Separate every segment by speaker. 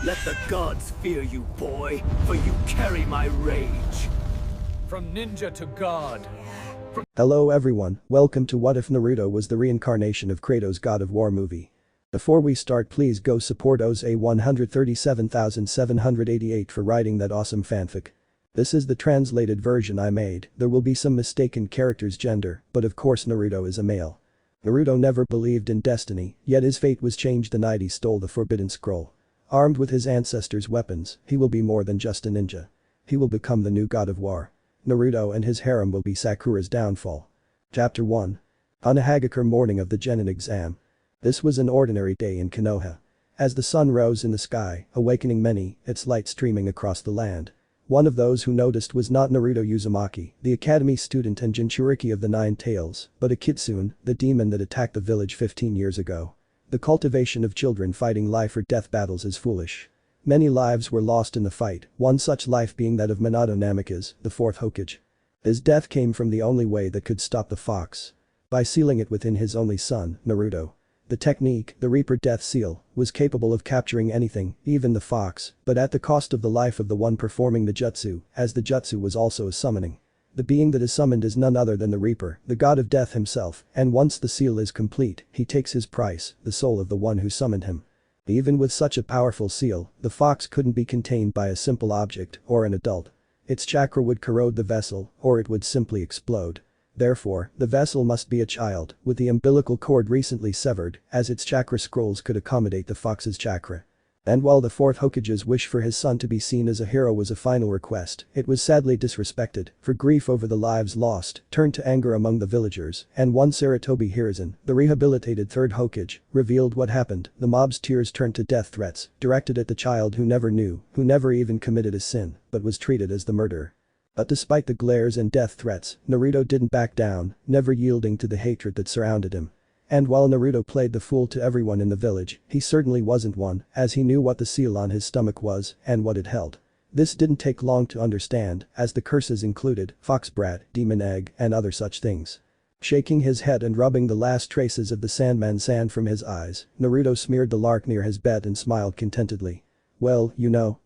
Speaker 1: Let the gods fear you, boy, for you carry my rage.
Speaker 2: From ninja to god.
Speaker 3: Hello everyone, welcome to What If Naruto Was the Reincarnation of Kratos God of War movie. Before we start, please go support Oza 137,788 for writing that awesome fanfic. This is the translated version I made. There will be some mistaken characters' gender, but of course Naruto is a male. Naruto never believed in destiny, yet his fate was changed the night he stole the Forbidden Scroll. Armed with his ancestors' weapons, he will be more than just a ninja. He will become the new God of War. Naruto and his harem will be Sakura's downfall. Chapter 1. On a Hagakure morning of the Chunin exam. This was an ordinary day in Konoha. As the sun rose in the sky, awakening many, its light streaming across the land. One of those who noticed was not Naruto Uzumaki, the academy student and Jinchuriki of the Nine Tails, but a kitsune, the demon that attacked the village 15 years ago. The cultivation of children fighting life or death battles is foolish. Many lives were lost in the fight, one such life being that of Minato Namikaze, the fourth Hokage. His death came from the only way that could stop the fox. By sealing it within his only son, Naruto. The technique, the Reaper Death Seal, was capable of capturing anything, even the fox, but at the cost of the life of the one performing the jutsu, as the jutsu was also a summoning. The being that is summoned is none other than the Reaper, the god of death himself, and once the seal is complete, he takes his price, the soul of the one who summoned him. Even with such a powerful seal, the fox couldn't be contained by a simple object or an adult. Its chakra would corrode the vessel, or it would simply explode. Therefore, the vessel must be a child, with the umbilical cord recently severed, as its chakra scrolls could accommodate the fox's chakra. And while the fourth Hokage's wish for his son to be seen as a hero was a final request, it was sadly disrespected, for grief over the lives lost turned to anger among the villagers, and one Sarutobi Hiruzen, the rehabilitated third Hokage, revealed what happened. The mob's tears turned to death threats, directed at the child who never knew, who never even committed a sin, but was treated as the murderer. But despite the glares and death threats, Naruto didn't back down, never yielding to the hatred that surrounded him. And while Naruto played the fool to everyone in the village, he certainly wasn't one, as he knew what the seal on his stomach was and what it held. This didn't take long to understand, as the curses included fox brat, demon egg, and other such things. Shaking his head and rubbing the last traces of the Sandman sand from his eyes, Naruto smeared the lark near his bed and smiled contentedly. Well,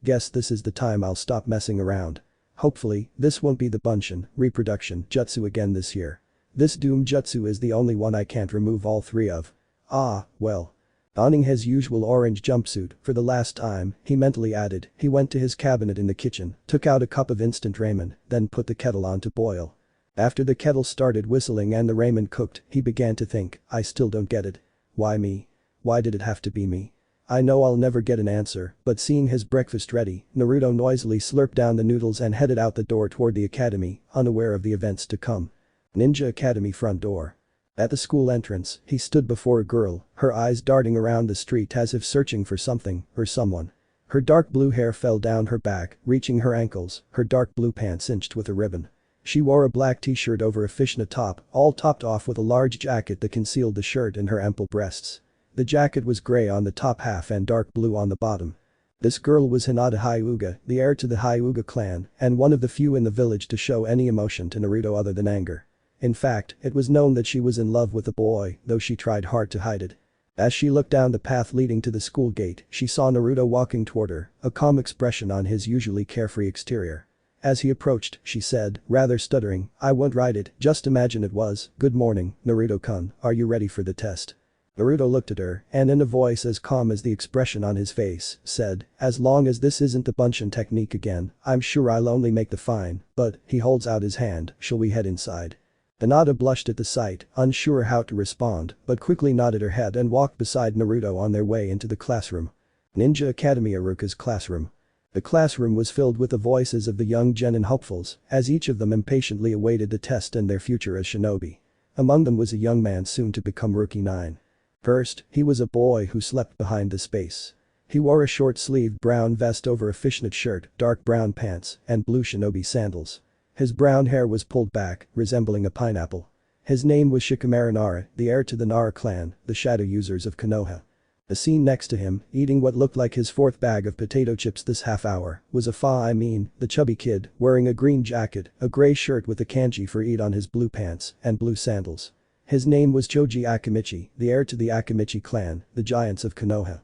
Speaker 3: guess this is the time I'll stop messing around. Hopefully, this won't be the Bunshin reproduction jutsu again this year. This doom jutsu is the only one I can't remove all three of. Ah, well. Donning his usual orange jumpsuit for the last time, he mentally added, he went to his cabinet in the kitchen, took out a cup of instant ramen, then put the kettle on to boil. After the kettle started whistling and the ramen cooked, he began to think, I still don't get it. Why me? Why did it have to be me? I know I'll never get an answer, but seeing his breakfast ready, Naruto noisily slurped down the noodles and headed out the door toward the academy, unaware of the events to come. Ninja Academy front door. At the school entrance, he stood before a girl, her eyes darting around the street as if searching for something or someone. Her dark blue hair fell down her back, reaching her ankles, her dark blue pants cinched with a ribbon. She wore a black t-shirt over a fishnet top, all topped off with a large jacket that concealed the shirt and her ample breasts. The jacket was gray on the top half and dark blue on the bottom. This girl was Hinata Hyuga, the heir to the Hyuga clan, and one of the few in the village to show any emotion to Naruto other than anger. In fact, it was known that she was in love with the boy, though she tried hard to hide it. As she looked down the path leading to the school gate, she saw Naruto walking toward her, a calm expression on his usually carefree exterior. As he approached, she said, rather stuttering, I won't write it, just imagine it was, good morning, Naruto-kun, are you ready for the test? Naruto looked at her, and in a voice as calm as the expression on his face, said, as long as this isn't the Bunshin technique again, I'm sure I'll only make the fine, but, he holds out his hand, shall we head inside? Hinata blushed at the sight, unsure how to respond, but quickly nodded her head and walked beside Naruto on their way into the classroom. Ninja Academy Iruka's classroom. The classroom was filled with the voices of the young genin hopefuls, as each of them impatiently awaited the test and their future as shinobi. Among them was a young man soon to become Rookie 9. First, he was a boy who slept behind the space. He wore a short-sleeved brown vest over a fishnet shirt, dark brown pants, and blue shinobi sandals. His brown hair was pulled back, resembling a pineapple. His name was Shikamaru Nara, the heir to the Nara clan, the shadow users of Konoha. The scene next to him, eating what looked like his fourth bag of potato chips this half hour, was the chubby kid, wearing a green jacket, a gray shirt with a kanji for eat on his blue pants, and blue sandals. His name was Choji Akimichi, the heir to the Akimichi clan, the giants of Konoha.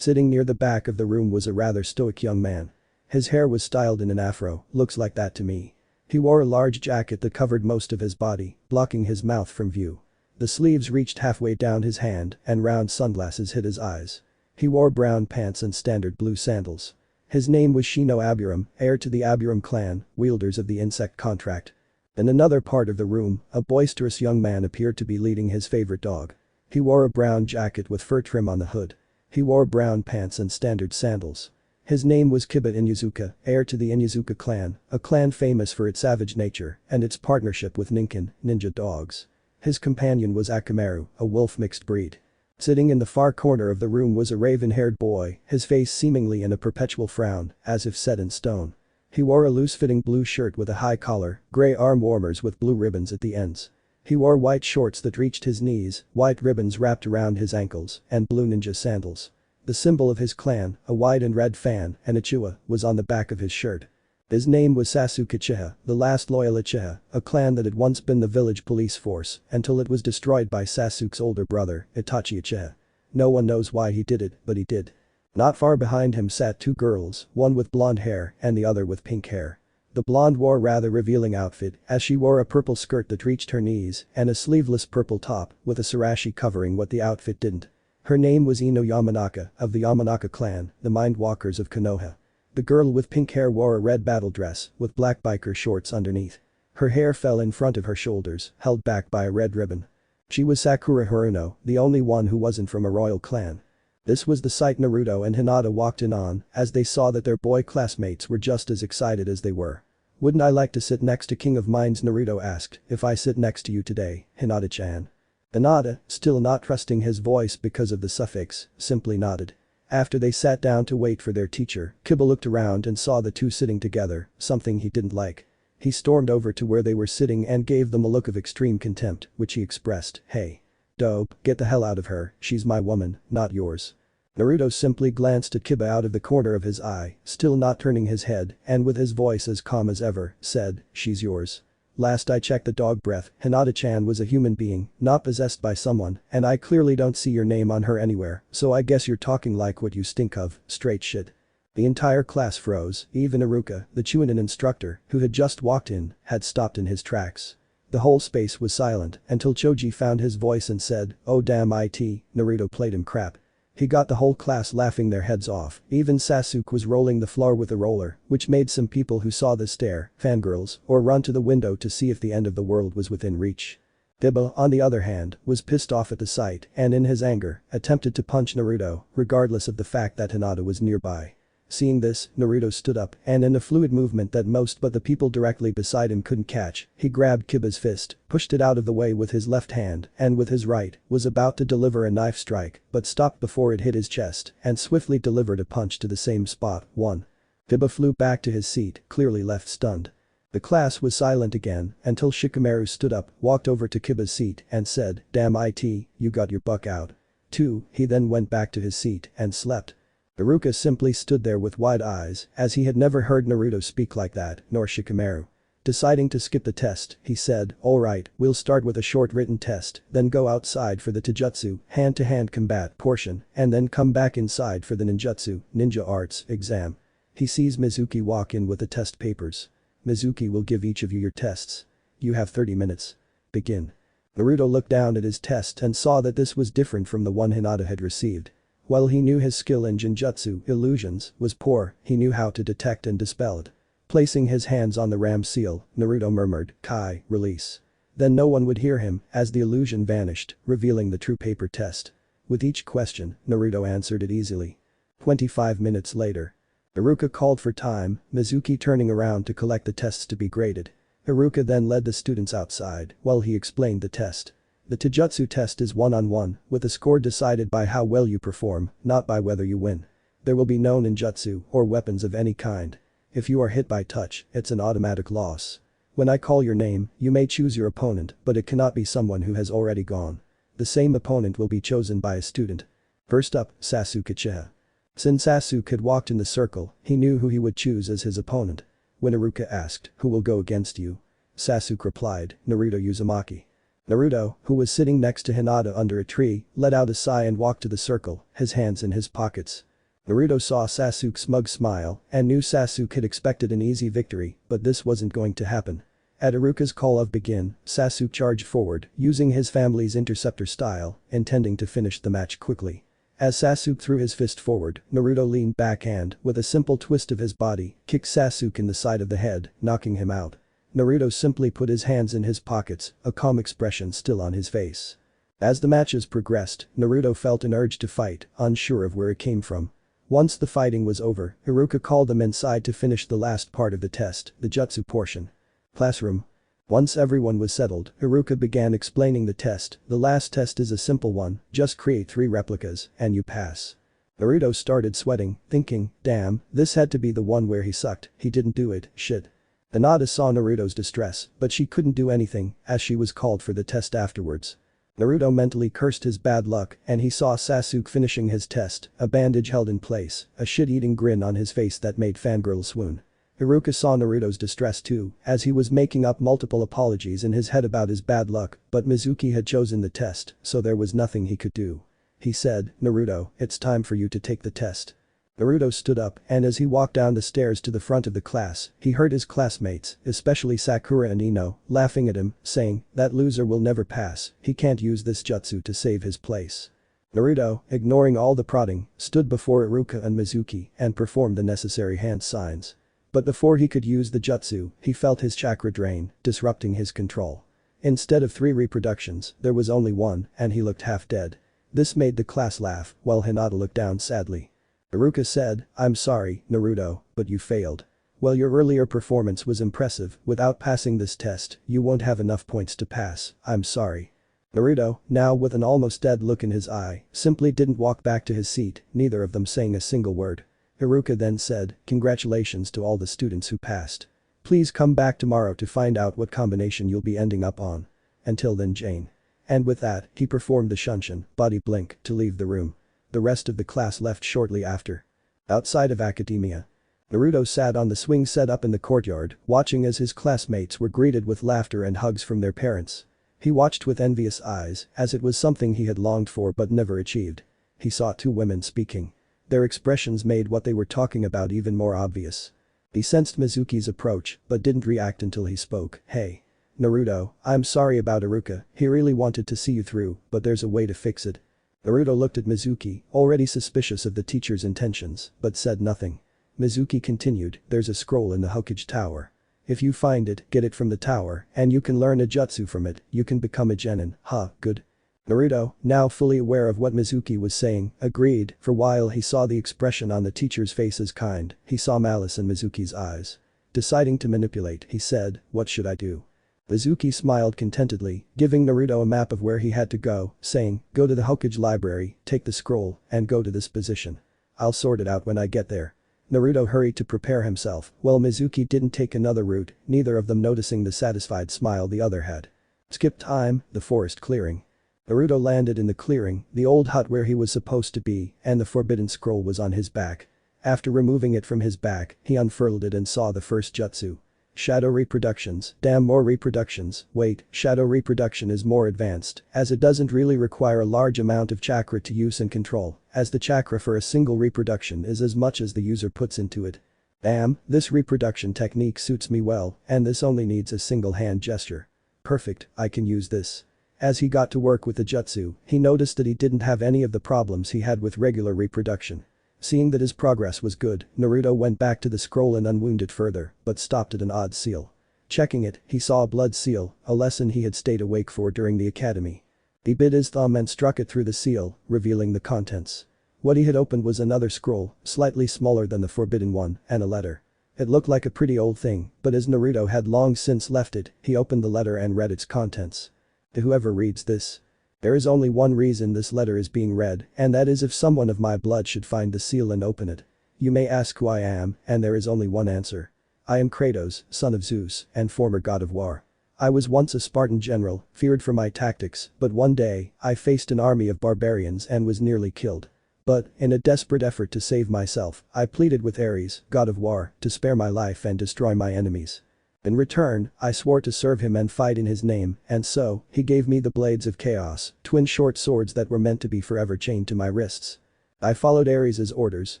Speaker 3: Sitting near the back of the room was a rather stoic young man. His hair was styled in an afro, looks like that to me. He wore a large jacket that covered most of his body, blocking his mouth from view. The sleeves reached halfway down his hand and round sunglasses hid his eyes. He wore brown pants and standard blue sandals. His name was Shino Aburam, heir to the Aburam clan, wielders of the insect contract. In another part of the room, a boisterous young man appeared to be leading his favorite dog. He wore a brown jacket with fur trim on the hood. He wore brown pants and standard sandals. His name was Kiba Inyazuka, heir to the Inyazuka clan, a clan famous for its savage nature and its partnership with Ninkin, ninja dogs. His companion was Akamaru, a wolf mixed breed. Sitting in the far corner of the room was a raven-haired boy, his face seemingly in a perpetual frown, as if set in stone. He wore a loose-fitting blue shirt with a high collar, grey arm warmers with blue ribbons at the ends. He wore white shorts that reached his knees, white ribbons wrapped around his ankles, and blue ninja sandals. The symbol of his clan, a white and red fan and a Uchiha, was on the back of his shirt. His name was Sasuke Uchiha, the last loyal Uchiha, a clan that had once been the village police force until it was destroyed by Sasuke's older brother, Itachi Uchiha. No one knows why he did it, but he did. Not far behind him sat two girls, one with blonde hair and the other with pink hair. The blonde wore a rather revealing outfit as she wore a purple skirt that reached her knees and a sleeveless purple top with a sarashi covering what the outfit didn't. Her name was Ino Yamanaka of the Yamanaka clan, the Mindwalkers of Konoha. The girl with pink hair wore a red battle dress with black biker shorts underneath. Her hair fell in front of her shoulders, held back by a red ribbon. She was Sakura Haruno, the only one who wasn't from a royal clan. This was the sight Naruto and Hinata walked in on as they saw that their boy classmates were just as excited as they were. "Wouldn't I like to sit next to King of Minds?" Naruto asked. "If I sit next to you today, Hinata-chan." Hinata, still not trusting his voice because of the suffix, simply nodded. After they sat down to wait for their teacher, Kiba looked around and saw the two sitting together, something he didn't like. He stormed over to where they were sitting and gave them a look of extreme contempt, which he expressed, "Hey. Dope, get the hell out of her, she's my woman, not yours." Naruto simply glanced at Kiba out of the corner of his eye, still not turning his head, and with his voice as calm as ever, said, "She's yours. Last I checked the dog breath, Hinata-chan was a human being, not possessed by someone, and I clearly don't see your name on her anywhere, so I guess you're talking like what you stink of, straight shit." The entire class froze, even Iruka, the Chunin instructor, who had just walked in, had stopped in his tracks. The whole space was silent until Choji found his voice and said, "Oh damn it, Naruto played him crap." He got the whole class laughing their heads off, even Sasuke was rolling the floor with a roller, which made some people who saw this stare, fangirls, or run to the window to see if the end of the world was within reach. Biba, on the other hand, was pissed off at the sight and in his anger, attempted to punch Naruto, regardless of the fact that Hinata was nearby. Seeing this, Naruto stood up and in a fluid movement that most but the people directly beside him couldn't catch, he grabbed Kiba's fist, pushed it out of the way with his left hand and with his right, was about to deliver a knife strike but stopped before it hit his chest and swiftly delivered a punch to the same spot. 1. Kiba flew back to his seat, clearly left stunned. The class was silent again until Shikamaru stood up, walked over to Kiba's seat and said, "Damn it, you got your buck out." 2. He then went back to his seat and slept. Iruka simply stood there with wide eyes as he had never heard Naruto speak like that, nor Shikamaru. Deciding to skip the test, he said, "Alright, we'll start with a short written test, then go outside for the Taijutsu, hand-to-hand combat portion, and then come back inside for the ninjutsu, ninja arts, exam." He sees Mizuki walk in with the test papers. "Mizuki will give each of you your tests. You have 30 minutes. Begin." Naruto looked down at his test and saw that this was different from the one Hinata had received. While he knew his skill in Genjutsu, illusions, was poor, he knew how to detect and dispel it. Placing his hands on the ram seal, Naruto murmured, "Kai, release." Then no one would hear him as the illusion vanished, revealing the true paper test. With each question, Naruto answered it easily. 25 minutes later. Iruka called for time, Mizuki turning around to collect the tests to be graded. Iruka then led the students outside while he explained the test. The Taijutsu test is one-on-one, with a score decided by how well you perform, not by whether you win. There will be no ninjutsu or weapons of any kind. If you are hit by touch, it's an automatic loss. When I call your name, you may choose your opponent, but it cannot be someone who has already gone. The same opponent will be chosen by a student. First up, Sasuke Uchiha. Since Sasuke had walked in the circle, he knew who he would choose as his opponent. When Iruka asked, "Who will go against you?" Sasuke replied, "Naruto Uzumaki." Naruto, who was sitting next to Hinata under a tree, let out a sigh and walked to the circle, his hands in his pockets. Naruto saw Sasuke's smug smile and knew Sasuke had expected an easy victory, but this wasn't going to happen. At Iruka's call of begin, Sasuke charged forward, using his family's interceptor style, intending to finish the match quickly. As Sasuke threw his fist forward, Naruto leaned back and, with a simple twist of his body, kicked Sasuke in the side of the head, knocking him out. Naruto simply put his hands in his pockets, a calm expression still on his face. As the matches progressed, Naruto felt an urge to fight, unsure of where it came from. Once the fighting was over, Iruka called them inside to finish the last part of the test, the jutsu portion. Classroom. Once everyone was settled, Iruka began explaining the test. The last test is a simple one, just create 3 replicas, and you pass. Naruto started sweating, thinking, damn, this had to be the one where he sucked, he didn't do it, shit. Hinata saw Naruto's distress, but she couldn't do anything, as she was called for the test afterwards. Naruto mentally cursed his bad luck and he saw Sasuke finishing his test, a bandage held in place, a shit-eating grin on his face that made fangirls swoon. Iruka saw Naruto's distress too, as he was making up multiple apologies in his head about his bad luck, but Mizuki had chosen the test, so there was nothing he could do. He said, Naruto, it's time for you to take the test. Naruto stood up and as he walked down the stairs to the front of the class, he heard his classmates, especially Sakura and Ino, laughing at him, saying, that loser will never pass, he can't use this jutsu to save his place. Naruto, ignoring all the prodding, stood before Iruka and Mizuki and performed the necessary hand signs. But before he could use the jutsu, he felt his chakra drain, disrupting his control. Instead of 3 reproductions, there was only 1 and he looked half dead. This made the class laugh, while Hinata looked down sadly. Iruka said, I'm sorry, Naruto, but you failed. While your earlier performance was impressive, without passing this test, you won't have enough points to pass, I'm sorry. Naruto, now with an almost dead look in his eye, simply didn't walk back to his seat, neither of them saying a single word. Iruka then said, congratulations to all the students who passed. Please come back tomorrow to find out what combination you'll be ending up on. Until then, Jane. And with that, he performed the shunshin, body blink, to leave the room. The rest of the class left shortly after. Outside of academia. Naruto sat on the swing set up in the courtyard, watching as his classmates were greeted with laughter and hugs from their parents. He watched with envious eyes, as it was something he had longed for but never achieved. He saw 2 women speaking. Their expressions made what they were talking about even more obvious. He sensed Mizuki's approach, but didn't react until he spoke, hey. Naruto, I'm sorry about Iruka, he really wanted to see you through, but there's a way to fix it. Naruto looked at Mizuki, already suspicious of the teacher's intentions, but said nothing. Mizuki continued, there's a scroll in the Hokage tower. If you find it, get it from the tower, and you can learn a jutsu from it, you can become a genin, good. Naruto, now fully aware of what Mizuki was saying, agreed, for while he saw the expression on the teacher's face as kind, he saw malice in Mizuki's eyes. Deciding to manipulate, he said, what should I do? Mizuki smiled contentedly, giving Naruto a map of where he had to go, saying, go to the Hokage library, take the scroll, and go to this position. I'll sort it out when I get there. Naruto hurried to prepare himself, while Mizuki didn't take another route, neither of them noticing the satisfied smile the other had. Skip time, the forest clearing. Naruto landed in the clearing, the old hut where he was supposed to be, and the forbidden scroll was on his back. After removing it from his back, he unfurled it and saw the first jutsu. Shadow reproductions, damn more reproductions, wait, shadow reproduction is more advanced, as it doesn't really require a large amount of chakra to use and control, as the chakra for a single reproduction is as much as the user puts into it. Damn, this reproduction technique suits me well, and this only needs a single hand gesture. Perfect, I can use this. As he got to work with the jutsu, he noticed that he didn't have any of the problems he had with regular reproduction. Seeing that his progress was good, Naruto went back to the scroll and unwound it further, but stopped at an odd seal. Checking it, he saw a blood seal, a lesson he had stayed awake for during the academy. He bit his thumb and struck it through the seal, revealing the contents. What he had opened was another scroll, slightly smaller than the forbidden one, and a letter. It looked like a pretty old thing, but as Naruto had long since left it, he opened the letter and read its contents. To whoever reads this. There is only one reason this letter is being read, and that is if someone of my blood should find the seal and open it. You may ask who I am, and there is only one answer. I am Kratos, son of Zeus, and former god of war. I was once a Spartan general, feared for my tactics, but one day, I faced an army of barbarians and was nearly killed. But, in a desperate effort to save myself, I pleaded with Ares, god of war, to spare my life and destroy my enemies. In return, I swore to serve him and fight in his name, and so, he gave me the blades of chaos, twin short swords that were meant to be forever chained to my wrists. I followed Ares' orders,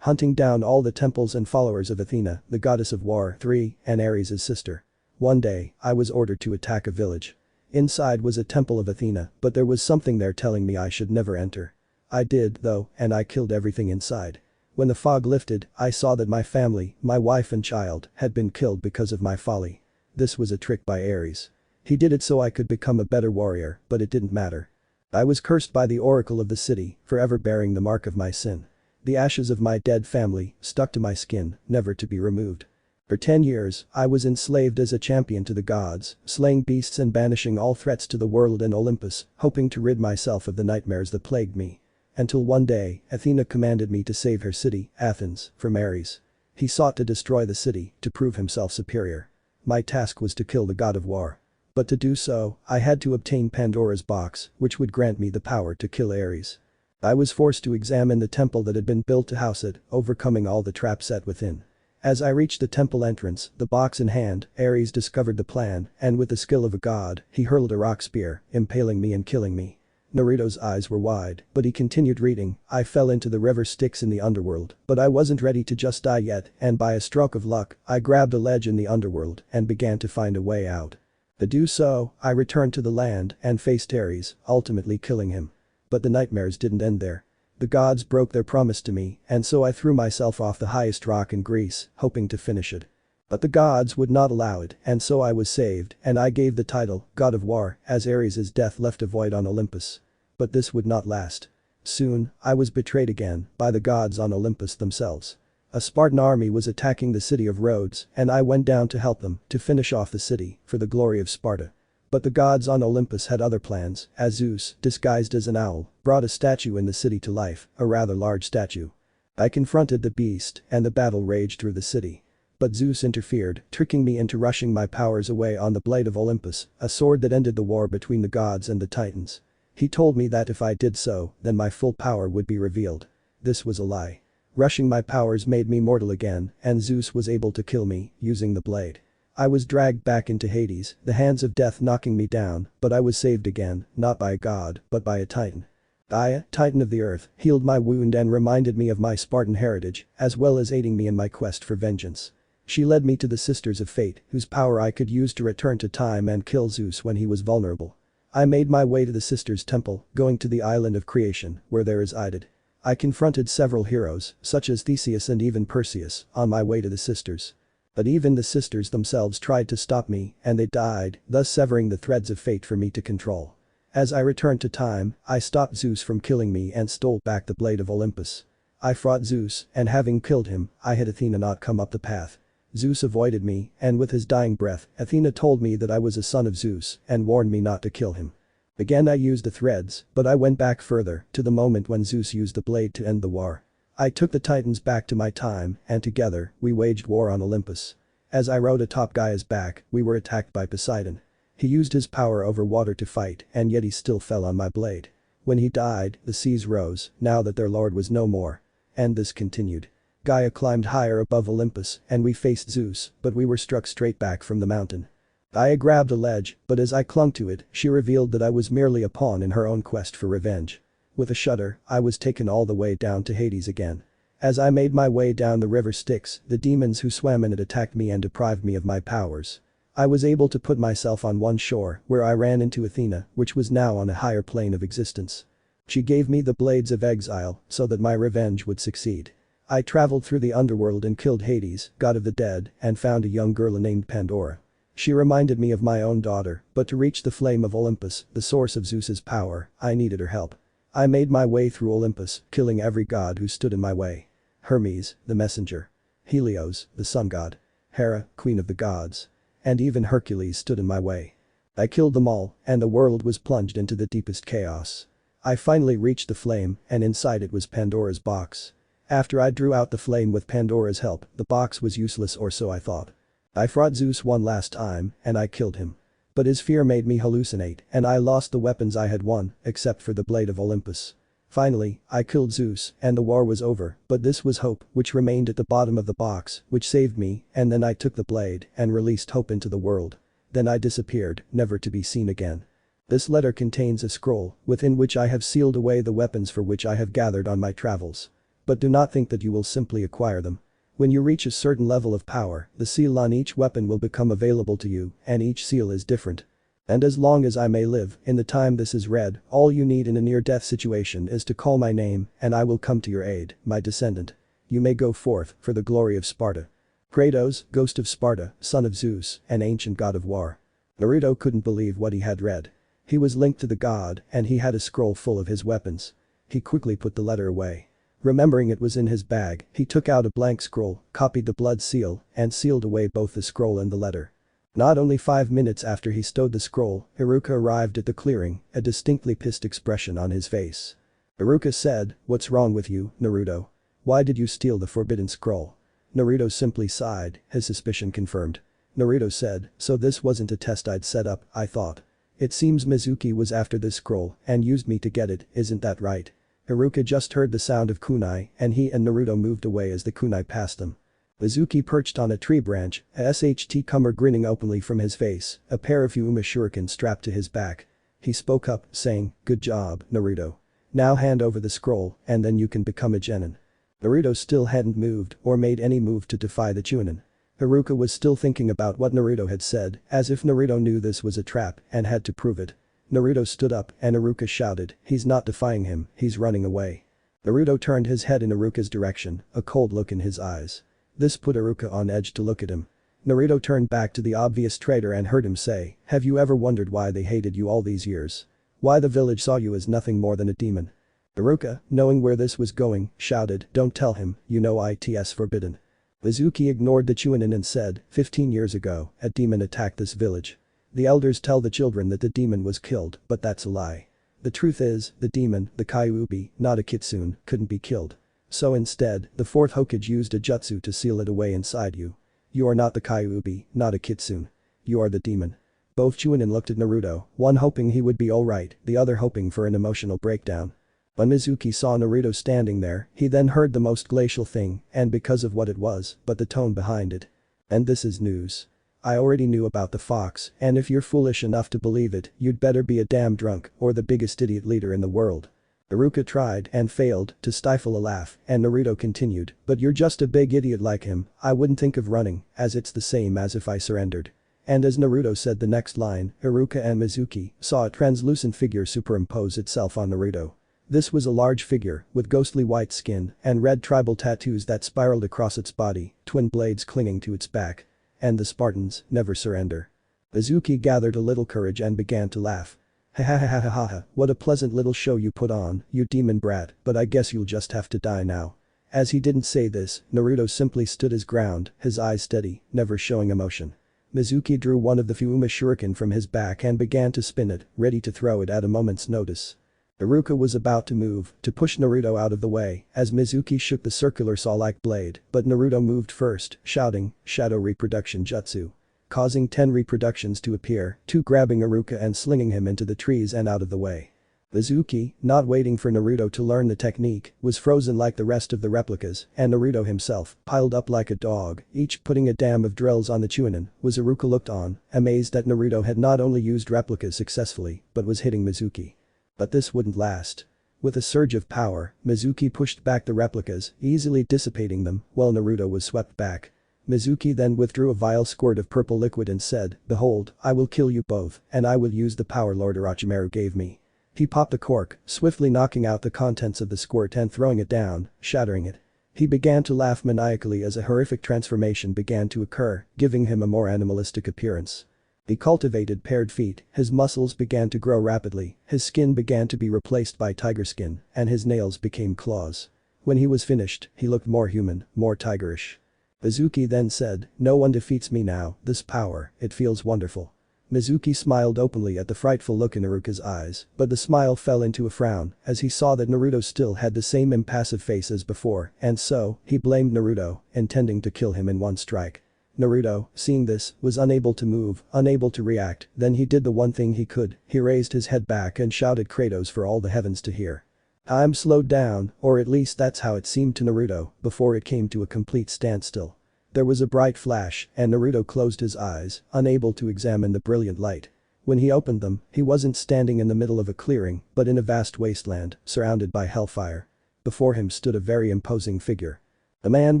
Speaker 3: hunting down all the temples and followers of Athena, the goddess of war, 3, and Ares' sister. One day, I was ordered to attack a village. Inside was a temple of Athena, but there was something there telling me I should never enter. I did, though, and I killed everything inside. When the fog lifted, I saw that my family, my wife and child, had been killed because of my folly. This was a trick by Ares. He did it so I could become a better warrior, but it didn't matter. I was cursed by the oracle of the city, forever bearing the mark of my sin. The ashes of my dead family stuck to my skin, never to be removed. For 10 years, I was enslaved as a champion to the gods, slaying beasts and banishing all threats to the world and Olympus, hoping to rid myself of the nightmares that plagued me. Until one day, Athena commanded me to save her city, Athens, from Ares. He sought to destroy the city, to prove himself superior. My task was to kill the god of war. But to do so, I had to obtain Pandora's box, which would grant me the power to kill Ares. I was forced to examine the temple that had been built to house it, overcoming all the traps set within. As I reached the temple entrance, the box in hand, Ares discovered the plan, and with the skill of a god, he hurled a rock spear, impaling me and killing me. Naruto's eyes were wide, but he continued reading. I fell into the river Styx in the underworld, but I wasn't ready to just die yet, and by a stroke of luck, I grabbed a ledge in the underworld and began to find a way out. To do so, I returned to the land and faced Ares, ultimately killing him. But the nightmares didn't end there. The gods broke their promise to me, and so I threw myself off the highest rock in Greece, hoping to finish it. But the gods would not allow it, and so I was saved, and I gave the title, God of War, as Ares' death left a void on Olympus. But this would not last. Soon, I was betrayed again, by the gods on Olympus themselves. A Spartan army was attacking the city of Rhodes, and I went down to help them, to finish off the city, for the glory of Sparta. But the gods on Olympus had other plans, as Zeus, disguised as an owl, brought a statue in the city to life, a rather large statue. I confronted the beast, and the battle raged through the city. But Zeus interfered, tricking me into rushing my powers away on the blade of Olympus, a sword that ended the war between the gods and the titans. He told me that if I did so, then my full power would be revealed. This was a lie. Rushing my powers made me mortal again, and Zeus was able to kill me, using the blade. I was dragged back into Hades, the hands of death knocking me down, but I was saved again, not by a god, but by a titan. Gaia, titan of the earth, healed my wound and reminded me of my Spartan heritage, as well as aiding me in my quest for vengeance. She led me to the Sisters of Fate, whose power I could use to return to time and kill Zeus when he was vulnerable. I made my way to the Sisters' temple, going to the island of creation, where there is Idid. I confronted several heroes, such as Theseus and even Perseus, on my way to the Sisters. But even the sisters themselves tried to stop me, and they died, thus severing the threads of fate for me to control. As I returned to time, I stopped Zeus from killing me and stole back the blade of Olympus. I fought Zeus, and having killed him, I had Athena not come up the path. Zeus avoided me, and with his dying breath, Athena told me that I was a son of Zeus, and warned me not to kill him. Again I used the threads, but I went back further, to the moment when Zeus used the blade to end the war. I took the Titans back to my time, and together, we waged war on Olympus. As I rode atop Gaia's back, we were attacked by Poseidon. He used his power over water to fight, and yet he still fell on my blade. When he died, the seas rose, now that their lord was no more. And this continued. Gaia climbed higher above Olympus, and we faced Zeus, but we were struck straight back from the mountain. Gaia grabbed a ledge, but as I clung to it, she revealed that I was merely a pawn in her own quest for revenge. With a shudder, I was taken all the way down to Hades again. As I made my way down the river Styx, the demons who swam in it attacked me and deprived me of my powers. I was able to put myself on one shore, where I ran into Athena, which was now on a higher plane of existence. She gave me the blades of exile, so that my revenge would succeed. I traveled through the underworld and killed Hades, god of the dead, and found a young girl named Pandora. She reminded me of my own daughter, but to reach the flame of Olympus, the source of Zeus's power, I needed her help. I made my way through Olympus, killing every god who stood in my way. Hermes, the messenger. Helios, the sun god. Hera, queen of the gods. And even Hercules stood in my way. I killed them all, and the world was plunged into the deepest chaos. I finally reached the flame, and inside it was Pandora's box. After I drew out the flame with Pandora's help, the box was useless, or so I thought. I fought Zeus one last time, and I killed him. But his fear made me hallucinate, and I lost the weapons I had won, except for the blade of Olympus. Finally, I killed Zeus, and the war was over, but this was hope, which remained at the bottom of the box, which saved me, and then I took the blade, and released hope into the world. Then I disappeared, never to be seen again. This letter contains a scroll, within which I have sealed away the weapons for which I have gathered on my travels. But do not think that you will simply acquire them. When you reach a certain level of power, the seal on each weapon will become available to you, and each seal is different. And as long as I may live, in the time this is read, all you need in a near-death situation is to call my name, and I will come to your aid, my descendant. You may go forth, for the glory of Sparta. Kratos, ghost of Sparta, son of Zeus, and ancient god of war. Naruto couldn't believe what he had read. He was linked to the god, and he had a scroll full of his weapons. He quickly put the letter away. Remembering it was in his bag, he took out a blank scroll, copied the blood seal, and sealed away both the scroll and the letter. Not only 5 minutes after he stowed the scroll, Iruka arrived at the clearing, a distinctly pissed expression on his face. Iruka said, "What's wrong with you, Naruto? Why did you steal the forbidden scroll?" Naruto simply sighed, his suspicion confirmed. Naruto said, "So this wasn't a test I'd set up, I thought. It seems Mizuki was after this scroll and used me to get it, isn't that right?" Iruka just heard the sound of kunai, and he and Naruto moved away as the kunai passed them. Mizuki perched on a tree branch, a SHT comer grinning openly from his face, a pair of Yuma shuriken strapped to his back. He spoke up, saying, "Good job, Naruto. Now hand over the scroll, and then you can become a genin." Naruto still hadn't moved or made any move to defy the Chunin. Iruka was still thinking about what Naruto had said, as if Naruto knew this was a trap and had to prove it. Naruto stood up and Iruka shouted, "He's not defying him, he's running away." Naruto turned his head in Iruka's direction, a cold look in his eyes. This put Iruka on edge to look at him. Naruto turned back to the obvious traitor and heard him say, "Have you ever wondered why they hated you all these years? Why the village saw you as nothing more than a demon?" Iruka, knowing where this was going, shouted, "Don't tell him, you know it's forbidden." Mizuki ignored the Chunin and said, 15 years ago, a demon attacked this village. The elders tell the children that the demon was killed, but that's a lie. The truth is, the demon, the Kyuubi, not a kitsune, couldn't be killed. So instead, the fourth Hokage used a jutsu to seal it away inside you. You are not the Kyuubi, not a kitsune. You are the demon. Both Chunin looked at Naruto, one hoping he would be alright, the other hoping for an emotional breakdown. When Mizuki saw Naruto standing there, he then heard the most glacial thing, and because of what it was, but the tone behind it. "And this is news. I already knew about the fox, and if you're foolish enough to believe it, you'd better be a damn drunk or the biggest idiot leader in the world." Iruka tried and failed to stifle a laugh, and Naruto continued, "But you're just a big idiot like him, I wouldn't think of running, as it's the same as if I surrendered." And as Naruto said the next line, Iruka and Mizuki saw a translucent figure superimpose itself on Naruto. This was a large figure, with ghostly white skin and red tribal tattoos that spiraled across its body, twin blades clinging to its back. And the Spartans never surrender. Mizuki gathered a little courage and began to laugh. "Ha ha ha ha ha ha ha, what a pleasant little show you put on, you demon brat, but I guess you'll just have to die now." As he didn't say this, Naruto simply stood his ground, his eyes steady, never showing emotion. Mizuki drew one of the Fuma shuriken from his back and began to spin it, ready to throw it at a moment's notice. Iruka was about to move, to push Naruto out of the way, as Mizuki shook the circular saw-like blade, but Naruto moved first, shouting, "Shadow Reproduction Jutsu." Causing 10 reproductions to appear, 2 grabbing Iruka and slinging him into the trees and out of the way. Mizuki, not waiting for Naruto to learn the technique, was frozen like the rest of the replicas, and Naruto himself, piled up like a dog, each putting a dam of drills on the Chunin, was Iruka looked on, amazed that Naruto had not only used replicas successfully, but was hitting Mizuki. But this wouldn't last. With a surge of power, Mizuki pushed back the replicas, easily dissipating them, while Naruto was swept back. Mizuki then withdrew a vile squirt of purple liquid and said, "Behold, I will kill you both, and I will use the power Lord Orochimaru gave me." He popped the cork, swiftly knocking out the contents of the squirt and throwing it down, shattering it. He began to laugh maniacally as a horrific transformation began to occur, giving him a more animalistic appearance. He cultivated paired feet, his muscles began to grow rapidly, his skin began to be replaced by tiger skin, and his nails became claws. When he was finished, he looked more human, more tigerish. Mizuki then said, "No one defeats me now, this power, it feels wonderful." Mizuki smiled openly at the frightful look in Iruka's eyes, but the smile fell into a frown as he saw that Naruto still had the same impassive face as before, and so, he blamed Naruto, intending to kill him in one strike. Naruto, seeing this, was unable to move, unable to react, then he did the one thing he could, he raised his head back and shouted Kratos for all the heavens to hear. Time slowed down, or at least that's how it seemed to Naruto, before it came to a complete standstill. There was a bright flash, and Naruto closed his eyes, unable to examine the brilliant light. When he opened them, he wasn't standing in the middle of a clearing, but in a vast wasteland, surrounded by hellfire. Before him stood a very imposing figure. The man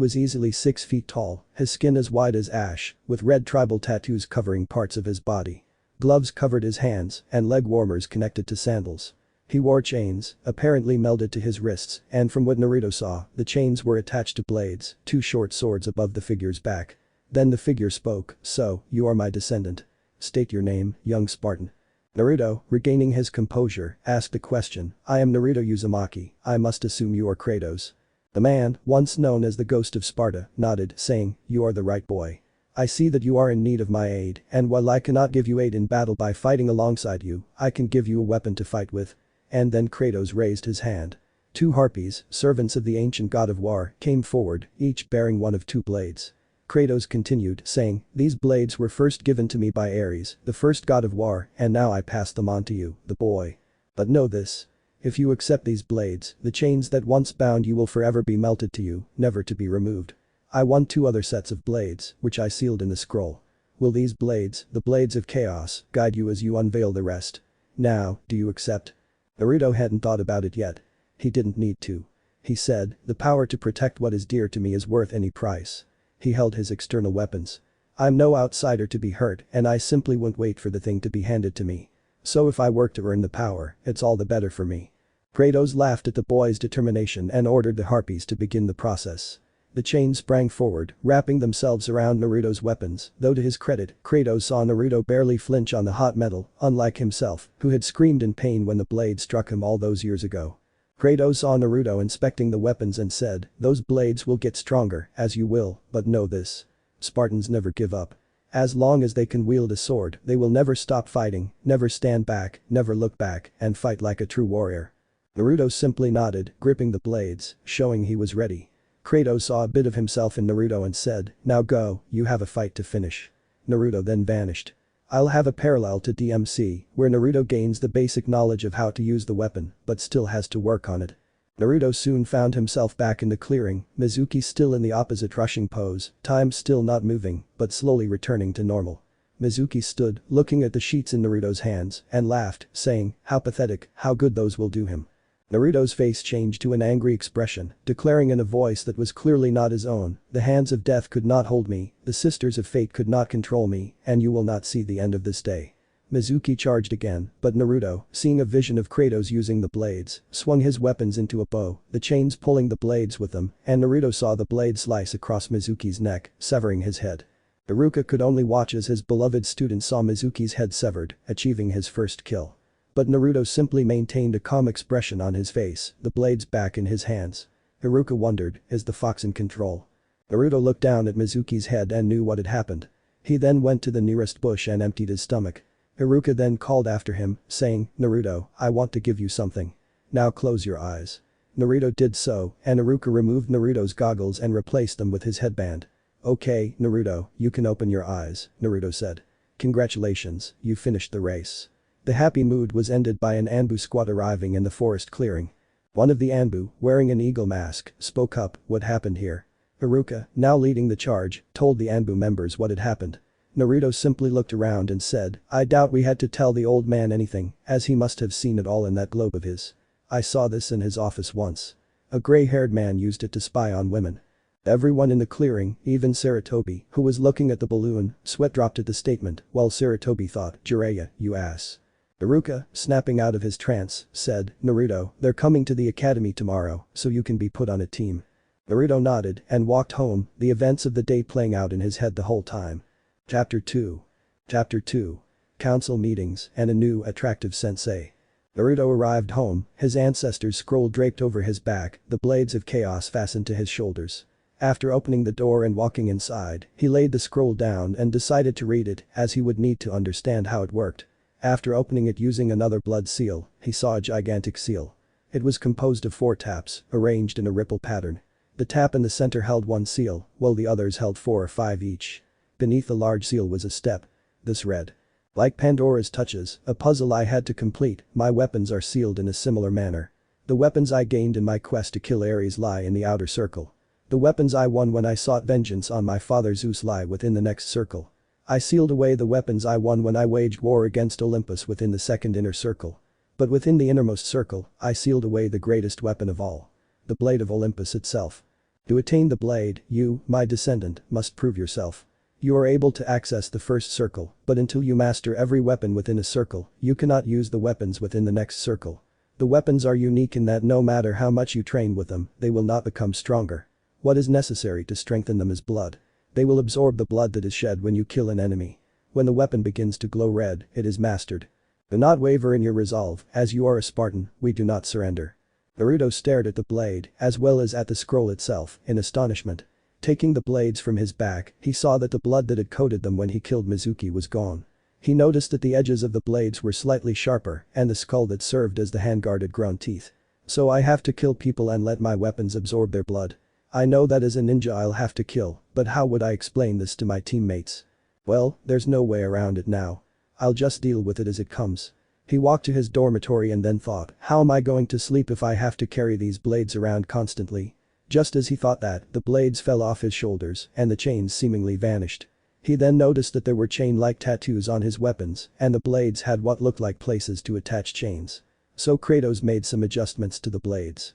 Speaker 3: was easily 6 feet tall, his skin as white as ash, with red tribal tattoos covering parts of his body. Gloves covered his hands, and leg warmers connected to sandals. He wore chains, apparently melded to his wrists, and from what Naruto saw, the chains were attached to blades, 2 short swords above the figure's back. Then the figure spoke, "So, you are my descendant. State your name, young Spartan." Naruto, regaining his composure, asked a question. "I am Naruto Uzumaki, I must assume you are Kratos." The man, once known as the Ghost of Sparta, nodded, saying, "You are the right boy. I see that you are in need of my aid, and while I cannot give you aid in battle by fighting alongside you, I can give you a weapon to fight with." And then Kratos raised his hand. 2 harpies, servants of the ancient god of war, came forward, each bearing one of 2 blades. Kratos continued, saying, "These blades were first given to me by Ares, the first god of war, and now I pass them on to you, the boy. But know this. If you accept these blades, the chains that once bound you will forever be melted to you, never to be removed. I want 2 other sets of blades, which I sealed in the scroll. Will these blades, the blades of chaos, guide you as you unveil the rest? Now, do you accept?" Naruto hadn't thought about it yet. He didn't need to. He said, "The power to protect what is dear to me is worth any price." He held his external weapons. "I'm no outsider to be hurt, and I simply won't wait for the thing to be handed to me. So if I work to earn the power, it's all the better for me." Kratos laughed at the boy's determination and ordered the harpies to begin the process. The chains sprang forward, wrapping themselves around Naruto's weapons, though to his credit, Kratos saw Naruto barely flinch on the hot metal, unlike himself, who had screamed in pain when the blade struck him all those years ago. Kratos saw Naruto inspecting the weapons and said, "Those blades will get stronger, as you will, but know this. Spartans never give up. As long as they can wield a sword, they will never stop fighting, never stand back, never look back, and fight like a true warrior." Naruto simply nodded, gripping the blades, showing he was ready. Kratos saw a bit of himself in Naruto and said, "Now go, you have a fight to finish." Naruto then vanished. I'll have a parallel to DMC, where Naruto gains the basic knowledge of how to use the weapon, but still has to work on it. Naruto soon found himself back in the clearing, Mizuki still in the opposite rushing pose, time still not moving, but slowly returning to normal. Mizuki stood, looking at the sheets in Naruto's hands, and laughed, saying, "How pathetic, how good those will do him." Naruto's face changed to an angry expression, declaring in a voice that was clearly not his own, "The hands of death could not hold me, the sisters of fate could not control me, and you will not see the end of this day." Mizuki charged again, but Naruto, seeing a vision of Kratos using the blades, swung his weapons into a bow, the chains pulling the blades with them, and Naruto saw the blade slice across Mizuki's neck, severing his head. Iruka could only watch as his beloved student saw Mizuki's head severed, achieving his first kill. But Naruto simply maintained a calm expression on his face, the blades back in his hands. Iruka wondered, is the fox in control? Naruto looked down at Mizuki's head and knew what had happened. He then went to the nearest bush and emptied his stomach. Iruka then called after him, saying, "Naruto, I want to give you something. Now close your eyes." Naruto did so, and Iruka removed Naruto's goggles and replaced them with his headband. "Okay, Naruto, you can open your eyes," Naruto said. "Congratulations, you finished the race." The happy mood was ended by an Anbu squad arriving in the forest clearing. One of the Anbu, wearing an eagle mask, spoke up, "What happened here?" Iruka, now leading the charge, told the Anbu members what had happened. Naruto simply looked around and said, "I doubt we had to tell the old man anything, as he must have seen it all in that globe of his. I saw this in his office once. A gray-haired man used it to spy on women." Everyone in the clearing, even Sarutobi, who was looking at the balloon, sweat dropped at the statement, while Sarutobi thought, "Jiraiya, you ass." Iruka, snapping out of his trance, said, "Naruto, they're coming to the academy tomorrow, so you can be put on a team." Naruto nodded and walked home, the events of the day playing out in his head the whole time. Chapter 2. Chapter 2. Council meetings and a new attractive sensei. Naruto arrived home, his ancestor's scroll draped over his back, the blades of chaos fastened to his shoulders. After opening the door and walking inside, he laid the scroll down and decided to read it, as he would need to understand how it worked. After opening it using another blood seal, he saw a gigantic seal. It was composed of 4 taps, arranged in a ripple pattern. The tap in the center held 1 seal, while the others held 4 or 5 each. Beneath the large seal was a step. This read, "Like Pandora's touches, a puzzle I had to complete, my weapons are sealed in a similar manner. The weapons I gained in my quest to kill Ares lie in the outer circle. The weapons I won when I sought vengeance on my father Zeus lie within the next circle. I sealed away the weapons I won when I waged war against Olympus within the second inner circle. But within the innermost circle, I sealed away the greatest weapon of all. the blade of Olympus itself. To attain the blade, you, my descendant, must prove yourself. You are able to access the first circle, but until you master every weapon within a circle, you cannot use the weapons within the next circle. The weapons are unique in that no matter how much you train with them, they will not become stronger. What is necessary to strengthen them is blood. They will absorb the blood that is shed when you kill an enemy. When the weapon begins to glow red, it is mastered. Do not waver in your resolve, as you are a Spartan, we do not surrender. Naruto stared at the blade, as well as at the scroll itself, in astonishment. Taking the blades from his back, he saw that the blood that had coated them when he killed Mizuki was gone. He noticed that the edges of the blades were slightly sharper, and the skull that served as the handguard had grown teeth. So I have to kill people and let my weapons absorb their blood. I know that as a ninja I'll have to kill, but how would I explain this to my teammates? Well, there's no way around it now. I'll just deal with it as it comes. He walked to his dormitory and then thought, how am I going to sleep if I have to carry these blades around constantly? Just as he thought that, the blades fell off his shoulders and the chains seemingly vanished. He then noticed that there were chain-like tattoos on his weapons and the blades had what looked like places to attach chains. So Kratos made some adjustments to the blades,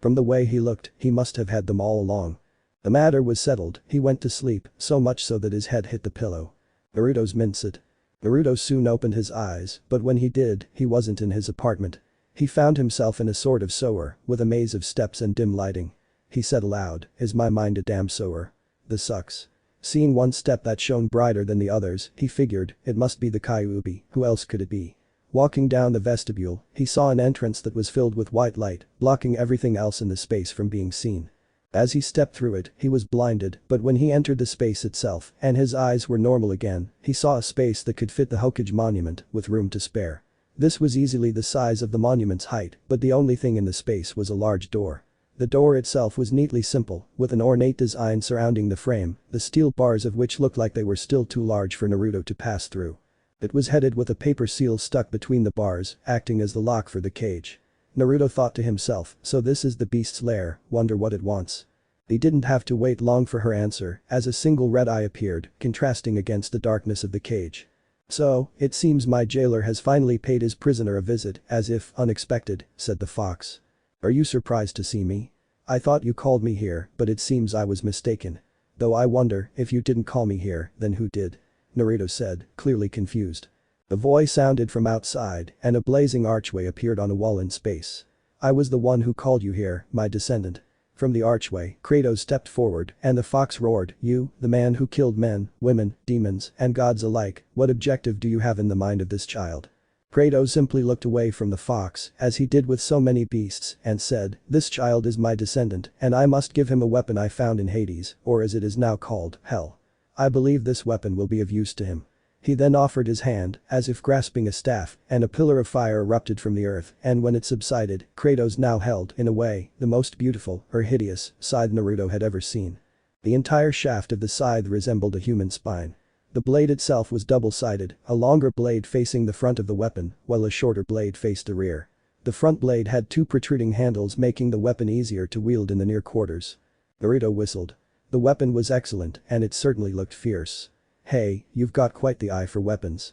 Speaker 3: From the way he looked, he must have had them all along. The matter was settled, he went to sleep, so much so that his head hit the pillow. Naruto's minced. Naruto soon opened his eyes, but when he did, he wasn't in his apartment. He found himself in a sort of sewer, with a maze of steps and dim lighting. He said aloud, is my mind a damn sewer? This sucks. Seeing one step that shone brighter than the others, he figured, it must be the Kyuubi, who else could it be? Walking down the vestibule, he saw an entrance that was filled with white light, blocking everything else in the space from being seen. As he stepped through it, he was blinded, but when he entered the space itself and his eyes were normal again, he saw a space that could fit the Hokage monument, with room to spare. This was easily the size of the monument's height, but the only thing in the space was a large door. The door itself was neatly simple, with an ornate design surrounding the frame, the steel bars of which looked like they were still too large for Naruto to pass through. It was headed with a paper seal stuck between the bars, acting as the lock for the cage. Naruto thought to himself, so this is the beast's lair, wonder what it wants. He didn't have to wait long for her answer, as a single red eye appeared, contrasting against the darkness of the cage. So, it seems my jailer has finally paid his prisoner a visit, as if unexpected, said the fox. Are you surprised to see me? I thought you called me here, but it seems I was mistaken. Though I wonder, if you didn't call me here, then who did? Naruto said, clearly confused. A voice sounded from outside, and a blazing archway appeared on a wall in space. I was the one who called you here, my descendant. From the archway, Kratos stepped forward, and the fox roared, you, the man who killed men, women, demons, and gods alike, what objective do you have in the mind of this child? Kratos simply looked away from the fox, as he did with so many beasts, and said, this child is my descendant, and I must give him a weapon I found in Hades, or as it is now called, Hell. I believe this weapon will be of use to him. He then offered his hand, as if grasping a staff, and a pillar of fire erupted from the earth, and when it subsided, Kratos now held, in a way, the most beautiful, or hideous, scythe Naruto had ever seen. The entire shaft of the scythe resembled a human spine. The blade itself was double-sided, a longer blade facing the front of the weapon, while a shorter blade faced the rear. The front blade had two protruding handles making the weapon easier to wield in the near quarters. Naruto whistled. The weapon was excellent, and it certainly looked fierce. Hey, you've got quite the eye for weapons,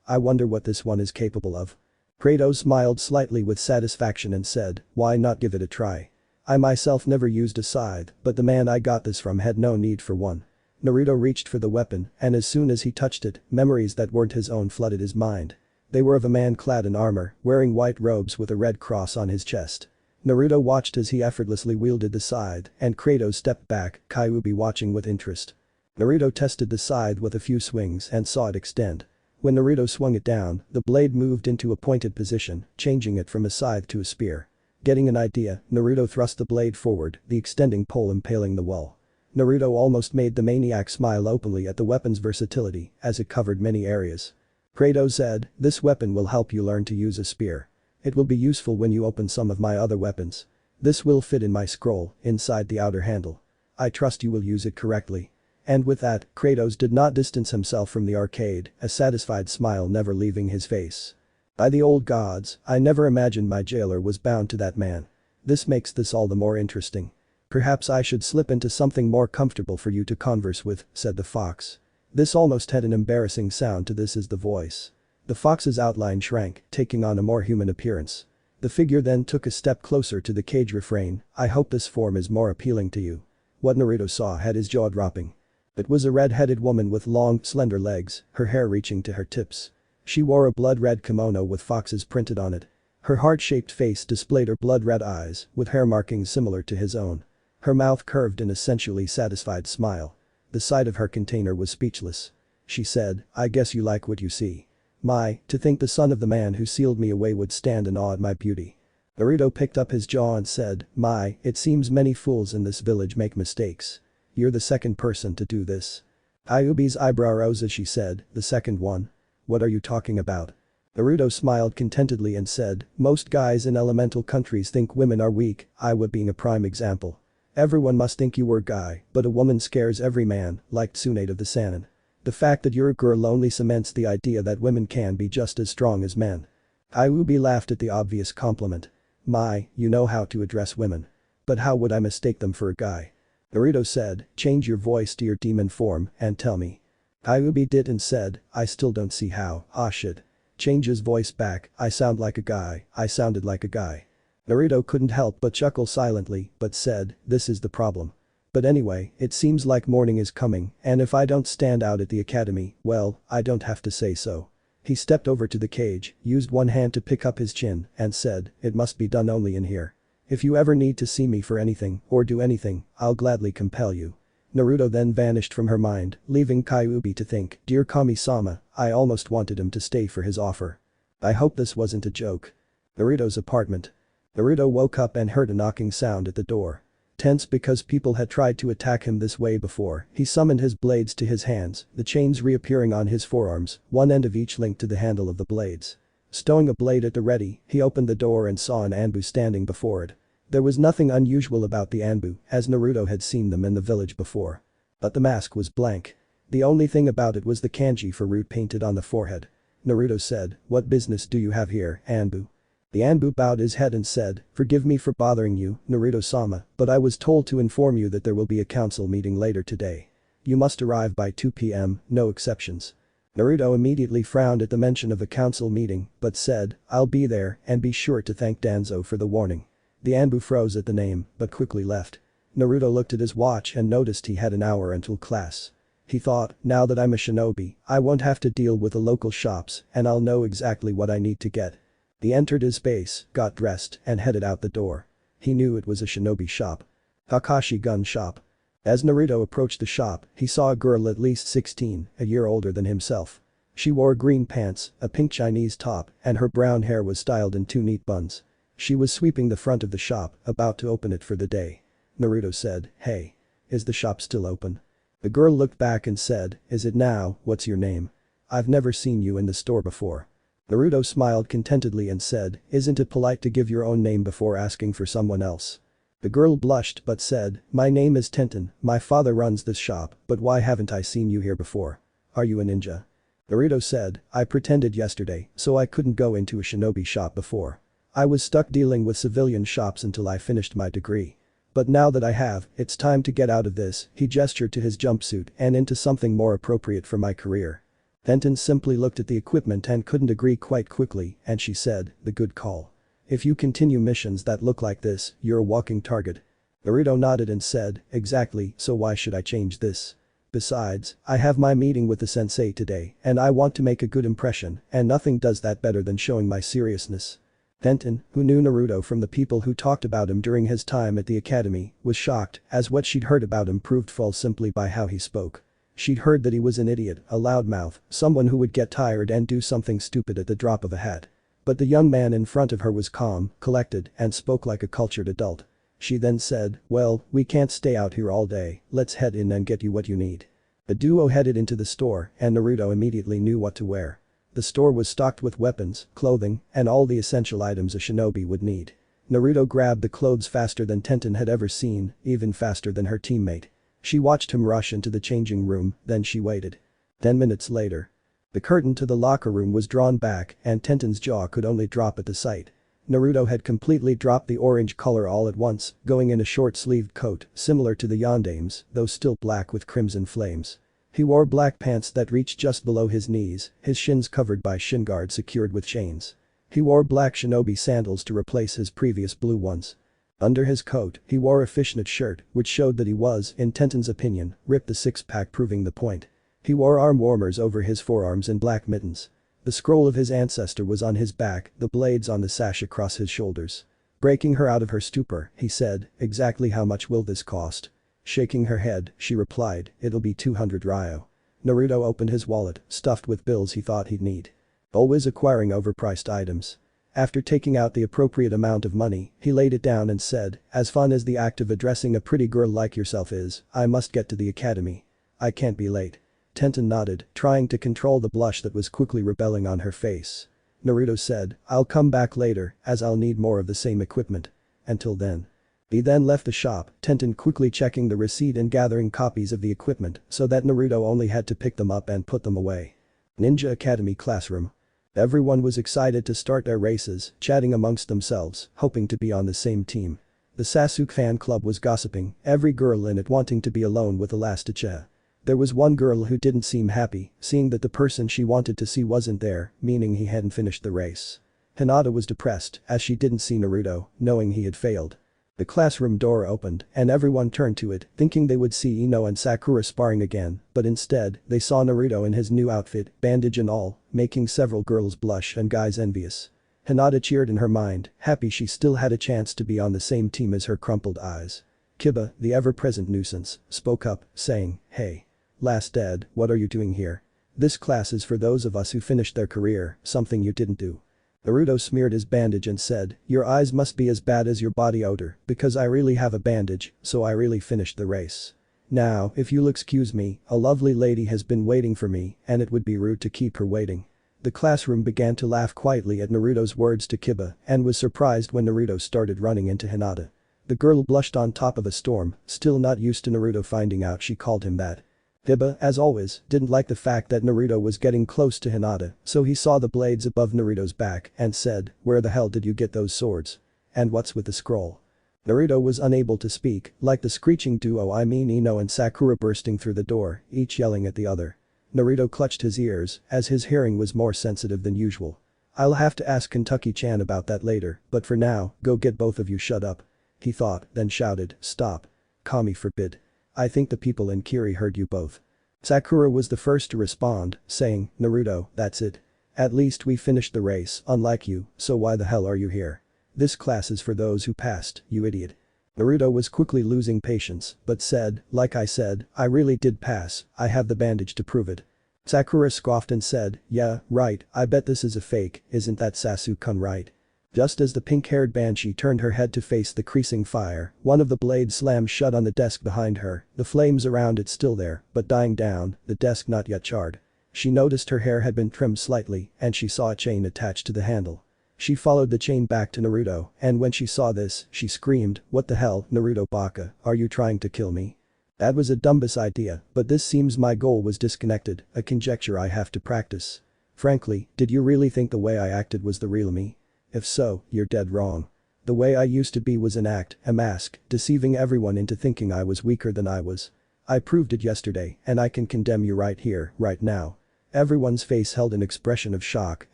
Speaker 3: I wonder what this one is capable of. Kratos smiled slightly with satisfaction and said, why not give it a try? I myself never used a scythe, but the man I got this from had no need for one. Naruto reached for the weapon, and as soon as he touched it, memories that weren't his own flooded his mind. They were of a man clad in armor, wearing white robes with a red cross on his chest. Naruto watched as he effortlessly wielded the scythe, and Kratos stepped back, Kyuubi watching with interest. Naruto tested the scythe with a few swings and saw it extend. When Naruto swung it down, the blade moved into a pointed position, changing it from a scythe to a spear. Getting an idea, Naruto thrust the blade forward, the extending pole impaling the wall. Naruto almost made the maniac smile openly at the weapon's versatility, as it covered many areas. Kratos said, this weapon will help you learn to use a spear. It will be useful when you open some of my other weapons. This will fit in my scroll, inside the outer handle. I trust you will use it correctly. And with that, Kratos did not distance himself from the arcade, a satisfied smile never leaving his face. By the old gods, I never imagined my jailer was bound to that man. This makes this all the more interesting. Perhaps I should slip into something more comfortable for you to converse with, said the fox. This almost had an embarrassing sound to this as the voice. The fox's outline shrank, taking on a more human appearance. The figure then took a step closer to the cage refrain, I hope this form is more appealing to you. What Naruto saw had his jaw dropping. It was a red-headed woman with long, slender legs, her hair reaching to her tips. She wore a blood-red kimono with foxes printed on it. Her heart-shaped face displayed her blood-red eyes, with hair markings similar to his own. Her mouth curved in a sensually satisfied smile. The sight of her container was speechless. She said, I guess you like what you see. My, to think the son of the man who sealed me away would stand in awe at my beauty. Naruto picked up his jaw and said, my, it seems many fools in this village make mistakes. You're the second person to do this. Ayubi's eyebrow rose as she said, the second one? What are you talking about? Naruto smiled contentedly and said, most guys in elemental countries think women are weak, Aiwa being a prime example. Everyone must think you were a guy, but a woman scares every man, like Tsunade of the Sannin. The fact that you're a girl only cements the idea that women can be just as strong as men. Ayubi laughed at the obvious compliment. My, you know how to address women. But how would I mistake them for a guy? Naruto said, change your voice to your demon form and tell me. Ayubi did and said, I still don't see how, ah shit. Change his voice back, I sound like a guy, I sounded like a guy. Naruto couldn't help but chuckle silently, but said, this is the problem. But anyway, it seems like morning is coming, and if I don't stand out at the academy, well, I don't have to say so. He stepped over to the cage, used one hand to pick up his chin, and said, it must be done only in here. If you ever need to see me for anything, or do anything, I'll gladly compel you. Naruto then vanished from her mind, leaving Kyuubi to think, dear Kami-sama, I almost wanted him to stay for his offer. I hope this wasn't a joke. Naruto's apartment. Naruto woke up and heard a knocking sound at the door. Tense because people had tried to attack him this way before, he summoned his blades to his hands, the chains reappearing on his forearms, one end of each linked to the handle of the blades. Stowing a blade at the ready, he opened the door and saw an Anbu standing before it. There was nothing unusual about the Anbu, as Naruto had seen them in the village before. But the mask was blank. The only thing about it was the kanji for root painted on the forehead. Naruto said, what business do you have here, Anbu? The Anbu bowed his head and said, forgive me for bothering you, Naruto-sama, but I was told to inform you that there will be a council meeting later today. You must arrive by 2 p.m., no exceptions. Naruto immediately frowned at the mention of a council meeting, but said, I'll be there and be sure to thank Danzo for the warning. The Anbu froze at the name, but quickly left. Naruto looked at his watch and noticed he had an hour until class. He thought, now that I'm a shinobi, I won't have to deal with the local shops and I'll know exactly what I need to get. He entered his base, got dressed, and headed out the door. He knew it was a shinobi shop. Kakashi gun shop. As Naruto approached the shop, he saw a girl at least 16, a year older than himself. She wore green pants, a pink Chinese top, and her brown hair was styled in 2 neat buns. She was sweeping the front of the shop, about to open it for the day. Naruto said, hey. Is the shop still open? The girl looked back and said, is it now, what's your name? I've never seen you in the store before. Naruto smiled contentedly and said, isn't it polite to give your own name before asking for someone else? The girl blushed but said, my name is Tenten, my father runs this shop, but why haven't I seen you here before? Are you a ninja? Naruto said, I pretended yesterday, so I couldn't go into a shinobi shop before. I was stuck dealing with civilian shops until I finished my degree. But now that I have, it's time to get out of this, he gestured to his jumpsuit and into something more appropriate for my career. Tenten simply looked at the equipment and couldn't agree quite quickly, and she said, the good call. If you continue missions that look like this, you're a walking target. Naruto nodded and said, exactly, so why should I change this? Besides, I have my meeting with the sensei today, and I want to make a good impression, and nothing does that better than showing my seriousness. Tenten, who knew Naruto from the people who talked about him during his time at the academy, was shocked, as what she'd heard about him proved false simply by how he spoke. She'd heard that he was an idiot, a loudmouth, someone who would get tired and do something stupid at the drop of a hat. But the young man in front of her was calm, collected, and spoke like a cultured adult. She then said, well, we can't stay out here all day, let's head in and get you what you need. The duo headed into the store and Naruto immediately knew what to wear. The store was stocked with weapons, clothing, and all the essential items a shinobi would need. Naruto grabbed the clothes faster than Tenten had ever seen, even faster than her teammate. She watched him rush into the changing room, then she waited. 10 minutes later. The curtain to the locker room was drawn back and Tenten's jaw could only drop at the sight. Naruto had completely dropped the orange color all at once, going in a short-sleeved coat, similar to the Yandame's, though still black with crimson flames. He wore black pants that reached just below his knees, his shins covered by shin guards secured with chains. He wore black shinobi sandals to replace his previous blue ones. Under his coat, he wore a fishnet shirt, which showed that he was, in Tenten's opinion, ripped the six-pack proving the point. He wore arm warmers over his forearms and black mittens. The scroll of his ancestor was on his back, the blades on the sash across his shoulders. Breaking her out of her stupor, he said, "Exactly how much will this cost?" Shaking her head, she replied, "It'll be 200 ryo." Naruto opened his wallet, stuffed with bills he thought he'd need. Always acquiring overpriced items. After taking out the appropriate amount of money, he laid it down and said, "As fun as the act of addressing a pretty girl like yourself is, I must get to the academy. I can't be late." Tenten nodded, trying to control the blush that was quickly rebelling on her face. Naruto said, "I'll come back later, as I'll need more of the same equipment. Until then." He then left the shop, Tenten quickly checking the receipt and gathering copies of the equipment so that Naruto only had to pick them up and put them away. Ninja Academy classroom. Everyone was excited to start their races, chatting amongst themselves, hoping to be on the same team. The Sasuke fan club was gossiping, every girl in it wanting to be alone with the last Uchiha. There was one girl who didn't seem happy, seeing that the person she wanted to see wasn't there, meaning he hadn't finished the race. Hinata was depressed as she didn't see Naruto, knowing he had failed. The classroom door opened and everyone turned to it, thinking they would see Ino and Sakura sparring again, but instead, they saw Naruto in his new outfit, bandage and all, making several girls blush and guys envious. Hinata cheered in her mind, happy she still had a chance to be on the same team as her crumpled eyes. Kiba, the ever-present nuisance, spoke up, saying, "Hey. Last Dead, what are you doing here? This class is for those of us who finished their career, something you didn't do." Naruto smeared his bandage and said, "Your eyes must be as bad as your body odor, because I really have a bandage, so I really finished the race. Now, if you'll excuse me, a lovely lady has been waiting for me, and it would be rude to keep her waiting." The classroom began to laugh quietly at Naruto's words to Kiba and was surprised when Naruto started running into Hinata. The girl blushed on top of a storm, still not used to Naruto finding out she called him that. Kiba, as always, didn't like the fact that Naruto was getting close to Hinata, so he saw the blades above Naruto's back and said, "Where the hell did you get those swords? And what's with the scroll?" Naruto was unable to speak, like the screeching duo Ino and Sakura bursting through the door, each yelling at the other. Naruto clutched his ears, as his hearing was more sensitive than usual. "I'll have to ask Kentucky-chan about that later, but for now, go get both of you shut up." He thought, then shouted, "Stop. Kami forbid. I think the people in Kiri heard you both." Sakura was the first to respond, saying, "Naruto, that's it. At least we finished the race, unlike you, so why the hell are you here? This class is for those who passed, you idiot." Naruto was quickly losing patience, but said, "Like I said, I really did pass, I have the bandage to prove it." Sakura scoffed and said, "Yeah, right, I bet this is a fake, isn't that Sasuke-kun right?" Just as the pink-haired banshee turned her head to face the creasing fire, one of the blades slammed shut on the desk behind her, the flames around it still there, but dying down, the desk not yet charred. She noticed her hair had been trimmed slightly and she saw a chain attached to the handle. She followed the chain back to Naruto, and when she saw this, she screamed, "What the hell, Naruto baka, are you trying to kill me? That was a dumbass idea, but this seems my goal was disconnected, a conjecture I have to practice. Frankly, did you really think the way I acted was the real me? If so, you're dead wrong. The way I used to be was an act, a mask, deceiving everyone into thinking I was weaker than I was. I proved it yesterday, and I can condemn you right here, right now." Everyone's face held an expression of shock,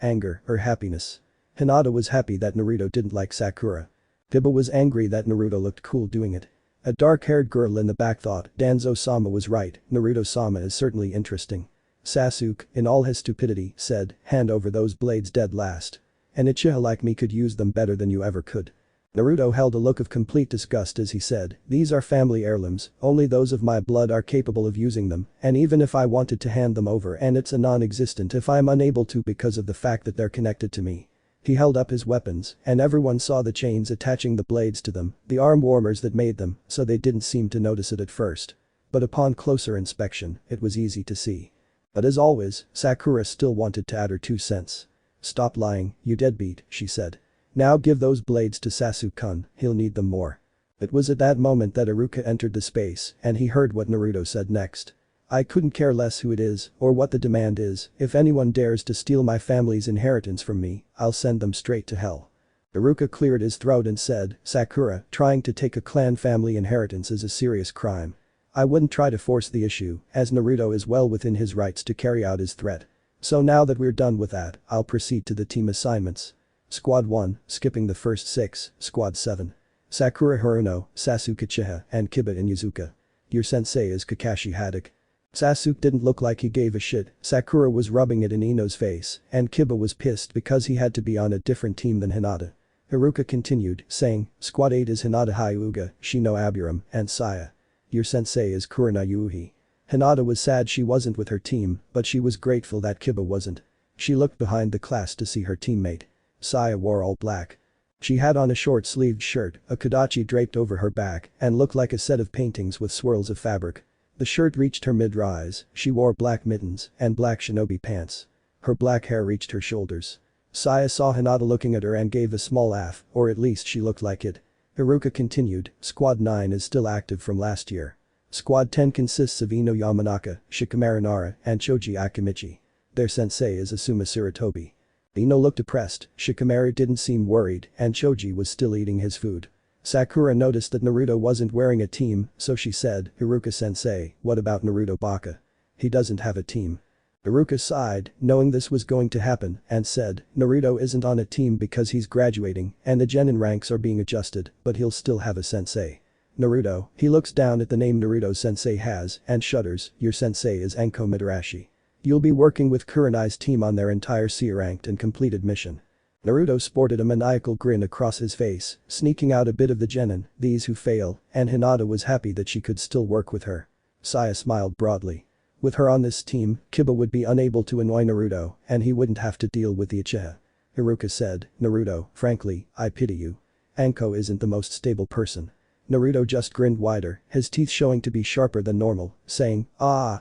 Speaker 3: anger, or happiness. Hinata was happy that Naruto didn't like Sakura. Kiba was angry that Naruto looked cool doing it. A dark-haired girl in the back thought, Danzo-sama was right, Naruto-sama is certainly interesting. Sasuke, in all his stupidity, said, "Hand over those blades dead last. An Uchiha like me could use them better than you ever could." Naruto held a look of complete disgust as he said, "These are family heirlooms, only those of my blood are capable of using them, and even if I wanted to hand them over and it's a non-existent if I'm unable to because of the fact that they're connected to me." He held up his weapons, and everyone saw the chains attaching the blades to them, the arm warmers that made them, so they didn't seem to notice it at first. But upon closer inspection, it was easy to see. But as always, Sakura still wanted to add her 2 cents. "Stop lying, you deadbeat," she said. "Now give those blades to Sasuke-kun, he'll need them more." It was at that moment that Iruka entered the space, and he heard what Naruto said next. "I couldn't care less who it is, or what the demand is, if anyone dares to steal my family's inheritance from me, I'll send them straight to hell." Iruka cleared his throat and said, "Sakura, trying to take a clan family inheritance is a serious crime. I wouldn't try to force the issue, as Naruto is well within his rights to carry out his threat. So now that we're done with that, I'll proceed to the team assignments." Squad 1, skipping the first 6, Squad 7. Sakura Haruno, Sasuke Uchiha, and Kiba Inuzuka. Your sensei is Kakashi Haddock. Sasuke didn't look like he gave a shit, Sakura was rubbing it in Ino's face, and Kiba was pissed because he had to be on a different team than Hinata. Haruka continued, saying, Squad 8 is Hinata Hyuga, Shino Aburam, and Saya. Your sensei is Kuruna Yuuhi. Hinata was sad she wasn't with her team, but she was grateful that Kiba wasn't. She looked behind the class to see her teammate. Saya wore all black. She had on a short-sleeved shirt, a kodachi draped over her back, and looked like a set of paintings with swirls of fabric. The shirt reached her mid-rise, she wore black mittens, and black shinobi pants. Her black hair reached her shoulders. Saya saw Hinata looking at her and gave a small laugh, or at least she looked like it. Haruka continued, Squad 9 is still active from last year. Squad 10 consists of Ino Yamanaka, Shikamaru Nara, and Choji Akimichi. Their sensei is Asuma Sarutobi. Ino looked depressed, Shikamaru didn't seem worried, and Choji was still eating his food. Sakura noticed that Naruto wasn't wearing a team, so she said, Haruka-sensei, what about Naruto Baka? He doesn't have a team. Haruka sighed, knowing this was going to happen, and said, Naruto isn't on a team because he's graduating, and the genin ranks are being adjusted, but he'll still have a sensei. Naruto, he looks down at the name Naruto-sensei has, and shudders, your sensei is Enko Mitarashi. You'll be working with Kurenai's team on their entire C-ranked and completed mission. Naruto sported a maniacal grin across his face, sneaking out a bit of the genin, these who fail, and Hinata was happy that she could still work with her. Saya smiled broadly. With her on this team, Kiba would be unable to annoy Naruto, and he wouldn't have to deal with the Uchiha. Haruka said, Naruto, frankly, I pity you. Anko isn't the most stable person. Naruto just grinned wider, his teeth showing to be sharper than normal, saying,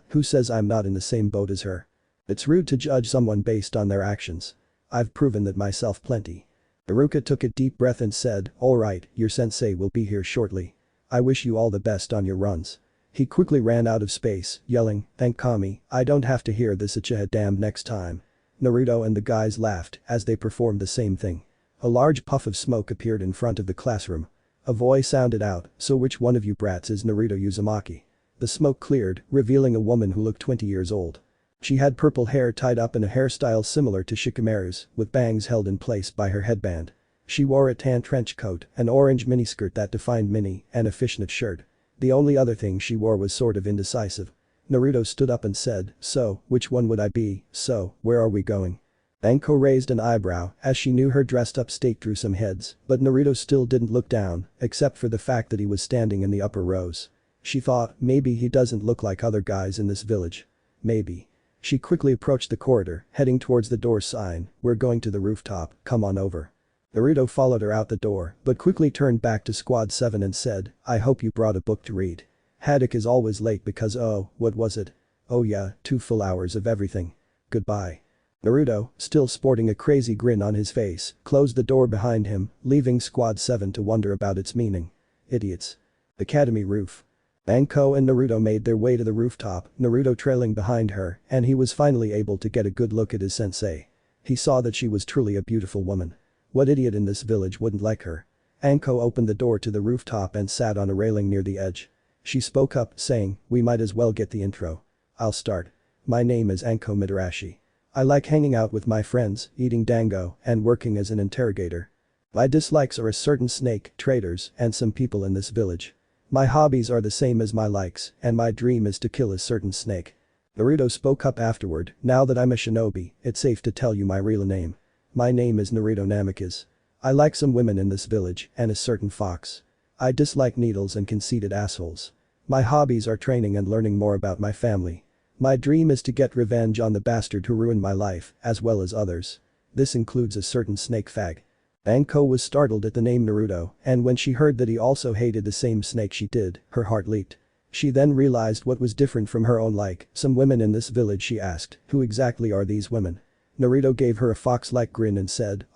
Speaker 3: who says I'm not in the same boat as her? It's rude to judge someone based on their actions. I've proven that myself plenty. Haruka took a deep breath and said, alright, your sensei will be here shortly. I wish you all the best on your runs. He quickly ran out of space, yelling, thank Kami, I don't have to hear this Uchiha damned next time. Naruto and the guys laughed as they performed the same thing. A large puff of smoke appeared in front of the classroom. A voice sounded out, so which one of you brats is Naruto Uzumaki? The smoke cleared, revealing a woman who looked 20 years old. She had purple hair tied up in a hairstyle similar to Shikamaru's, with bangs held in place by her headband. She wore a tan trench coat, an orange miniskirt that defined mini, and a fishnet shirt. The only other thing she wore was sort of indecisive. Naruto stood up and said, so, which one would I be, so, where are we going? Anko raised an eyebrow as she knew her dressed-up state drew some heads, but Naruto still didn't look down, except for the fact that he was standing in the upper rows. She thought, maybe he doesn't look like other guys in this village. Maybe. She quickly approached the corridor, heading towards the door sign, we're going to the rooftop, come on over. Naruto followed her out the door, but quickly turned back to Squad 7 and said, I hope you brought a book to read. Haddock is always late because what was it? Oh yeah, 2 full hours of everything. Goodbye. Naruto, still sporting a crazy grin on his face, closed the door behind him, leaving Squad 7 to wonder about its meaning. Idiots. Academy roof. Anko and Naruto made their way to the rooftop, Naruto trailing behind her, and he was finally able to get a good look at his sensei. He saw that she was truly a beautiful woman. What idiot in this village wouldn't like her? Anko opened the door to the rooftop and sat on a railing near the edge. She spoke up, saying, we might as well get the intro. I'll start. My name is Anko Mitarashi. I like hanging out with my friends, eating dango, and working as an interrogator. My dislikes are a certain snake, traitors, and some people in this village. My hobbies are the same as my likes, and my dream is to kill a certain snake. Naruto spoke up afterward, now that I'm a shinobi, it's safe to tell you my real name. My name is Naruto Namikaze. I like some women in this village, and a certain fox. I dislike needles and conceited assholes. My hobbies are training and learning more about my family. My dream is to get revenge on the bastard who ruined my life, as well as others. This includes a certain snake fag. Anko was startled at the name Naruto, and when she heard that he also hated the same snake she did, her heart leaped. She then realized what was different from her own like, some women in this village she asked, who exactly are these women? Naruto gave her a fox-like grin and said,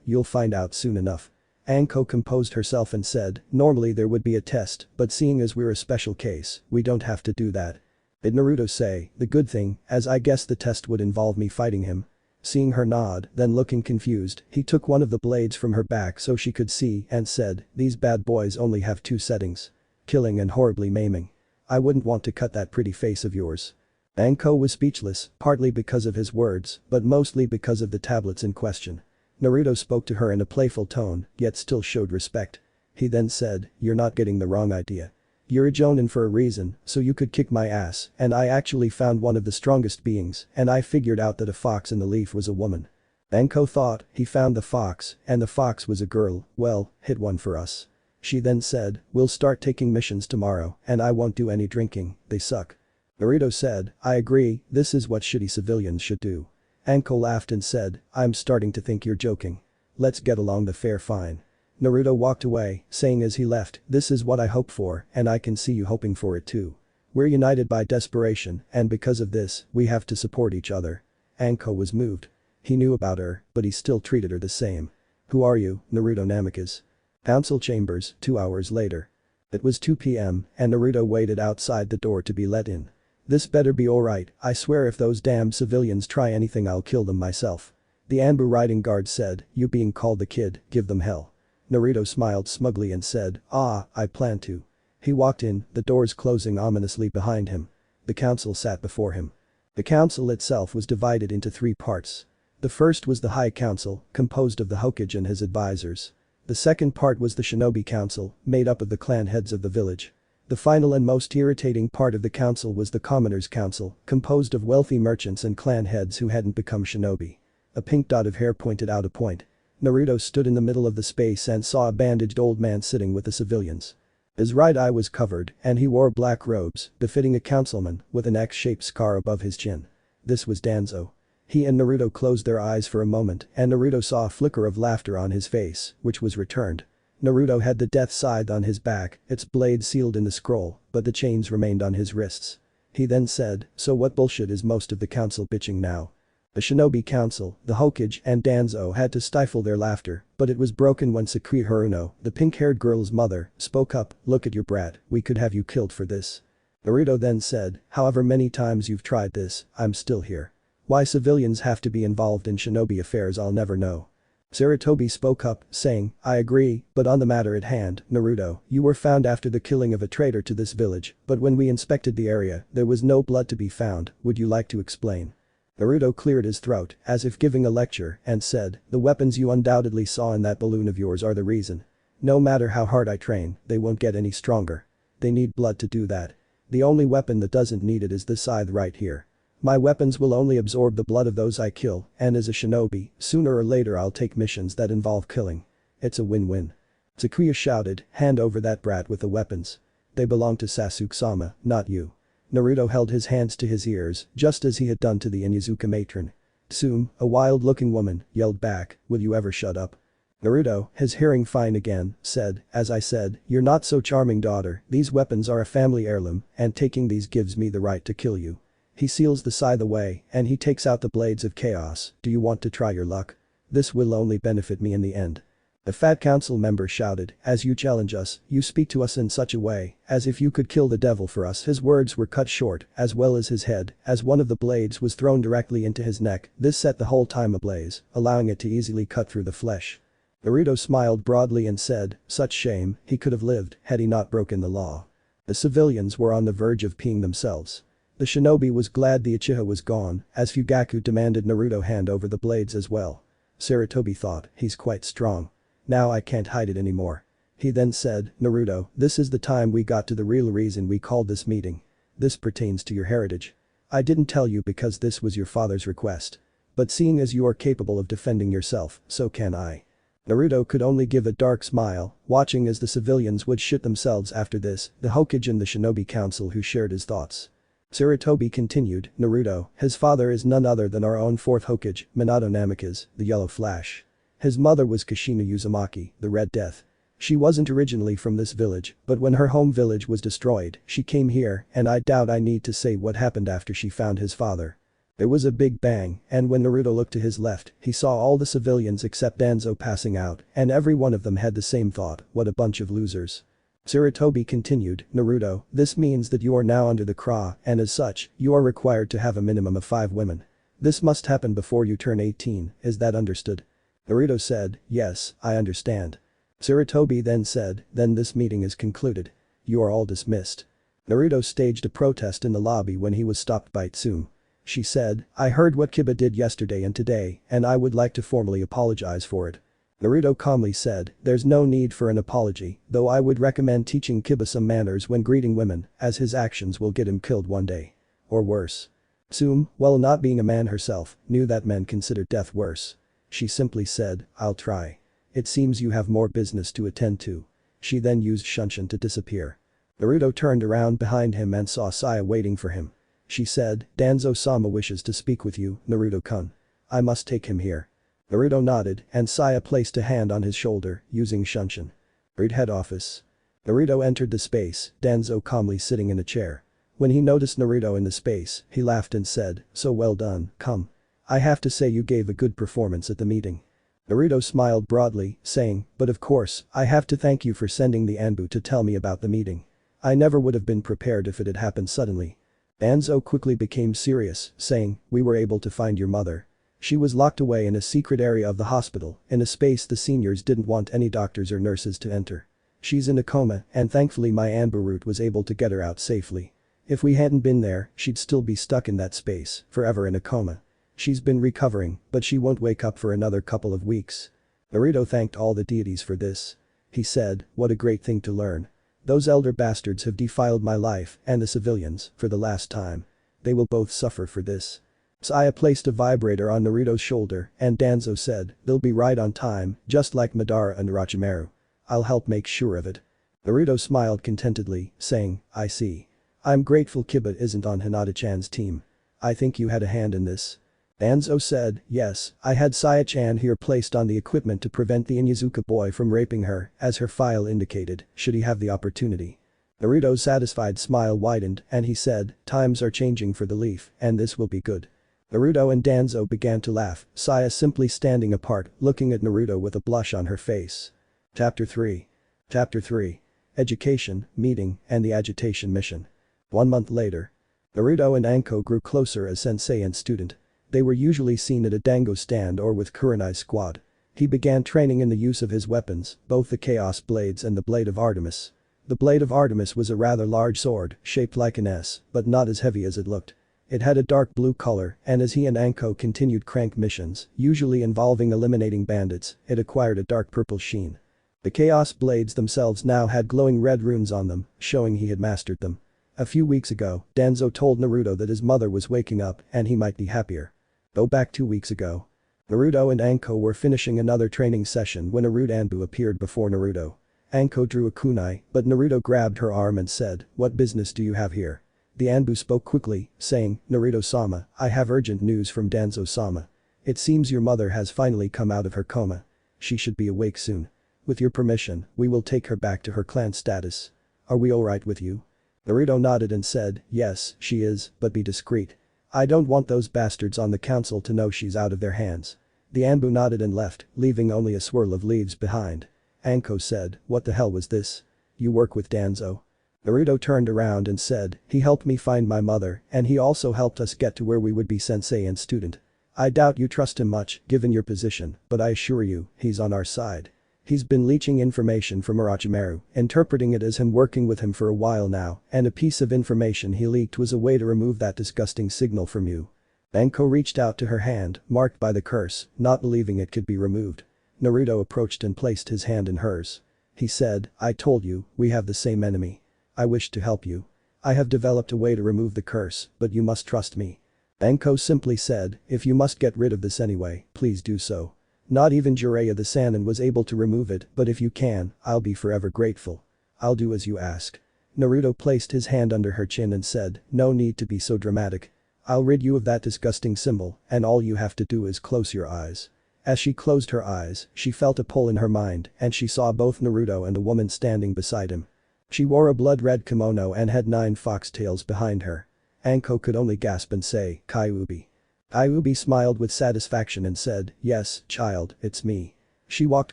Speaker 3: you'll find out soon enough. Anko composed herself and said, normally there would be a test, but seeing as we're a special case, we don't have to do that. Did Naruto say, the good thing, as I guess the test would involve me fighting him? Seeing her nod, then looking confused, he took one of the blades from her back so she could see and said, these bad boys only have 2 settings. Killing and horribly maiming. I wouldn't want to cut that pretty face of yours. Anko was speechless, partly because of his words, but mostly because of the tablets in question. Naruto spoke to her in a playful tone, yet still showed respect. He then said, "You're not getting the wrong idea. You're a jonin for a reason, so you could kick my ass, and I actually found one of the strongest beings, and I figured out that a fox in the leaf was a woman." Anko thought, he found the fox, and the fox was a girl, well, hit one for us. She then said, "We'll start taking missions tomorrow, and I won't do any drinking, they suck." Naruto said, "I agree, this is what shitty civilians should do." Anko laughed and said, "I'm starting to think you're joking. Let's get along the fair fine." Naruto walked away, saying as he left, "This is what I hope for, and I can see you hoping for it too. We're united by desperation, and because of this, we have to support each other." Anko was moved. He knew about her, but he still treated her the same. "Who are you, Naruto Namikaze?" Council chambers, 2 hours later. It was 2 p.m., and Naruto waited outside the door to be let in. "This better be alright, I swear if those damn civilians try anything I'll kill them myself." The Anbu riding guard said, "You being called the kid, give them hell." Naruto smiled smugly and said, I plan to." He walked in, the doors closing ominously behind him. The council sat before him. The council itself was divided into 3 parts. The first was the High Council, composed of the Hokage and his advisors. The second part was the Shinobi Council, made up of the clan heads of the village. The final and most irritating part of the council was the Commoners' Council, composed of wealthy merchants and clan heads who hadn't become shinobi. A pink dot of hair pointed out a point. Naruto stood in the middle of the space and saw a bandaged old man sitting with the civilians. His right eye was covered, and he wore black robes, befitting a councilman, with an X-shaped scar above his chin. This was Danzo. He and Naruto closed their eyes for a moment, and Naruto saw a flicker of laughter on his face, which was returned. Naruto had the death scythe on his back, its blade sealed in the scroll, but the chains remained on his wrists. He then said, "So what bullshit is most of the council bitching now?" The Shinobi Council, the Hokage and Danzo had to stifle their laughter, but it was broken when Sakura Haruno, the pink-haired girl's mother, spoke up, "Look at your brat, we could have you killed for this." Naruto then said, "However many times you've tried this, I'm still here. Why civilians have to be involved in shinobi affairs I'll never know." Sarutobi spoke up, saying, "I agree, but on the matter at hand, Naruto, you were found after the killing of a traitor to this village, but when we inspected the area, there was no blood to be found, would you like to explain?" Naruto cleared his throat, as if giving a lecture, and said, "The weapons you undoubtedly saw in that balloon of yours are the reason. No matter how hard I train, they won't get any stronger. They need blood to do that. The only weapon that doesn't need it is this scythe right here. My weapons will only absorb the blood of those I kill, and as a shinobi, sooner or later I'll take missions that involve killing. It's a win-win." Sakuya shouted, "Hand over that brat with the weapons. They belong to Sasuke-sama, not you." Naruto held his hands to his ears, just as he had done to the Inuzuka matron. Tsume, a wild-looking woman, yelled back, "Will you ever shut up?" Naruto, his hearing fine again, said, "As I said, you're not so charming daughter, these weapons are a family heirloom, and taking these gives me the right to kill you." He seals the scythe away, and he takes out the blades of chaos. "Do you want to try your luck? This will only benefit me in the end." A fat council member shouted, "As you challenge us, you speak to us in such a way, as if you could kill the devil for us." His words were cut short, as well as his head, as one of the blades was thrown directly into his neck. This set the whole time ablaze, allowing it to easily cut through the flesh. Naruto smiled broadly and said, "Such shame, he could have lived, had he not broken the law." The civilians were on the verge of peeing themselves. The shinobi was glad the Uchiha was gone, as Fugaku demanded Naruto hand over the blades as well. Sarutobi thought, "He's quite strong. Now I can't hide it anymore." He then said, "Naruto, this is the time we got to the real reason we called this meeting. This pertains to your heritage. I didn't tell you because this was your father's request. But seeing as you are capable of defending yourself, so can I." Naruto could only give a dark smile, watching as the civilians would shit themselves after this, the Hokage and the Shinobi Council who shared his thoughts. Sarutobi continued, "Naruto, his father is none other than our own 4th Hokage, Minato Namikaze, the Yellow Flash. His mother was Kushina Uzumaki, the Red Death. She wasn't originally from this village, but when her home village was destroyed, she came here, and I doubt I need to say what happened after she found his father. There was a big bang, and when Naruto looked to his left, he saw all the civilians except Danzo passing out, and every one of them had the same thought, what a bunch of losers." Sarutobi continued, "Naruto, this means that you are now under the Kra, and as such, you are required to have a minimum of 5 women. This must happen before you turn 18, is that understood?" Naruto said, "Yes, I understand." Sarutobi then said, "Then this meeting is concluded. You are all dismissed." Naruto staged a protest in the lobby when he was stopped by Tsume. She said, I heard what Kiba did yesterday and today, and I would like to formally apologize for it. Naruto calmly said, there's no need for an apology, though I would recommend teaching Kiba some manners when greeting women, as his actions will get him killed one day. Or worse. Tsum, while not being a man herself, knew that men considered death worse. She simply said, I'll try. It seems you have more business to attend to. She then used Shunshin to disappear. Naruto turned around behind him and saw Saya waiting for him. She said, Danzo-sama wishes to speak with you, Naruto-kun. I must take him here. Naruto nodded and Saya placed a hand on his shoulder, using Shunshin. Read head office. Naruto entered the space, Danzo calmly sitting in a chair. When he noticed Naruto in the space, he laughed and said, so well done, come. I have to say you gave a good performance at the meeting. Naruto smiled broadly, saying, but of course, I have to thank you for sending the Anbu to tell me about the meeting. I never would have been prepared if it had happened suddenly. Danzo quickly became serious, saying, we were able to find your mother. She was locked away in a secret area of the hospital, in a space the seniors didn't want any doctors or nurses to enter. She's in a coma and thankfully my Anbu route was able to get her out safely. If we hadn't been there, she'd still be stuck in that space, forever in a coma. She's been recovering, but she won't wake up for another couple of weeks. Naruto thanked all the deities for this. He said, what a great thing to learn. Those elder bastards have defiled my life and the civilians for the last time. They will both suffer for this. Saya placed a vibrator on Naruto's shoulder and Danzo said, they'll be right on time, just like Madara and Orochimaru. I'll help make sure of it. Naruto smiled contentedly, saying, I see. I'm grateful Kiba isn't on Hinata-chan's team. I think you had a hand in this. Danzo said, yes, I had Saya-chan here placed on the equipment to prevent the Inyazuka boy from raping her, as her file indicated, should he have the opportunity. Naruto's satisfied smile widened and he said, times are changing for the Leaf, and this will be good. Naruto and Danzo began to laugh, Saya simply standing apart, looking at Naruto with a blush on her face. Chapter 3. Chapter 3. Education, Meeting, and the Agitation Mission. 1 month later. Naruto and Anko grew closer as sensei and student. They were usually seen at a dango stand or with Kurenai's squad. He began training in the use of his weapons, both the Chaos Blades and the Blade of Artemis. The Blade of Artemis was a rather large sword, shaped like an S, but not as heavy as it looked. It had a dark blue color, and as he and Anko continued crank missions, usually involving eliminating bandits, it acquired a dark purple sheen. The Chaos Blades themselves now had glowing red runes on them, showing he had mastered them. A few weeks ago, Danzo told Naruto that his mother was waking up and he might be happier. Though back 2 weeks ago. Naruto and Anko were finishing another training session when a rude Anbu appeared before Naruto. Anko drew a kunai, but Naruto grabbed her arm and said, what business do you have here? The Anbu spoke quickly, saying, Naruto-sama, I have urgent news from Danzo-sama. It seems your mother has finally come out of her coma. She should be awake soon. With your permission, we will take her back to her clan status. Are we alright with you? Naruto nodded and said, yes, she is, but be discreet. I don't want those bastards on the council to know she's out of their hands. The Anbu nodded and left, leaving only a swirl of leaves behind. Anko said, what the hell was this? You work with Danzo? Naruto turned around and said, he helped me find my mother and he also helped us get to where we would be sensei and student. I doubt you trust him much, given your position, but I assure you, he's on our side. He's been leeching information from Orochimaru, interpreting it as him working with him for a while now, and a piece of information he leaked was a way to remove that disgusting signal from you. Anko reached out to her hand, marked by the curse, not believing it could be removed. Naruto approached and placed his hand in hers. He said, I told you, we have the same enemy. I wish to help you. I have developed a way to remove the curse, but you must trust me. Anko simply said, if you must get rid of this anyway, please do so. Not even Jiraiya the Sannin was able to remove it, but if you can, I'll be forever grateful. I'll do as you ask. Naruto placed his hand under her chin and said, no need to be so dramatic. I'll rid you of that disgusting symbol, and all you have to do is close your eyes. As she closed her eyes, she felt a pull in her mind and she saw both Naruto and a woman standing beside him. She wore a blood-red kimono and had 9 foxtails behind her. Anko could only gasp and say, Kyuubi. Kyuubi smiled with satisfaction and said, yes, child, it's me. She walked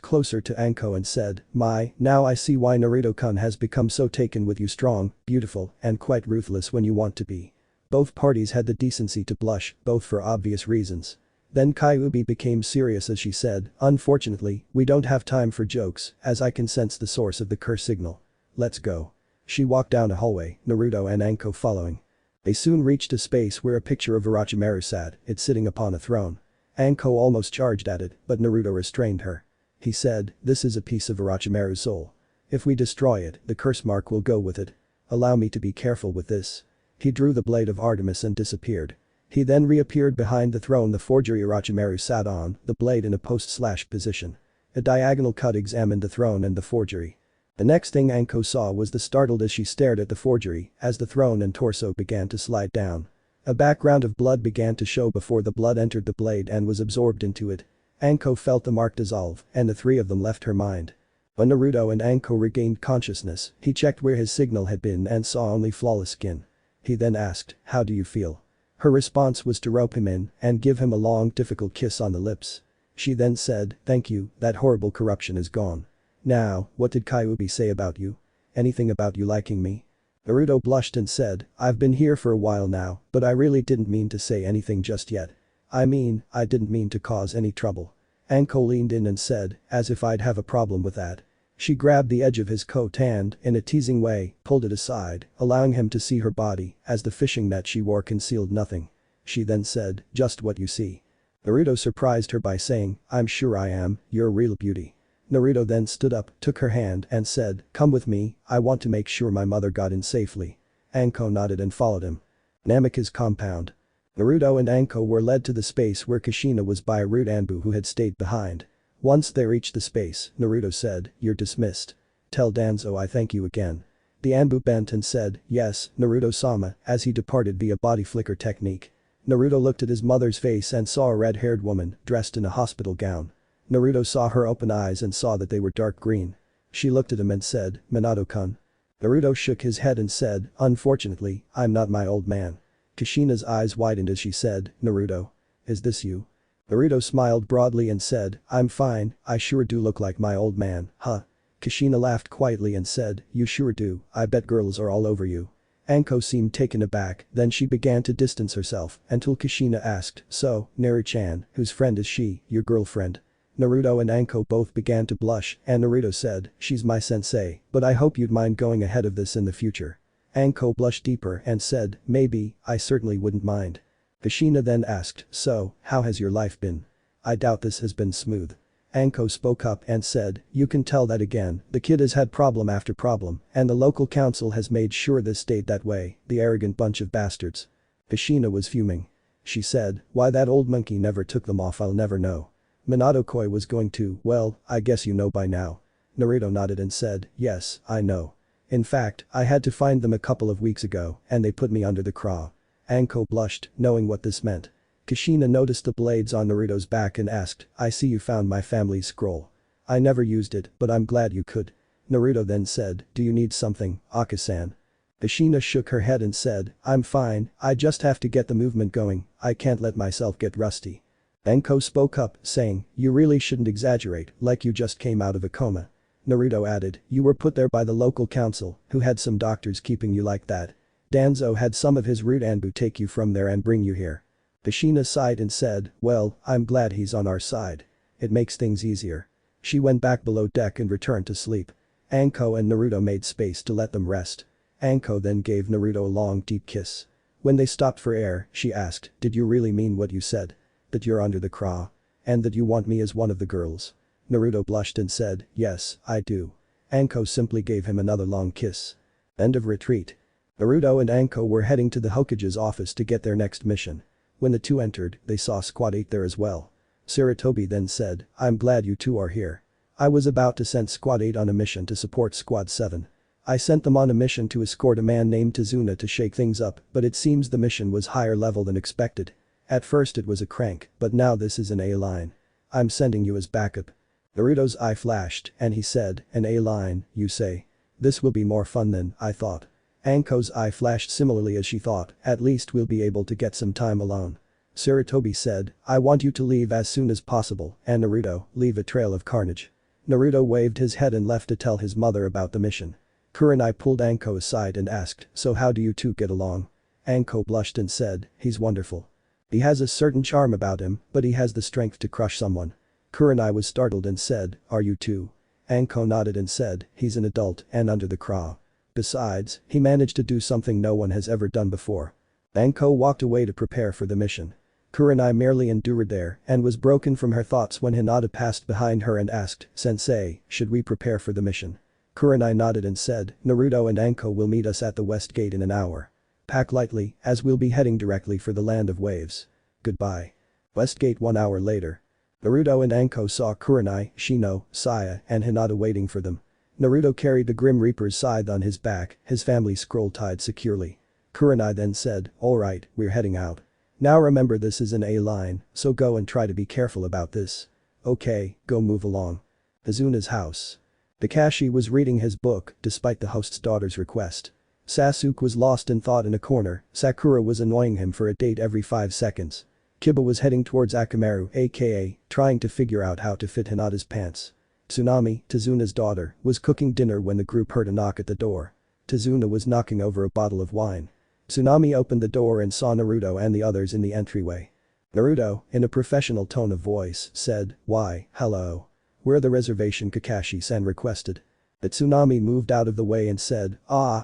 Speaker 3: closer to Anko and said, now I see why Naruto-kun has become so taken with you, strong, beautiful, and quite ruthless when you want to be. Both parties had the decency to blush, both for obvious reasons. Then Kyuubi became serious as she said, unfortunately, we don't have time for jokes, as I can sense the source of the curse signal. Let's go. She walked down a hallway, Naruto and Anko following. They soon reached a space where a picture of Orochimaru sat, it sitting upon a throne. Anko almost charged at it, but Naruto restrained her. He said, "This is a piece of Orochimaru's soul. If we destroy it, the curse mark will go with it. Allow me to be careful with this." He drew the blade of Artemis and disappeared. He then reappeared behind the throne the forgery Orochimaru sat on, the blade in a post-slash position. A diagonal cut examined the throne and the forgery. The next thing Anko saw was the startled as she stared at the forgery as the throne and torso began to slide down. A background of blood began to show before the blood entered the blade and was absorbed into it. Anko felt the mark dissolve and the three of them left her mind. When Naruto and Anko regained consciousness, he checked where his signal had been and saw only flawless skin. He then asked, "How do you feel?" Her response was to rope him in and give him a long difficult kiss on the lips. She then said, "Thank you, that horrible corruption is gone. Now, what did Kyuubi say about you? Anything about you liking me?" Naruto blushed and said, "I've been here for a while now, but I really didn't mean to say anything just yet. I didn't mean to cause any trouble." Anko leaned in and said, "As if I'd have a problem with that." She grabbed the edge of his coat and, in a teasing way, pulled it aside, allowing him to see her body, as the fishing net she wore concealed nothing. She then said, "Just what you see." Naruto surprised her by saying, "I'm sure I am, you're a real beauty." Naruto then stood up, took her hand and said, "Come with me, I want to make sure my mother got in safely." Anko nodded and followed him. Namika's compound. Naruto and Anko were led to the space where Kushina was by a rude Anbu who had stayed behind. Once they reached the space, Naruto said, "You're dismissed. Tell Danzo I thank you again." The Anbu bent and said, "Yes, Naruto-sama," as he departed via body flicker technique. Naruto looked at his mother's face and saw a red-haired woman, dressed in a hospital gown. Naruto saw her open eyes and saw that they were dark green. She looked at him and said, "Minato-kun." Naruto shook his head and said, "Unfortunately, I'm not my old man." Kushina's eyes widened as she said, "Naruto. Is this you?" Naruto smiled broadly and said, "I'm fine, I sure do look like my old man, huh?" Kushina laughed quietly and said, "You sure do, I bet girls are all over you." Anko seemed taken aback, then she began to distance herself until Kushina asked, "So, Naru-chan, whose friend is she, your girlfriend?" Naruto and Anko both began to blush and Naruto said, "She's my sensei, but I hope you'd mind going ahead of this in the future." Anko blushed deeper and said, "Maybe, I certainly wouldn't mind." Kushina then asked, "So, how has your life been? I doubt this has been smooth." Anko spoke up and said, "You can tell that again, the kid has had problem after problem and the local council has made sure this stayed that way, the arrogant bunch of bastards." Kushina was fuming. She said, "Why that old monkey never took them off I'll never know. Minato-koi was going to, well, I guess you know by now." Naruto nodded and said, "Yes, I know. In fact, I had to find them a couple of weeks ago and they put me under the craw." Anko blushed, knowing what this meant. Kushina noticed the blades on Naruto's back and asked, "I see you found my family's scroll. I never used it, but I'm glad you could." Naruto then said, "Do you need something, Akasan?" Kushina shook her head and said, "I'm fine, I just have to get the movement going, I can't let myself get rusty." Anko spoke up, saying, "You really shouldn't exaggerate, like you just came out of a coma." Naruto added, "You were put there by the local council, who had some doctors keeping you like that. Danzo had some of his rude Anbu take you from there and bring you here." Kushina sighed and said, "Well, I'm glad he's on our side. It makes things easier." She went back below deck and returned to sleep. Anko and Naruto made space to let them rest. Anko then gave Naruto a long deep kiss. When they stopped for air, she asked, "Did you really mean what you said? That you're under the craw? And that you want me as one of the girls?" Naruto blushed and said, "Yes, I do." Anko simply gave him another long kiss. End of retreat. Naruto and Anko were heading to the Hokage's office to get their next mission. When the two entered, they saw Squad 8 there as well. Sarutobi then said, "I'm glad you two are here. I was about to send Squad 8 on a mission to support Squad 7. I sent them on a mission to escort a man named Tazuna to shake things up, but it seems the mission was higher level than expected. At first it was a crank, but now this is an A-line. I'm sending you as backup." Naruto's eye flashed, and he said, "An A-line, you say? This will be more fun than I thought." Anko's eye flashed similarly as she thought, "At least we'll be able to get some time alone." Sarutobi said, "I want you to leave as soon as possible, and Naruto, leave a trail of carnage." Naruto waved his head and left to tell his mother about the mission. Kurenai pulled Anko aside and asked, "So how do you two get along?" Anko blushed and said, "He's wonderful. He has a certain charm about him, but he has the strength to crush someone." Kurenai was startled and said, "Are you too?" Anko nodded and said, "He's an adult and under the craw. Besides, he managed to do something no one has ever done before." Anko walked away to prepare for the mission. Kurenai merely endured there and was broken from her thoughts when Hinata passed behind her and asked, "Sensei, should we prepare for the mission?" Kurenai nodded and said, "Naruto and Anko will meet us at the west gate in an hour. Pack lightly, as we'll be heading directly for the land of waves. Goodbye." West gate 1 hour later. Naruto and Anko saw Kurenai, Shino, Saya, and Hinata waiting for them. Naruto carried the Grim Reaper's scythe on his back, his family scroll tied securely. Kurenai then said, "Alright, we're heading out. Now remember this is an A line, so go and try to be careful about this. Okay, go move along." Izuna's house. Kakashi was reading his book, despite the host's daughter's request. Sasuke was lost in thought in a corner, Sakura was annoying him for a date every 5 seconds. Kiba was heading towards Akamaru aka, trying to figure out how to fit Hinata's pants. Tsunami, Tizuna's daughter, was cooking dinner when the group heard a knock at the door. Tizuna was knocking over a bottle of wine. Tsunami opened the door and saw Naruto and the others in the entryway. Naruto, in a professional tone of voice, said, "Why, hello. Where the reservation?" Kakashi-san requested. The Tsunami moved out of the way and said,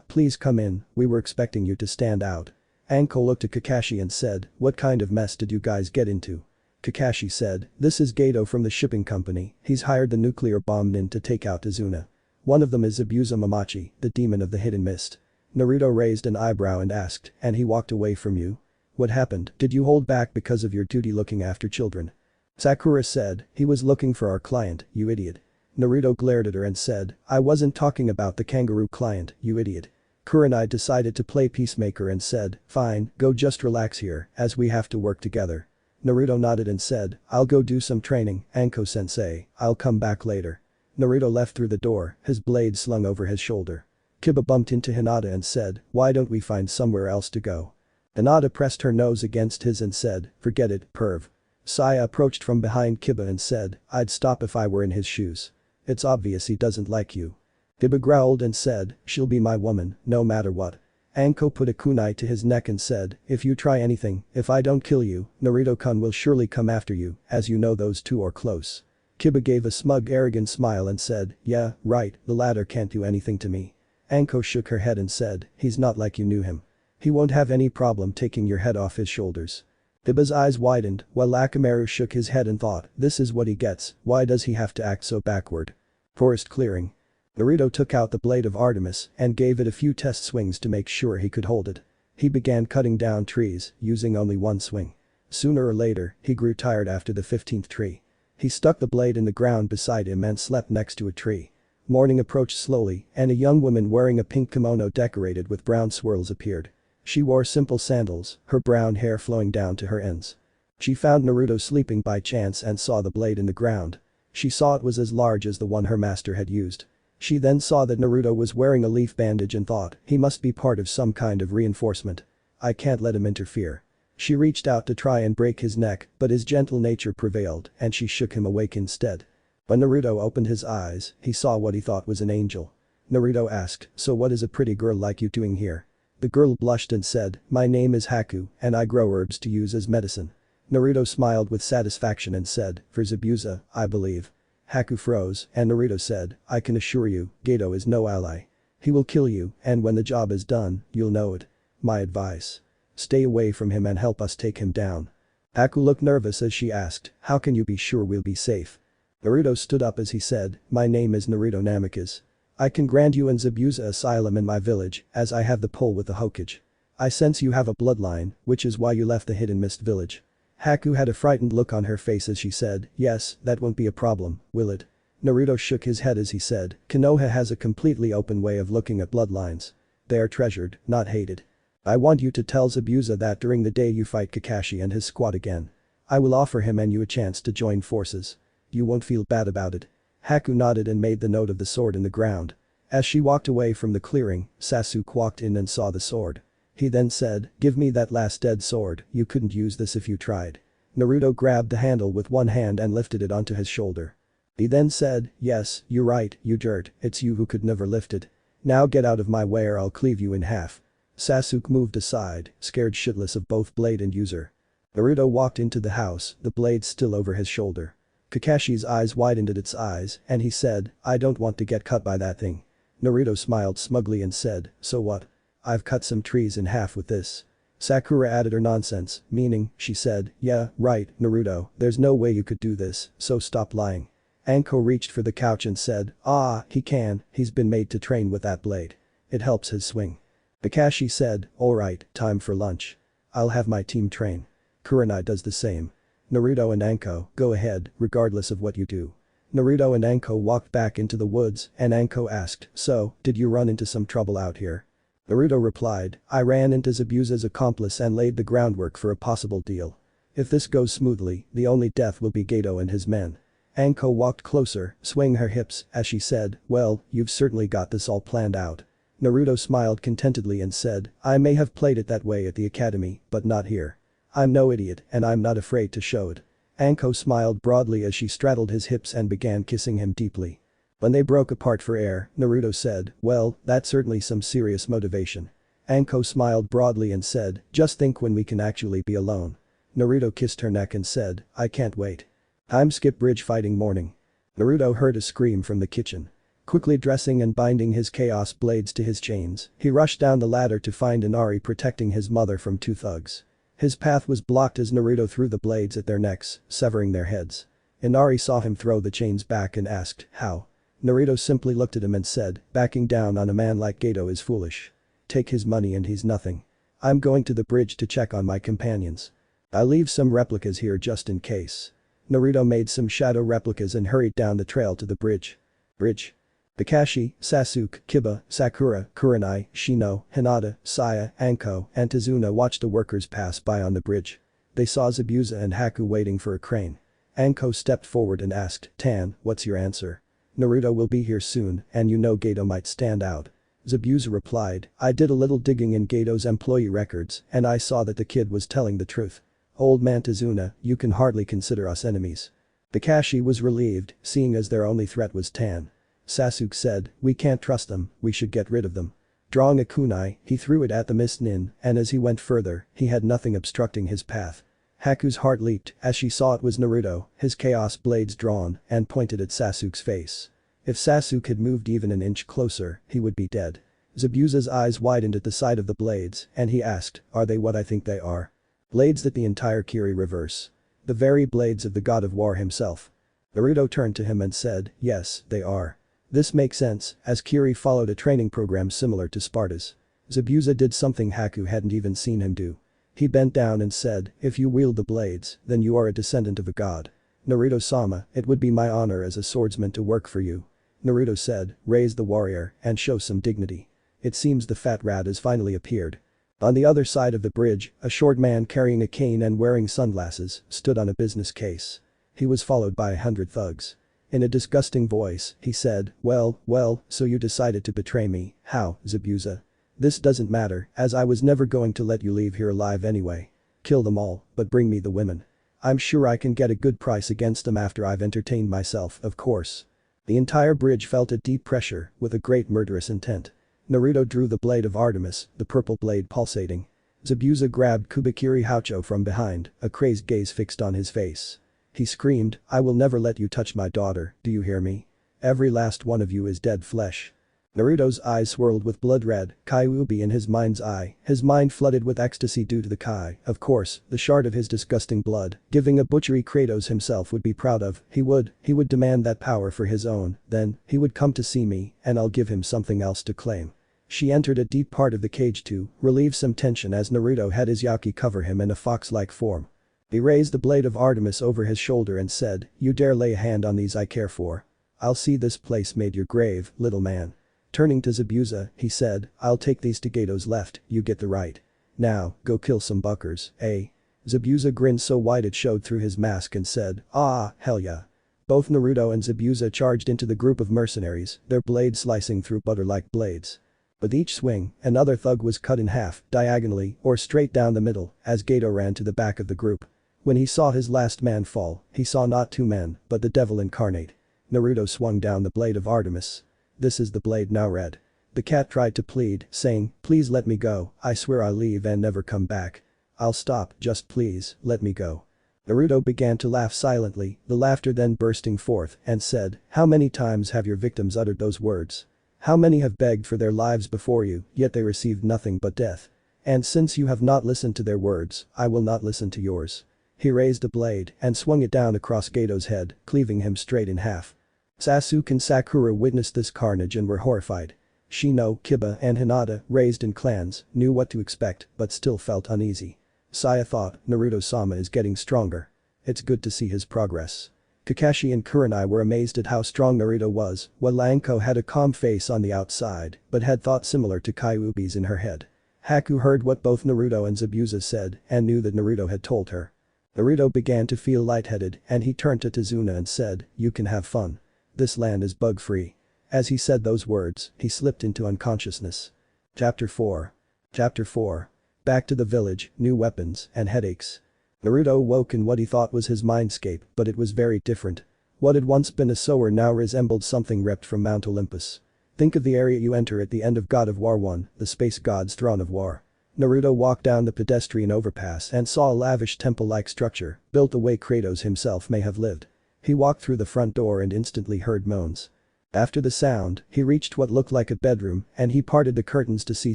Speaker 3: "Please come in, we were expecting you to stand out." Anko looked at Kakashi and said, "What kind of mess did you guys get into?" Kakashi said, "This is Gato from the shipping company, he's hired the nuclear bomb nin to take out Izuna. One of them is Zabuza Momoshiki, the demon of the hidden mist." Naruto raised an eyebrow and asked, "And he walked away from you? What happened, did you hold back because of your duty looking after children?" Sakura said, "He was looking for our client, you idiot." Naruto glared at her and said, "I wasn't talking about the kangaroo client, you idiot." Kurenai decided to play peacemaker and said, "Fine, go just relax here, as we have to work together." Naruto nodded and said, "I'll go do some training, Anko-sensei, I'll come back later." Naruto left through the door, his blade slung over his shoulder. Kiba bumped into Hinata and said, "Why don't we find somewhere else to go?" Hinata pressed her nose against his and said, "Forget it, perv." Saya approached from behind Kiba and said, "I'd stop if I were in his shoes. It's obvious he doesn't like you." Kiba growled and said, "She'll be my woman, no matter what." Anko put a kunai to his neck and said, "If you try anything, if I don't kill you, Naruto-kun will surely come after you, as you know those two are close." Kiba gave a smug arrogant smile and said, "Yeah, right, the latter can't do anything to me." Anko shook her head and said, "He's not like you knew him. He won't have any problem taking your head off his shoulders." Kiba's eyes widened, while Akamaru shook his head and thought, "This is what he gets, why does he have to act so backward?" Forest clearing. Naruto took out the blade of Artemis and gave it a few test swings to make sure he could hold it. He began cutting down trees, using only one swing. Sooner or later, he grew tired after the 15th tree. He stuck the blade in the ground beside him and slept next to a tree. Morning approached slowly, and a young woman wearing a pink kimono decorated with brown swirls appeared. She wore simple sandals, her brown hair flowing down to her ends. She found Naruto sleeping by chance and saw the blade in the ground. She saw it was as large as the one her master had used. She then saw that Naruto was wearing a leaf bandage and thought, he must be part of some kind of reinforcement. I can't let him interfere. She reached out to try and break his neck, but his gentle nature prevailed and she shook him awake instead. When Naruto opened his eyes, he saw what he thought was an angel. Naruto asked, "So what is a pretty girl like you doing here?" The girl blushed and said, "My name is Haku, and I grow herbs to use as medicine." Naruto smiled with satisfaction and said, "For Zabuza, I believe." Haku froze, and Naruto said, "I can assure you, Gato is no ally. He will kill you, and when the job is done, you'll know it. My advice. Stay away from him and help us take him down." Haku looked nervous as she asked, "How can you be sure we'll be safe?" Naruto stood up as he said, "My name is Naruto Namikaze. I can grant you and Zabuza asylum in my village, as I have the pull with the Hokage. I sense you have a bloodline, which is why you left the Hidden Mist village." Haku had a frightened look on her face as she said, "Yes, that won't be a problem, will it?" Naruto shook his head as he said, "Konoha has a completely open way of looking at bloodlines. They are treasured, not hated. I want you to tell Zabuza that during the day you fight Kakashi and his squad again. I will offer him and you a chance to join forces. You won't feel bad about it." Haku nodded and made the note of the sword in the ground. As she walked away from the clearing, Sasuke walked in and saw the sword. He then said, "Give me that last dead sword, you couldn't use this if you tried." Naruto grabbed the handle with one hand and lifted it onto his shoulder. He then said, "Yes, you're right, you dirt, it's you who could never lift it. Now get out of my way or I'll cleave you in half." Sasuke moved aside, scared shitless of both blade and user. Naruto walked into the house, the blade still over his shoulder. Kakashi's eyes widened at its eyes and he said, "I don't want to get cut by that thing." Naruto smiled smugly and said, "So what? I've cut some trees in half with this." Sakura added her nonsense, meaning, she said, yeah, right, Naruto, there's no way you could do this, so stop lying. Anko reached for the couch and said, ah, he can, he's been made to train with that blade. It helps his swing. Kakashi said, alright, time for lunch. I'll have my team train. Kurenai does the same. Naruto and Anko, go ahead, regardless of what you do. Naruto and Anko walked back into the woods and Anko asked, so, did you run into some trouble out here? Naruto replied, I ran into Zabuza's accomplice and laid the groundwork for a possible deal. If this goes smoothly, the only death will be Gato and his men. Anko walked closer, swaying her hips, as she said, well, you've certainly got this all planned out. Naruto smiled contentedly and said, I may have played it that way at the academy, but not here. I'm no idiot and I'm not afraid to show it. Anko smiled broadly as she straddled his hips and began kissing him deeply. When they broke apart for air, Naruto said, well, that's certainly some serious motivation. Anko smiled broadly and said, just think when we can actually be alone. Naruto kissed her neck and said, I can't wait. Time skip bridge fighting morning. Naruto heard a scream from the kitchen. Quickly dressing and binding his chaos blades to his chains, he rushed down the ladder to find Inari protecting his mother from two thugs. His path was blocked as Naruto threw the blades at their necks, severing their heads. Inari saw him throw the chains back and asked, how? Naruto simply looked at him and said, backing down on a man like Gato is foolish. Take his money and he's nothing. I'm going to the bridge to check on my companions. I'll leave some replicas here just in case. Naruto made some shadow replicas and hurried down the trail to the bridge. Bridge. Kakashi, Sasuke, Kiba, Sakura, Kurenai, Shino, Hinata, Saya, Anko, and Tazuna watched the workers pass by on the bridge. They saw Zabuza and Haku waiting for a crane. Anko stepped forward and asked, Tan, what's your answer? Naruto will be here soon and you know Gato might stand out. Zabuza replied, I did a little digging in Gato's employee records and I saw that the kid was telling the truth. Old man Tazuna, you can hardly consider us enemies. Kakashi was relieved, seeing as their only threat was Tan. Sasuke said, we can't trust them, we should get rid of them. Drawing a kunai, he threw it at the Mist Nin and as he went further, he had nothing obstructing his path. Haku's heart leaped as she saw it was Naruto, his chaos blades drawn and pointed at Sasuke's face. If Sasuke had moved even an inch closer, he would be dead. Zabuza's eyes widened at the sight of the blades and he asked, are they what I think they are? Blades that the entire Kiri reverse. The very blades of the god of war himself. Naruto turned to him and said, yes, they are. This makes sense, as Kiri followed a training program similar to Sparta's. Zabuza did something Haku hadn't even seen him do. He bent down and said, if you wield the blades, then you are a descendant of a god. Naruto-sama, it would be my honor as a swordsman to work for you. Naruto said, raise the warrior and show some dignity. It seems the fat rat has finally appeared. On the other side of the bridge, a short man carrying a cane and wearing sunglasses stood on a business case. He was followed by 100 thugs. In a disgusting voice, he said, well, so you decided to betray me, how, Zabuza? This doesn't matter, as I was never going to let you leave here alive anyway. Kill them all, but bring me the women. I'm sure I can get a good price against them after I've entertained myself, of course. The entire bridge felt a deep pressure, with a great murderous intent. Naruto drew the blade of Artemis, the purple blade pulsating. Zabuza grabbed Kubikiri Haucho from behind, a crazed gaze fixed on his face. He screamed, I will never let you touch my daughter, do you hear me? Every last one of you is dead flesh. Naruto's eyes swirled with blood red, Kyuubi in his mind's eye, his mind flooded with ecstasy due to the Kai, of course, the shard of his disgusting blood, giving a butchery Kratos himself would be proud of, he would demand that power for his own, then, he would come to see me, and I'll give him something else to claim. She entered a deep part of the cage to relieve some tension as Naruto had his Yaki cover him in a fox-like form. He raised the blade of Artemis over his shoulder and said, you dare lay a hand on these I care for. I'll see this place made your grave, little man. Turning to Zabuza, he said, I'll take these to Gato's left, you get the right. Now, go kill some buckers, eh? Zabuza grinned so wide it showed through his mask and said, ah, hell yeah. Both Naruto and Zabuza charged into the group of mercenaries, their blades slicing through butter-like blades. With each swing, another thug was cut in half, diagonally, or straight down the middle, as Gato ran to the back of the group. When he saw his last man fall, he saw not two men, but the devil incarnate. Naruto swung down the blade of Artemis. This is the blade now red. The cat tried to plead, saying, please let me go, I swear I'll leave and never come back. I'll stop, just please, let me go. Naruto began to laugh silently, the laughter then bursting forth, and said, how many times have your victims uttered those words? How many have begged for their lives before you, yet they received nothing but death? And since you have not listened to their words, I will not listen to yours." He raised a blade and swung it down across Gato's head, cleaving him straight in half. Sasuke and Sakura witnessed this carnage and were horrified. Shino, Kiba and Hinata, raised in clans, knew what to expect but still felt uneasy. Saya thought, Naruto-sama is getting stronger. It's good to see his progress. Kakashi and Kurenai were amazed at how strong Naruto was, while Anko had a calm face on the outside but had thoughts similar to Kyuubi's in her head. Haku heard what both Naruto and Zabuza said and knew that Naruto had told her. Naruto began to feel lightheaded and he turned to Tazuna and said, "You can have fun. This land is bug-free." As he said those words, he slipped into unconsciousness. Chapter 4. Chapter 4. Back to the village, new weapons, and headaches. Naruto woke in what he thought was his mindscape, but it was very different. What had once been a sewer now resembled something ripped from Mount Olympus. Think of the area you enter at the end of God of War 1, the space god's throne of war. Naruto walked down the pedestrian overpass and saw a lavish temple-like structure, built the way Kratos himself may have lived. He walked through the front door and instantly heard moans. After the sound, he reached what looked like a bedroom and he parted the curtains to see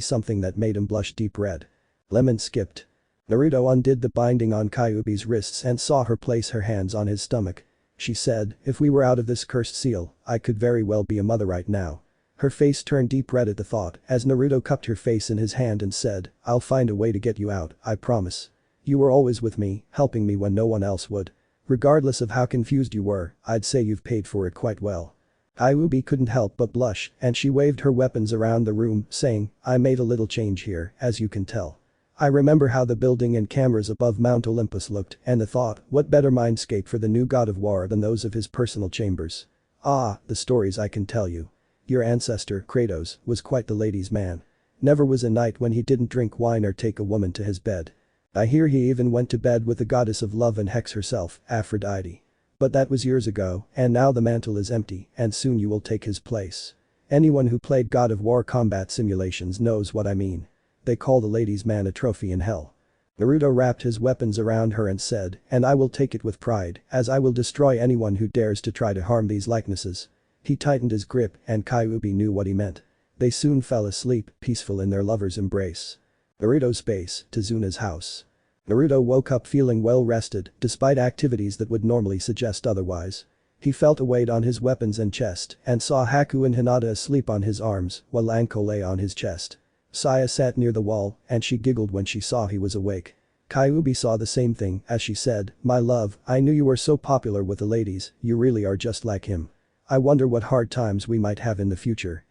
Speaker 3: something that made him blush deep red. Lemon skipped. Naruto undid the binding on Kyuubi's wrists and saw her place her hands on his stomach. She said, "If we were out of this cursed seal, I could very well be a mother right now." Her face turned deep red at the thought as Naruto cupped her face in his hand and said, "I'll find a way to get you out, I promise. You were always with me, helping me when no one else would. Regardless of how confused you were, I'd say you've paid for it quite well." Kyuubi couldn't help but blush and she waved her weapons around the room, saying, "I made a little change here, as you can tell. I remember how the building and cameras above Mount Olympus looked and the thought, what better mindscape for the new god of war than those of his personal chambers. Ah, the stories I can tell you. Your ancestor, Kratos, was quite the ladies' man. Never was a night when he didn't drink wine or take a woman to his bed. I hear he even went to bed with the goddess of love and Hex herself, Aphrodite. But that was years ago, and now the mantle is empty, and soon you will take his place. Anyone who played God of War combat simulations knows what I mean. They call the ladies' man a trophy in hell." Naruto wrapped his weapons around her and said, "And I will take it with pride, as I will destroy anyone who dares to try to harm these likenesses." He tightened his grip and Kyuubi knew what he meant. They soon fell asleep, peaceful in their lover's embrace. Naruto's base, Tazuna's house. Naruto woke up feeling well rested, despite activities that would normally suggest otherwise. He felt a weight on his weapons and chest and saw Haku and Hinata asleep on his arms while Anko lay on his chest. Saya sat near the wall and she giggled when she saw he was awake. Kyuubi saw the same thing as she said, "My love, I knew you were so popular with the ladies, you really are just like him. I wonder what hard times we might have in the future."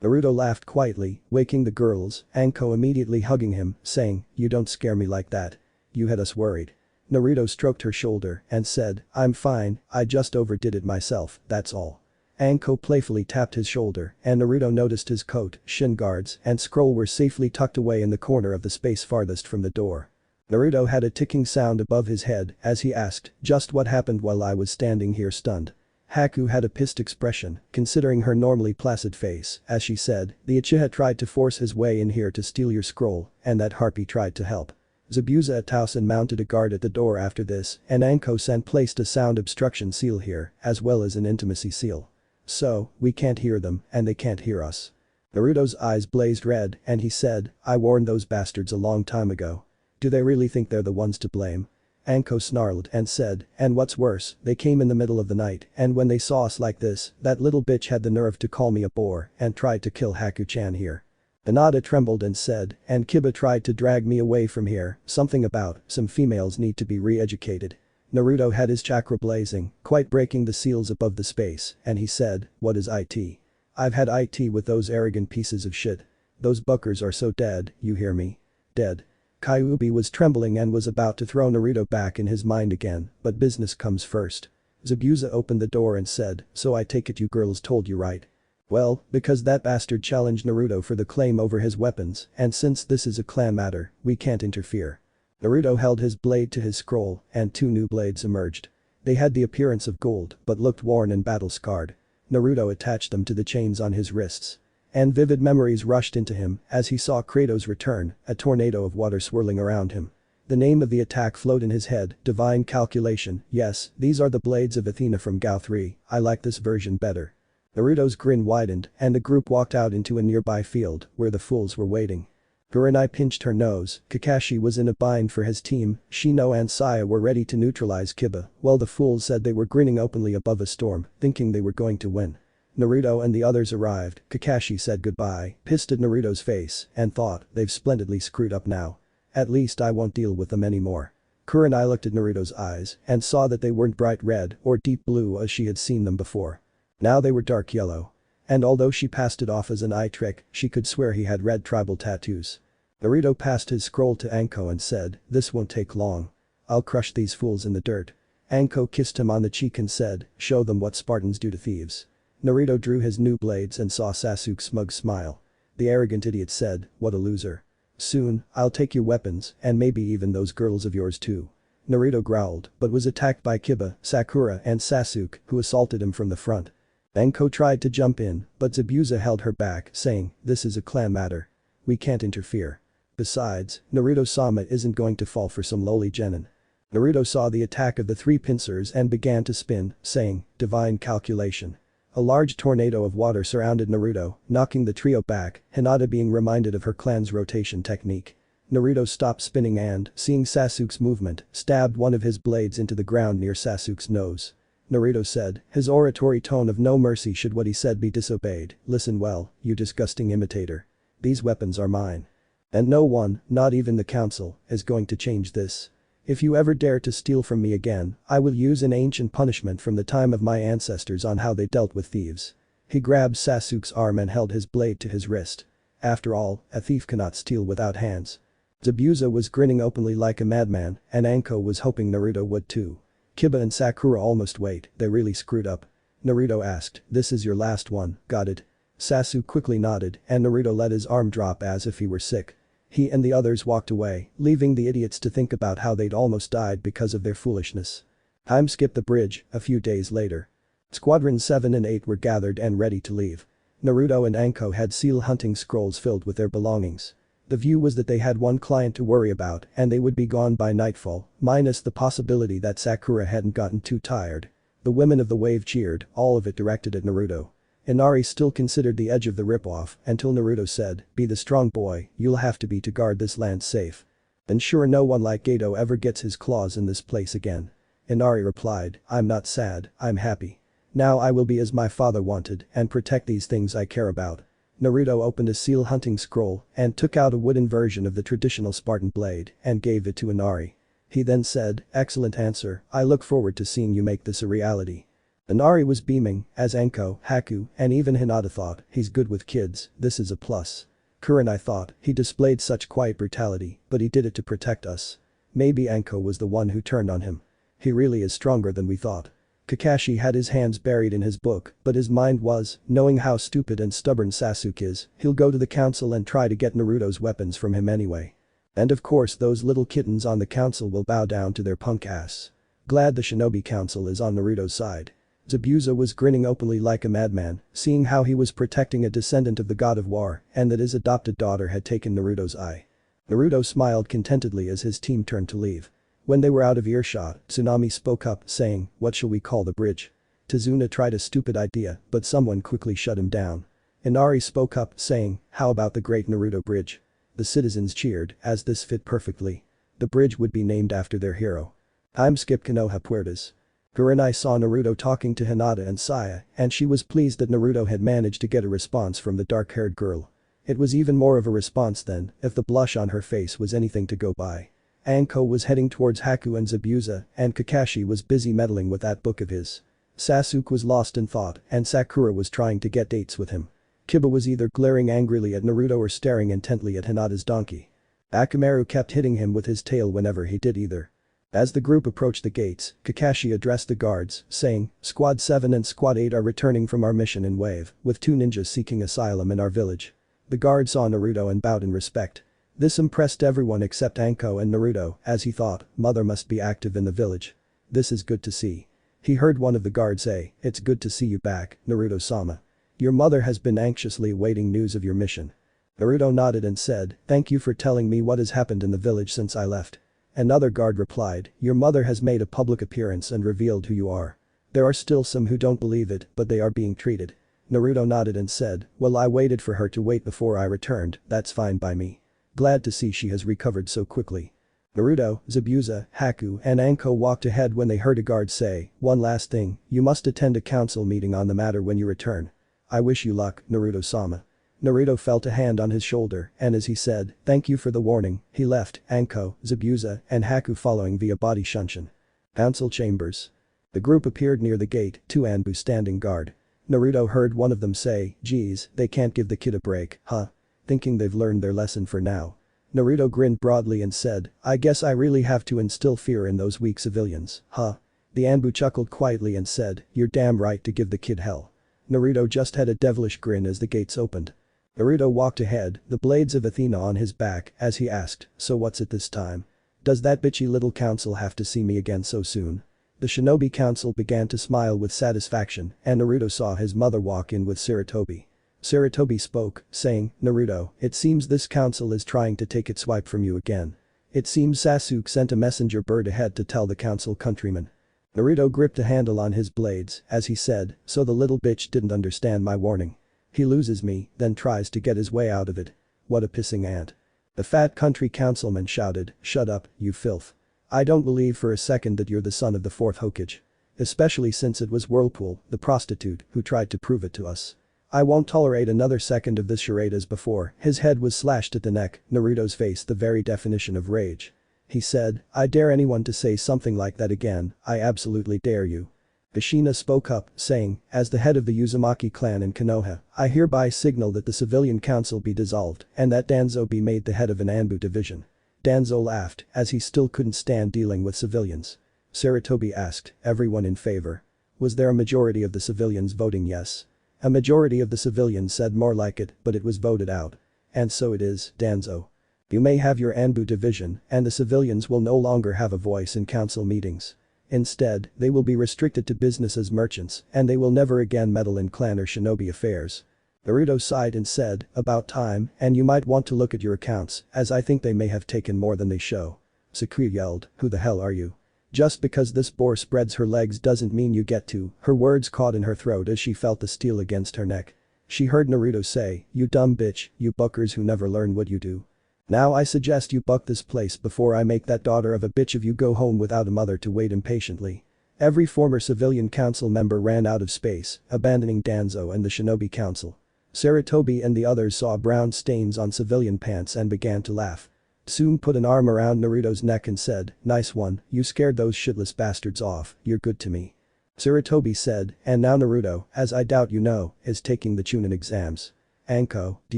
Speaker 3: Naruto laughed quietly, waking the girls, Anko immediately hugging him, saying, "You don't scare me like that. You had us worried." Naruto stroked her shoulder and said, "I'm fine, I just overdid it myself, that's all." Anko playfully tapped his shoulder and Naruto noticed his coat, shin guards and scroll were safely tucked away in the corner of the space farthest from the door. Naruto had a ticking sound above his head as he asked, "Just what happened while I was standing here stunned?" Haku had a pissed expression, considering her normally placid face, as she said, "The Uchiha tried to force his way in here to steal your scroll, and that harpy tried to help." Zabuza Atausen mounted a guard at the door after this, and Anko-san placed a sound obstruction seal here, as well as an intimacy seal. "So, we can't hear them, and they can't hear us." Naruto's eyes blazed red, and he said, "I warned those bastards a long time ago. Do they really think they're the ones to blame?" Anko snarled and said, "And what's worse, they came in the middle of the night and when they saw us like this, that little bitch had the nerve to call me a bore and tried to kill Haku-chan here." Hinata trembled and said, "And Kiba tried to drag me away from here, something about, some females need to be re-educated." Naruto had his chakra blazing, quite breaking the seals above the space, and he said, "What is IT? I've had IT with those arrogant pieces of shit. Those buckers are so dead, you hear me? Dead." Kyuubi was trembling and was about to throw Naruto back in his mind again, but business comes first. Zabuza opened the door and said, "So I take it you girls told you right?" "Well, because that bastard challenged Naruto for the claim over his weapons, and since this is a clan matter, we can't interfere." Naruto held his blade to his scroll, and two new blades emerged. They had the appearance of gold, but looked worn and battle-scarred. Naruto attached them to the chains on his wrists. And vivid memories rushed into him as he saw Kratos return, a tornado of water swirling around him. The name of the attack flowed in his head, Divine Calculation. "Yes, these are the blades of Athena from Gao 3, I like this version better." Naruto's grin widened and the group walked out into a nearby field where the fools were waiting. Kurenai pinched her nose. Kakashi was in a bind for his team. Shino and Saya were ready to neutralize Kiba, while the fools said they were grinning openly above a storm, thinking they were going to win. Naruto and the others arrived. Kakashi said goodbye, pissed at Naruto's face, and thought, they've splendidly screwed up now. At least I won't deal with them anymore. Kurenai looked at Naruto's eyes and saw that they weren't bright red or deep blue as she had seen them before. Now they were dark yellow. And although she passed it off as an eye trick, she could swear he had red tribal tattoos. Naruto passed his scroll to Anko and said, this won't take long. I'll crush these fools in the dirt. Anko kissed him on the cheek and said, show them what Spartans do to thieves. Naruto drew his new blades and saw Sasuke's smug smile. The arrogant idiot said, what a loser. Soon, I'll take your weapons and maybe even those girls of yours too. Naruto growled but was attacked by Kiba, Sakura and Sasuke who assaulted him from the front. Anko tried to jump in, but Zabuza held her back, saying, this is a clan matter. We can't interfere. Besides, Naruto-sama isn't going to fall for some lowly genin. Naruto saw the attack of the three pincers and began to spin, saying, divine calculation. A large tornado of water surrounded Naruto, knocking the trio back, Hinata being reminded of her clan's rotation technique. Naruto stopped spinning and, seeing Sasuke's movement, stabbed one of his blades into the ground near Sasuke's nose. Naruto said, his oratory tone of no mercy should what he said be disobeyed, listen well, you disgusting imitator. These weapons are mine. And no one, not even the council, is going to change this. If you ever dare to steal from me again, I will use an ancient punishment from the time of my ancestors on how they dealt with thieves. He grabbed Sasuke's arm and held his blade to his wrist. After all, a thief cannot steal without hands. Zabuza was grinning openly like a madman, and Anko was hoping Naruto would too. Kiba and Sakura almost wait, they really screwed up. Naruto asked, this is your last one, got it? Sasuke quickly nodded and Naruto let his arm drop as if he were sick. He and the others walked away, leaving the idiots to think about how they'd almost died because of their foolishness. Time skipped the bridge, a few days later. Squadrons 7 and 8 were gathered and ready to leave. Naruto and Anko had seal hunting scrolls filled with their belongings. The view was that they had one client to worry about and they would be gone by nightfall, minus the possibility that Sakura hadn't gotten too tired. The women of the wave cheered, all of it directed at Naruto. Inari still considered the edge of the ripoff until Naruto said, be the strong boy, you'll have to be to guard this land safe. Ensure no one like Gato ever gets his claws in this place again. Inari replied, I'm not sad, I'm happy. Now I will be as my father wanted and protect these things I care about. Naruto opened a seal hunting scroll and took out a wooden version of the traditional Spartan blade and gave it to Inari. He then said, excellent answer, I look forward to seeing you make this a reality. Inari was beaming, as Anko, Haku, and even Hinata thought, he's good with kids, this is a plus. Kurenai thought, he displayed such quiet brutality, but he did it to protect us. Maybe Anko was the one who turned on him. He really is stronger than we thought. Kakashi had his hands buried in his book, but his mind was, knowing how stupid and stubborn Sasuke is, he'll go to the council and try to get Naruto's weapons from him anyway. And of course those little kittens on the council will bow down to their punk ass. Glad the shinobi council is on Naruto's side. Zabuza was grinning openly like a madman, seeing how he was protecting a descendant of the god of war and that his adopted daughter had taken Naruto's eye. Naruto smiled contentedly as his team turned to leave. When they were out of earshot, Tsunami spoke up, saying, what shall we call the bridge? Tazuna tried a stupid idea, but someone quickly shut him down. Inari spoke up, saying, how about the Great Naruto Bridge? The citizens cheered, as this fit perfectly. The bridge would be named after their hero. Time skipped Konoha Puertas. Kurenai saw Naruto talking to Hinata and Saya, and she was pleased that Naruto had managed to get a response from the dark-haired girl. It was even more of a response than, if the blush on her face was anything to go by. Anko was heading towards Haku and Zabuza, and Kakashi was busy meddling with that book of his. Sasuke was lost in thought, and Sakura was trying to get dates with him. Kiba was either glaring angrily at Naruto or staring intently at Hinata's donkey. Akamaru kept hitting him with his tail whenever he did either. As the group approached the gates, Kakashi addressed the guards, saying, Squad 7 and Squad 8 are returning from our mission in Wave, with 2 ninjas seeking asylum in our village. The guard saw Naruto and bowed in respect. This impressed everyone except Anko and Naruto, as he thought, mother must be active in the village. This is good to see. He heard one of the guards say, it's good to see you back, Naruto-sama. Your mother has been anxiously awaiting news of your mission. Naruto nodded and said, thank you for telling me what has happened in the village since I left. Another guard replied, your mother has made a public appearance and revealed who you are. There are still some who don't believe it, but they are being treated. Naruto nodded and said, well, I waited for her to wait before I returned, that's fine by me. Glad to see she has recovered so quickly. Naruto, Zabuza, Haku and Anko walked ahead when they heard a guard say, "One last thing, you must attend a council meeting on the matter when you return. I wish you luck, Naruto-sama." Naruto felt a hand on his shoulder and as he said, "Thank you for the warning," he left Anko, Zabuza and Haku following via body shunshin. Council chambers. The group appeared near the gate, two Anbu standing guard. Naruto heard one of them say, "Geez, they can't give the kid a break, huh?" Thinking they've learned their lesson for now. Naruto grinned broadly and said, "I guess I really have to instill fear in those weak civilians, huh?" The Anbu chuckled quietly and said, "You're damn right to give the kid hell." Naruto just had a devilish grin as the gates opened. Naruto walked ahead, the blades of Athena on his back, as he asked, "So what's it this time? Does that bitchy little council have to see me again so soon?" The shinobi council began to smile with satisfaction and Naruto saw his mother walk in with Sarutobi. Sarutobi spoke, saying, "Naruto, it seems this council is trying to take its wipe from you again. It seems Sasuke sent a messenger bird ahead to tell the council countrymen." Naruto gripped a handle on his blades as he said, "So the little bitch didn't understand my warning. He loses me, then tries to get his way out of it. What a pissing ant." The fat country councilman shouted, "Shut up, you filth. I don't believe for a second that you're the son of the fourth Hokage. Especially since it was Whirlpool, the prostitute, who tried to prove it to us. I won't tolerate another second of this charade." As before, his head was slashed at the neck, Naruto's face the very definition of rage. He said, "I dare anyone to say something like that again, I absolutely dare you." Kushina spoke up, saying, "As the head of the Uzumaki clan in Konoha, I hereby signal that the civilian council be dissolved and that Danzo be made the head of an Anbu division." Danzo laughed, as he still couldn't stand dealing with civilians. Sarutobi asked, "Everyone in favor?" Was there a majority of the civilians voting yes? A majority of the civilians said more like it, but it was voted out. "And so it is, Danzo. You may have your Anbu division and the civilians will no longer have a voice in council meetings. Instead, they will be restricted to business as merchants and they will never again meddle in clan or shinobi affairs." Naruto sighed and said, "About time, and you might want to look at your accounts, as I think they may have taken more than they show." Sakura yelled, "Who the hell are you? Just because this boar spreads her legs doesn't mean you get to." Her words caught in her throat as she felt the steel against her neck. She heard Naruto say, "You dumb bitch, you buckers who never learn what you do. Now I suggest you buck this place before I make that daughter of a bitch of you go home without a mother to wait impatiently." Every former civilian council member ran out of space, abandoning Danzo and the shinobi council. Sarutobi and the others saw brown stains on civilian pants and began to laugh. Tsume put an arm around Naruto's neck and said, "Nice one, you scared those shitless bastards off, you're good to me." Sarutobi said, "And now Naruto, as I doubt you know, is taking the Chunin exams. Anko, do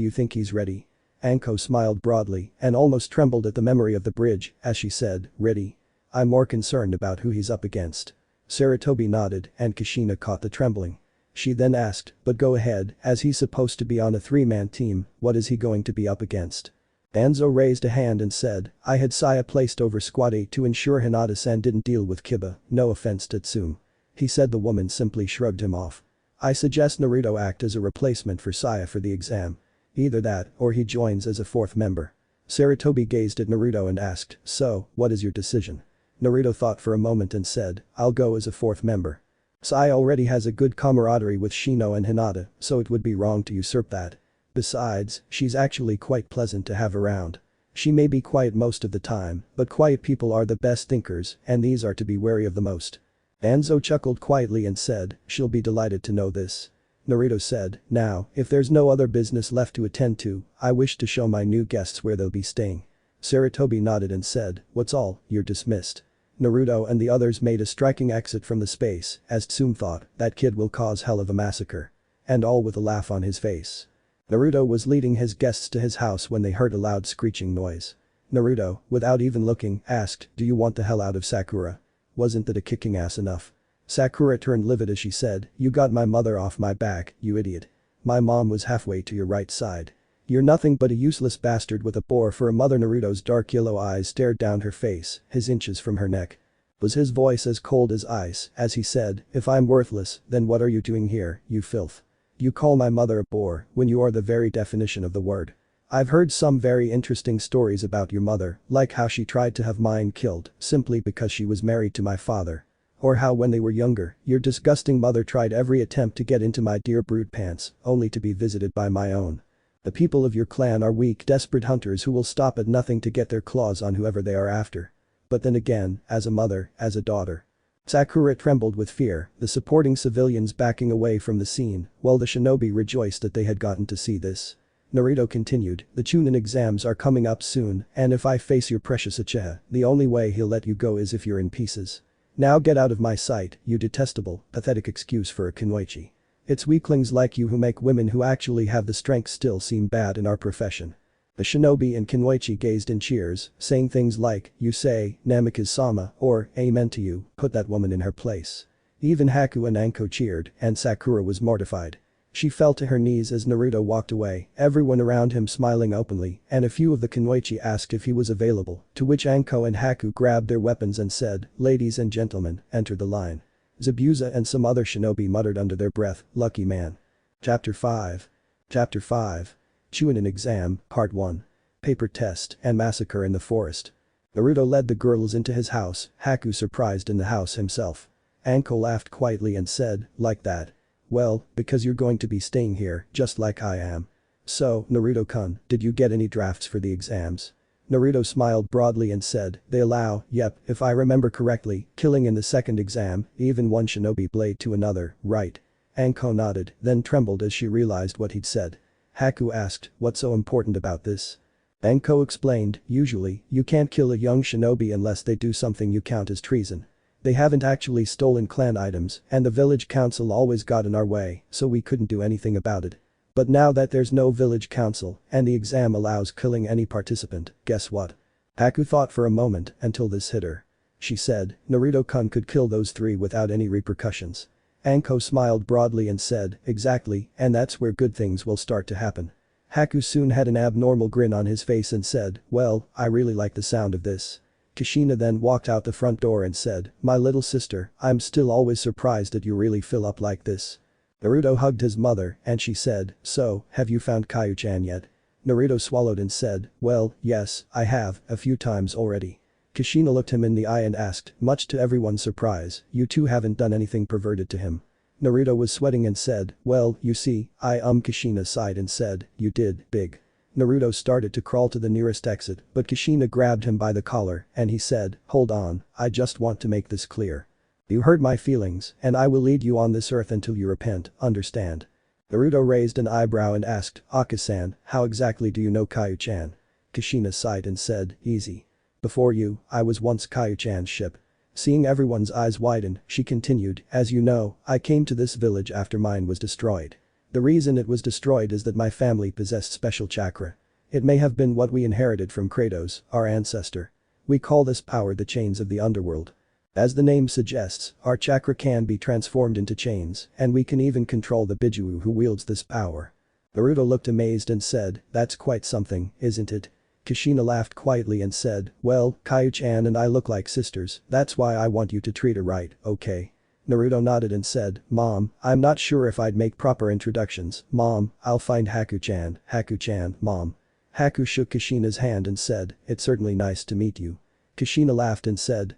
Speaker 3: you think he's ready?" Anko smiled broadly and almost trembled at the memory of the bridge as she said, "Ready? I'm more concerned about who he's up against." Sarutobi nodded and Kushina caught the trembling. She then asked, "But go ahead, as he's supposed to be on a three-man team, what is he going to be up against?" Danzo raised a hand and said, "I had Saya placed over Squad 8 to ensure Hinata-san didn't deal with Kiba, no offense to Tsume." He said. The woman simply shrugged him off. "I suggest Naruto act as a replacement for Saya for the exam. Either that or he joins as a fourth member." Sarutobi gazed at Naruto and asked, "So, what is your decision?" Naruto thought for a moment and said, "I'll go as a fourth member. Saya already has a good camaraderie with Shino and Hinata, so it would be wrong to usurp that. Besides, she's actually quite pleasant to have around. She may be quiet most of the time, but quiet people are the best thinkers and these are to be wary of the most." Danzo chuckled quietly and said, "She'll be delighted to know this." Naruto said, "Now, if there's no other business left to attend to, I wish to show my new guests where they'll be staying." Sarutobi nodded and said, "What's all, you're dismissed." Naruto and the others made a striking exit from the space as Tsume thought, that kid will cause hell of a massacre. And all with a laugh on his face. Naruto was leading his guests to his house when they heard a loud screeching noise. Naruto, without even looking, asked, "Do you want the hell out of Sakura? Wasn't that a kicking ass enough?" Sakura turned livid as she said, "You got my mother off my back, you idiot. My mom was halfway to your right side. You're nothing but a useless bastard with a boar for a mother." Naruto's dark yellow eyes stared down her face, his inches from her neck. Was his voice as cold as ice as he said, "If I'm worthless, then what are you doing here, you filth? You call my mother a boar when you are the very definition of the word. I've heard some very interesting stories about your mother, like how she tried to have mine killed simply because she was married to my father. Or how when they were younger, your disgusting mother tried every attempt to get into my dear brood pants, only to be visited by my own." The people of your clan are weak, desperate hunters who will stop at nothing to get their claws on whoever they are after. But then again, as a mother, as a daughter. Sakura trembled with fear, the supporting civilians backing away from the scene, while the shinobi rejoiced that they had gotten to see this. Naruto continued, the Chunin exams are coming up soon, and if I face your precious Uchiha, the only way he'll let you go is if you're in pieces. Now get out of my sight, you detestable, pathetic excuse for a kunoichi. It's weaklings like you who make women who actually have the strength still seem bad in our profession. The shinobi and kunoichi gazed in cheers, saying things like, you say, Namikaze-sama, or, amen to you, put that woman in her place. Even Haku and Anko cheered, and Sakura was mortified. She fell to her knees as Naruto walked away, everyone around him smiling openly, and a few of the kunoichi asked if he was available, to which Anko and Haku grabbed their weapons and said, ladies and gentlemen, enter the line. Zabuza and some other shinobi muttered under their breath, lucky man. Chapter 5. Chapter 5. Chunin Exam, Part 1. Paper Test and Massacre in the Forest. Naruto led the girls into his house, Haku surprised in the house himself. Anko laughed quietly and said, like that. Well, because you're going to be staying here, just like I am. So, Naruto-kun, did you get any drafts for the exams? Naruto smiled broadly and said, they allow, yep, if I remember correctly, killing in the second exam, even one shinobi blade to another, right? Anko nodded, then trembled as she realized what he'd said. Haku asked, what's so important about this? Anko explained, usually, you can't kill a young shinobi unless they do something you count as treason. They haven't actually stolen clan items, and the village council always got in our way, so we couldn't do anything about it. But now that there's no village council, and the exam allows killing any participant, guess what? Haku thought for a moment until this hit her. She said, Naruto-kun could kill those three without any repercussions. Anko smiled broadly and said, exactly, and that's where good things will start to happen. Haku soon had an abnormal grin on his face and said, well, I really like the sound of this. Kushina then walked out the front door and said, my little sister, I'm still always surprised that you really fill up like this. Naruto hugged his mother and she said, so, have you found Kaio-chan yet? Naruto swallowed and said, well, yes, I have, a few times already. Kushina looked him in the eye and asked, much to everyone's surprise, you two haven't done anything perverted to him. Naruto was sweating and said, well, you see, Kushina sighed and said, you did, big. Naruto started to crawl to the nearest exit, but Kushina grabbed him by the collar and he said, hold on, I just want to make this clear. You hurt my feelings, and I will lead you on this earth until you repent, understand? Naruto raised an eyebrow and asked, Aka-san, how exactly do you know Kaio-chan? Kushina sighed and said, easy. Before you, I was once Kaio-chan's ship. Seeing everyone's eyes widen, she continued, as you know, I came to this village after mine was destroyed. The reason it was destroyed is that my family possessed special chakra. It may have been what we inherited from Kratos, our ancestor. We call this power the chains of the underworld. As the name suggests, our chakra can be transformed into chains, and we can even control the Bijuu who wields this power. Naruto looked amazed and said, that's quite something, isn't it? Kushina laughed quietly and said, well, Kaio-chan and I look like sisters, that's why I want you to treat her right, okay? Naruto nodded and said, Mom, I'm not sure if I'd make proper introductions, Mom, I'll find Haku-chan, Mom. Haku shook Kushina's hand and said, it's certainly nice to meet you. Kushina laughed and said,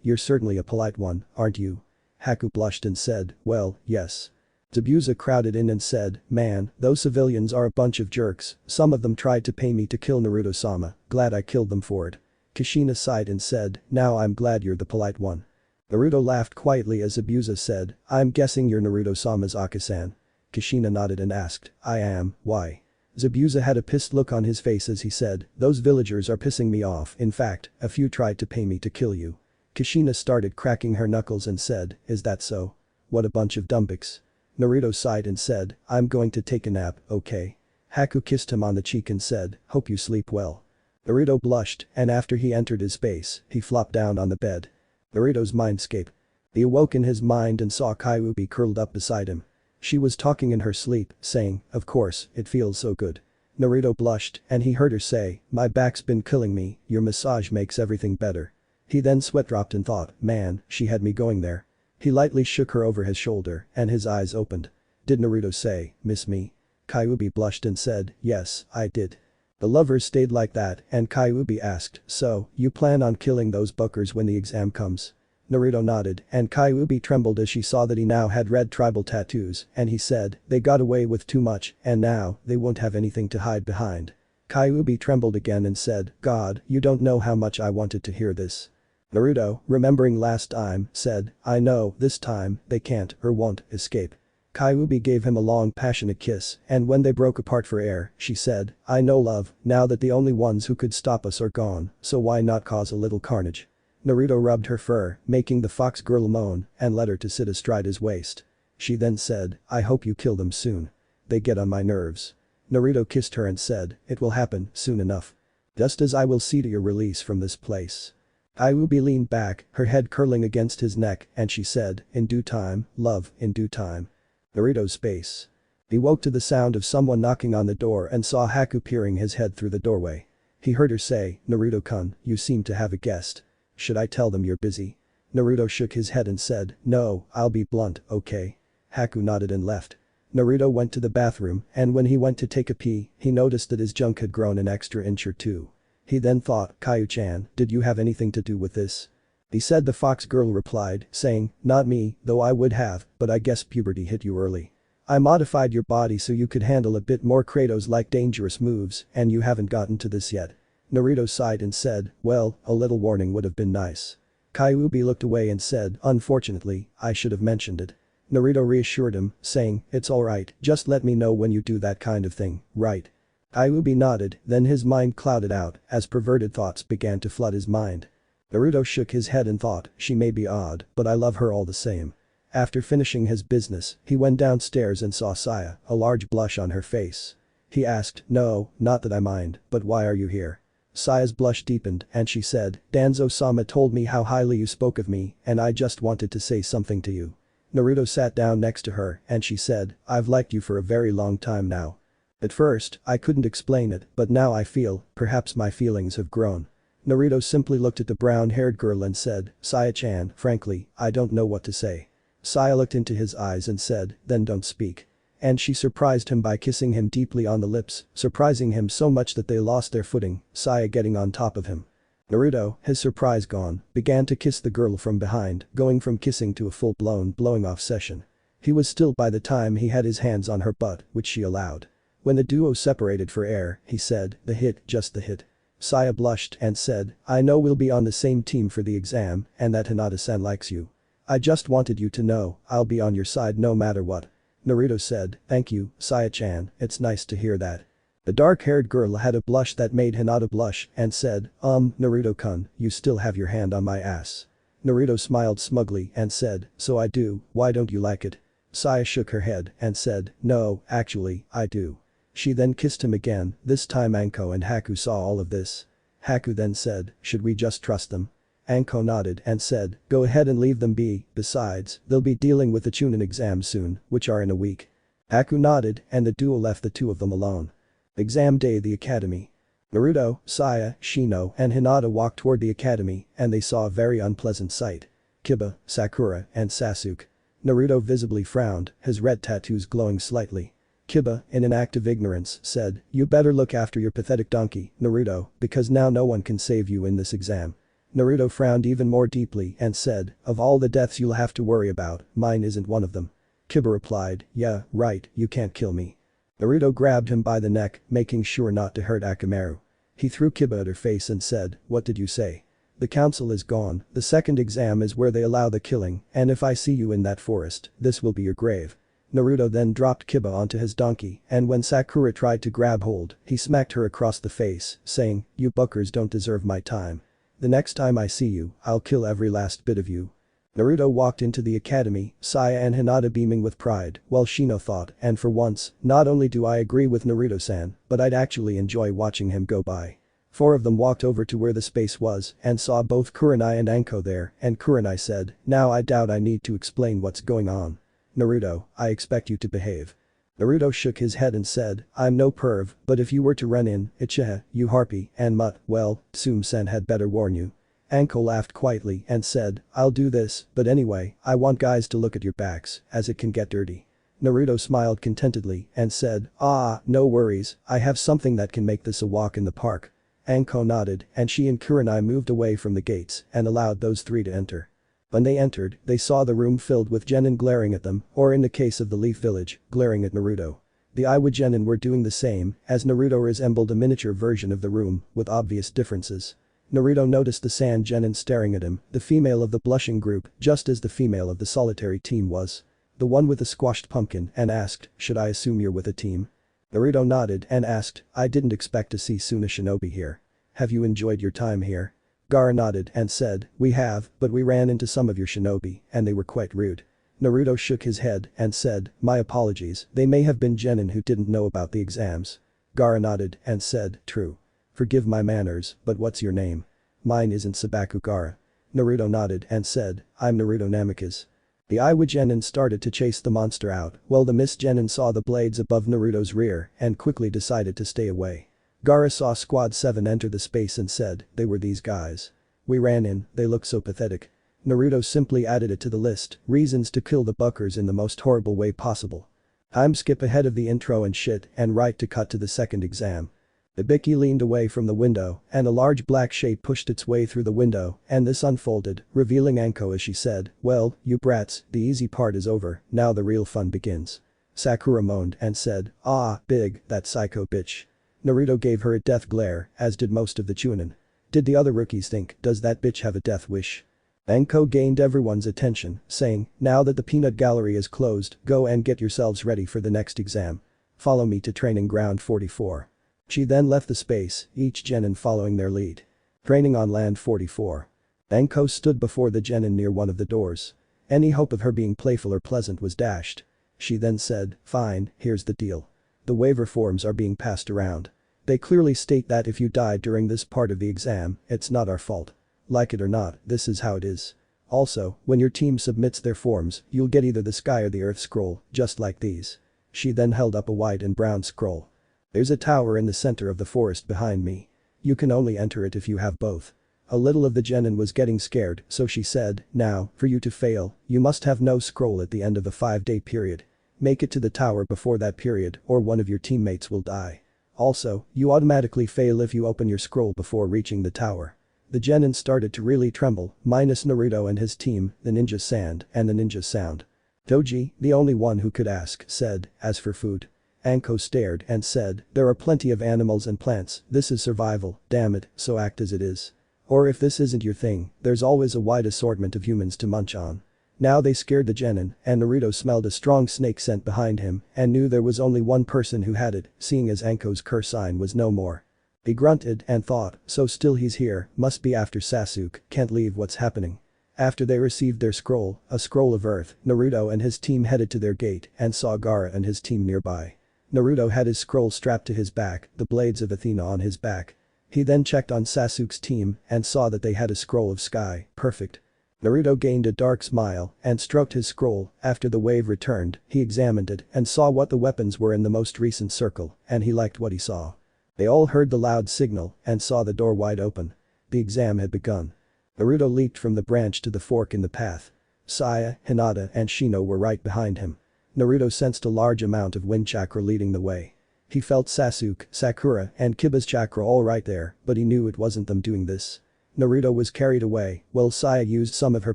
Speaker 3: you're certainly a polite one, aren't you? Haku blushed and said, well, yes. Zabuza crowded in and said, man, those civilians are a bunch of jerks, some of them tried to pay me to kill Naruto-sama, glad I killed them for it. Kushina sighed and said, now I'm glad you're the polite one. Naruto laughed quietly as Zabuza said, I'm guessing you're Naruto-sama's Aka-san. Kushina nodded and asked, I am, why? Zabuza had a pissed look on his face as he said, those villagers are pissing me off, in fact, a few tried to pay me to kill you. Kushina started cracking her knuckles and said, is that so? What a bunch of dumbics. Naruto sighed and said, I'm going to take a nap, okay? Haku kissed him on the cheek and said, hope you sleep well. Naruto blushed, and after he entered his space, he flopped down on the bed. Naruto's mindscape. He awoke in his mind and saw Kyuubi curled up beside him. She was talking in her sleep, saying, of course, it feels so good. Naruto blushed, and he heard her say, my back's been killing me, your massage makes everything better. He then sweat dropped and thought, man, she had me going there. He lightly shook her over his shoulder, and his eyes opened. Did Naruto say, miss me? Kyuubi blushed and said, yes, I did. The lovers stayed like that, and Kyuubi asked, so, you plan on killing those buckers when the exam comes? Naruto nodded, and Kyuubi trembled as she saw that he now had red tribal tattoos, and he said, they got away with too much, and now, they won't have anything to hide behind. Kyuubi trembled again and said, God, you don't know how much I wanted to hear this. Naruto, remembering last time, said, I know, this time, they can't or won't escape. Kyuubi gave him a long passionate kiss, and when they broke apart for air, she said, I know love, now that the only ones who could stop us are gone, so why not cause a little carnage? Naruto rubbed her fur, making the fox girl moan, and led her to sit astride his waist. She then said, I hope you kill them soon. They get on my nerves. Naruto kissed her and said, it will happen soon enough. Just as I will see to your release from this place. Kyuubi leaned back, her head curling against his neck, and she said, in due time, love, in due time. Naruto's face. He woke to the sound of someone knocking on the door and saw Haku peering his head through the doorway. He heard her say, Naruto-kun, you seem to have a guest. Should I tell them you're busy? Naruto shook his head and said, no, I'll be blunt, okay? Haku nodded and left. Naruto went to the bathroom, and when he went to take a pee, he noticed that his junk had grown an extra inch or two. He then thought, Kaiju-chan, did you have anything to do with this? He said. The fox girl replied, saying, not me, though I would have, but I guess puberty hit you early. I modified your body so you could handle a bit more Kratos-like dangerous moves, and you haven't gotten to this yet. Naruto sighed and said, well, a little warning would have been nice. Kyuubi looked away and said, unfortunately, I should have mentioned it. Naruto reassured him, saying, it's alright, just let me know when you do that kind of thing, right? Kyuubi nodded, then his mind clouded out as perverted thoughts began to flood his mind. Naruto shook his head and thought, she may be odd, but I love her all the same. After finishing his business, he went downstairs and saw Saya, a large blush on her face. He asked, no, not that I mind, but why are you here? Saya's blush deepened and she said, Danzo-sama told me how highly you spoke of me and I just wanted to say something to you. Naruto sat down next to her and she said, I've liked you for a very long time now. At first, I couldn't explain it, but now I feel, perhaps my feelings have grown. Naruto simply looked at the brown-haired girl and said, Saya-chan, frankly, I don't know what to say. Saya looked into his eyes and said, then don't speak. And she surprised him by kissing him deeply on the lips, surprising him so much that they lost their footing, Saya getting on top of him. Naruto, his surprise gone, began to kiss the girl from behind, going from kissing to a full-blown blowing-off session. He was still by the time he had his hands on her butt, which she allowed. When the duo separated for air, he said, the hit, just the hit. Saya blushed and said, I know we'll be on the same team for the exam, and that Hinata-san likes you. I just wanted you to know, I'll be on your side no matter what. Naruto said, thank you, Saya-chan, it's nice to hear that. The dark-haired girl had a blush that made Hinata blush and said, Naruto-kun, you still have your hand on my ass. Naruto smiled smugly and said, so I do, why don't you like it? Saya shook her head and said, no, actually, I do. She then kissed him again, this time Anko and Haku saw all of this. Haku then said, should we just trust them? Anko nodded and said, go ahead and leave them be, besides, they'll be dealing with the Chunin exams soon, which are in a week. Haku nodded and the duo left the two of them alone. Exam day at the academy. Naruto, Saya, Shino and Hinata walked toward the academy and they saw a very unpleasant sight. Kiba, Sakura and Sasuke. Naruto visibly frowned, his red tattoos glowing slightly. Kiba, in an act of ignorance, said, you better look after your pathetic donkey, Naruto, because now no one can save you in this exam. Naruto frowned even more deeply and said, of all the deaths you'll have to worry about, mine isn't one of them. Kiba replied, yeah, right, you can't kill me. Naruto grabbed him by the neck, making sure not to hurt Akamaru. He threw Kiba at her face and said, what did you say? The council is gone, the second exam is where they allow the killing, and if I see you in that forest, this will be your grave. Naruto then dropped Kiba onto his donkey and when Sakura tried to grab hold, he smacked her across the face, saying, you buckers don't deserve my time. The next time I see you, I'll kill every last bit of you. Naruto walked into the academy, Saya and Hinata beaming with pride, while Shino thought, and for once, not only do I agree with Naruto-san, but I'd actually enjoy watching him go by. Four of them walked over to where the space was and saw both Kurenai and Anko there, and Kurenai said, now I doubt I need to explain what's going on. Naruto, I expect you to behave. Naruto shook his head and said, I'm no perv, but if you were to run in, Uchiha, you harpy, and mutt, well, Tsum-sen had better warn you. Anko laughed quietly and said, I'll do this, but anyway, I want guys to look at your backs, as it can get dirty. Naruto smiled contentedly and said, no worries, I have something that can make this a walk in the park. Anko nodded and she and Kurenai moved away from the gates and allowed those three to enter. When they entered, they saw the room filled with genin glaring at them, or in the case of the Leaf Village, glaring at Naruto. The Iwa genin were doing the same, as Naruto resembled a miniature version of the room, with obvious differences. Naruto noticed the sand genin staring at him, the female of the blushing group, just as the female of the solitary team was. The one with the squashed pumpkin, and asked, should I assume you're with a team? Naruto nodded and asked, I didn't expect to see Suna Shinobi here. Have you enjoyed your time here? Gaara nodded and said, we have, but we ran into some of your shinobi, and they were quite rude. Naruto shook his head and said, my apologies, they may have been genin who didn't know about the exams. Gaara nodded and said, true. Forgive my manners, but what's your name? Mine isn't Sabaku Gaara. Naruto nodded and said, I'm Naruto Namikaze. The Iwa genin started to chase the monster out, while the Mist genin saw the blades above Naruto's rear and quickly decided to stay away. Gaara saw Squad 7 enter the space and said, they were these guys. We ran in, they look so pathetic. Naruto simply added it to the list, reasons to kill the buckers in the most horrible way possible. I'm skip ahead of the intro and shit and right to cut to the second exam. Ibiki leaned away from the window and a large black shape pushed its way through the window and this unfolded, revealing Anko as she said, well, you brats, the easy part is over, now the real fun begins. Sakura moaned and said, ah, big, that psycho bitch. Naruto gave her a death glare, as did most of the Chunin. Did the other rookies think, does that bitch have a death wish? Anko gained everyone's attention, saying, now that the peanut gallery is closed, go and get yourselves ready for the next exam. Follow me to training ground 44. She then left the space, each genin following their lead. Training on land 44. Anko stood before the genin near one of the doors. Any hope of her being playful or pleasant was dashed. She then said, fine, here's the deal. The waiver forms are being passed around. They clearly state that if you died during this part of the exam, it's not our fault. Like it or not, this is how it is. Also, when your team submits their forms, you'll get either the sky or the earth scroll, just like these. She then held up a white and brown scroll. There's a tower in the center of the forest behind me. You can only enter it if you have both. A little of the genin was getting scared, so she said, now, for you to fail, you must have no scroll at the end of the 5-day period. Make it to the tower before that period or one of your teammates will die. Also, you automatically fail if you open your scroll before reaching the tower. The genin started to really tremble, minus Naruto and his team, the ninja sand and the ninja sound. Doji, the only one who could ask, said, as for food. Anko stared and said, there are plenty of animals and plants, this is survival, damn it, so act as it is. Or if this isn't your thing, there's always a wide assortment of humans to munch on. Now they scared the genin, and Naruto smelled a strong snake scent behind him and knew there was only one person who had it, seeing as Anko's curse sign was no more. He grunted and thought, so still he's here, must be after Sasuke, can't leave what's happening. After they received their scroll, a scroll of earth, Naruto and his team headed to their gate and saw Gaara and his team nearby. Naruto had his scroll strapped to his back, the blades of Athena on his back. He then checked on Sasuke's team and saw that they had a scroll of sky, perfect. Naruto gained a dark smile and stroked his scroll. After the wave returned, he examined it and saw what the weapons were in the most recent circle, and he liked what he saw. They all heard the loud signal and saw the door wide open. The exam had begun. Naruto leaped from the branch to the fork in the path. Saya, Hinata and Shino were right behind him. Naruto sensed a large amount of wind chakra leading the way. He felt Sasuke, Sakura and Kiba's chakra all right there, but he knew it wasn't them doing this. Naruto was carried away, while Saya used some of her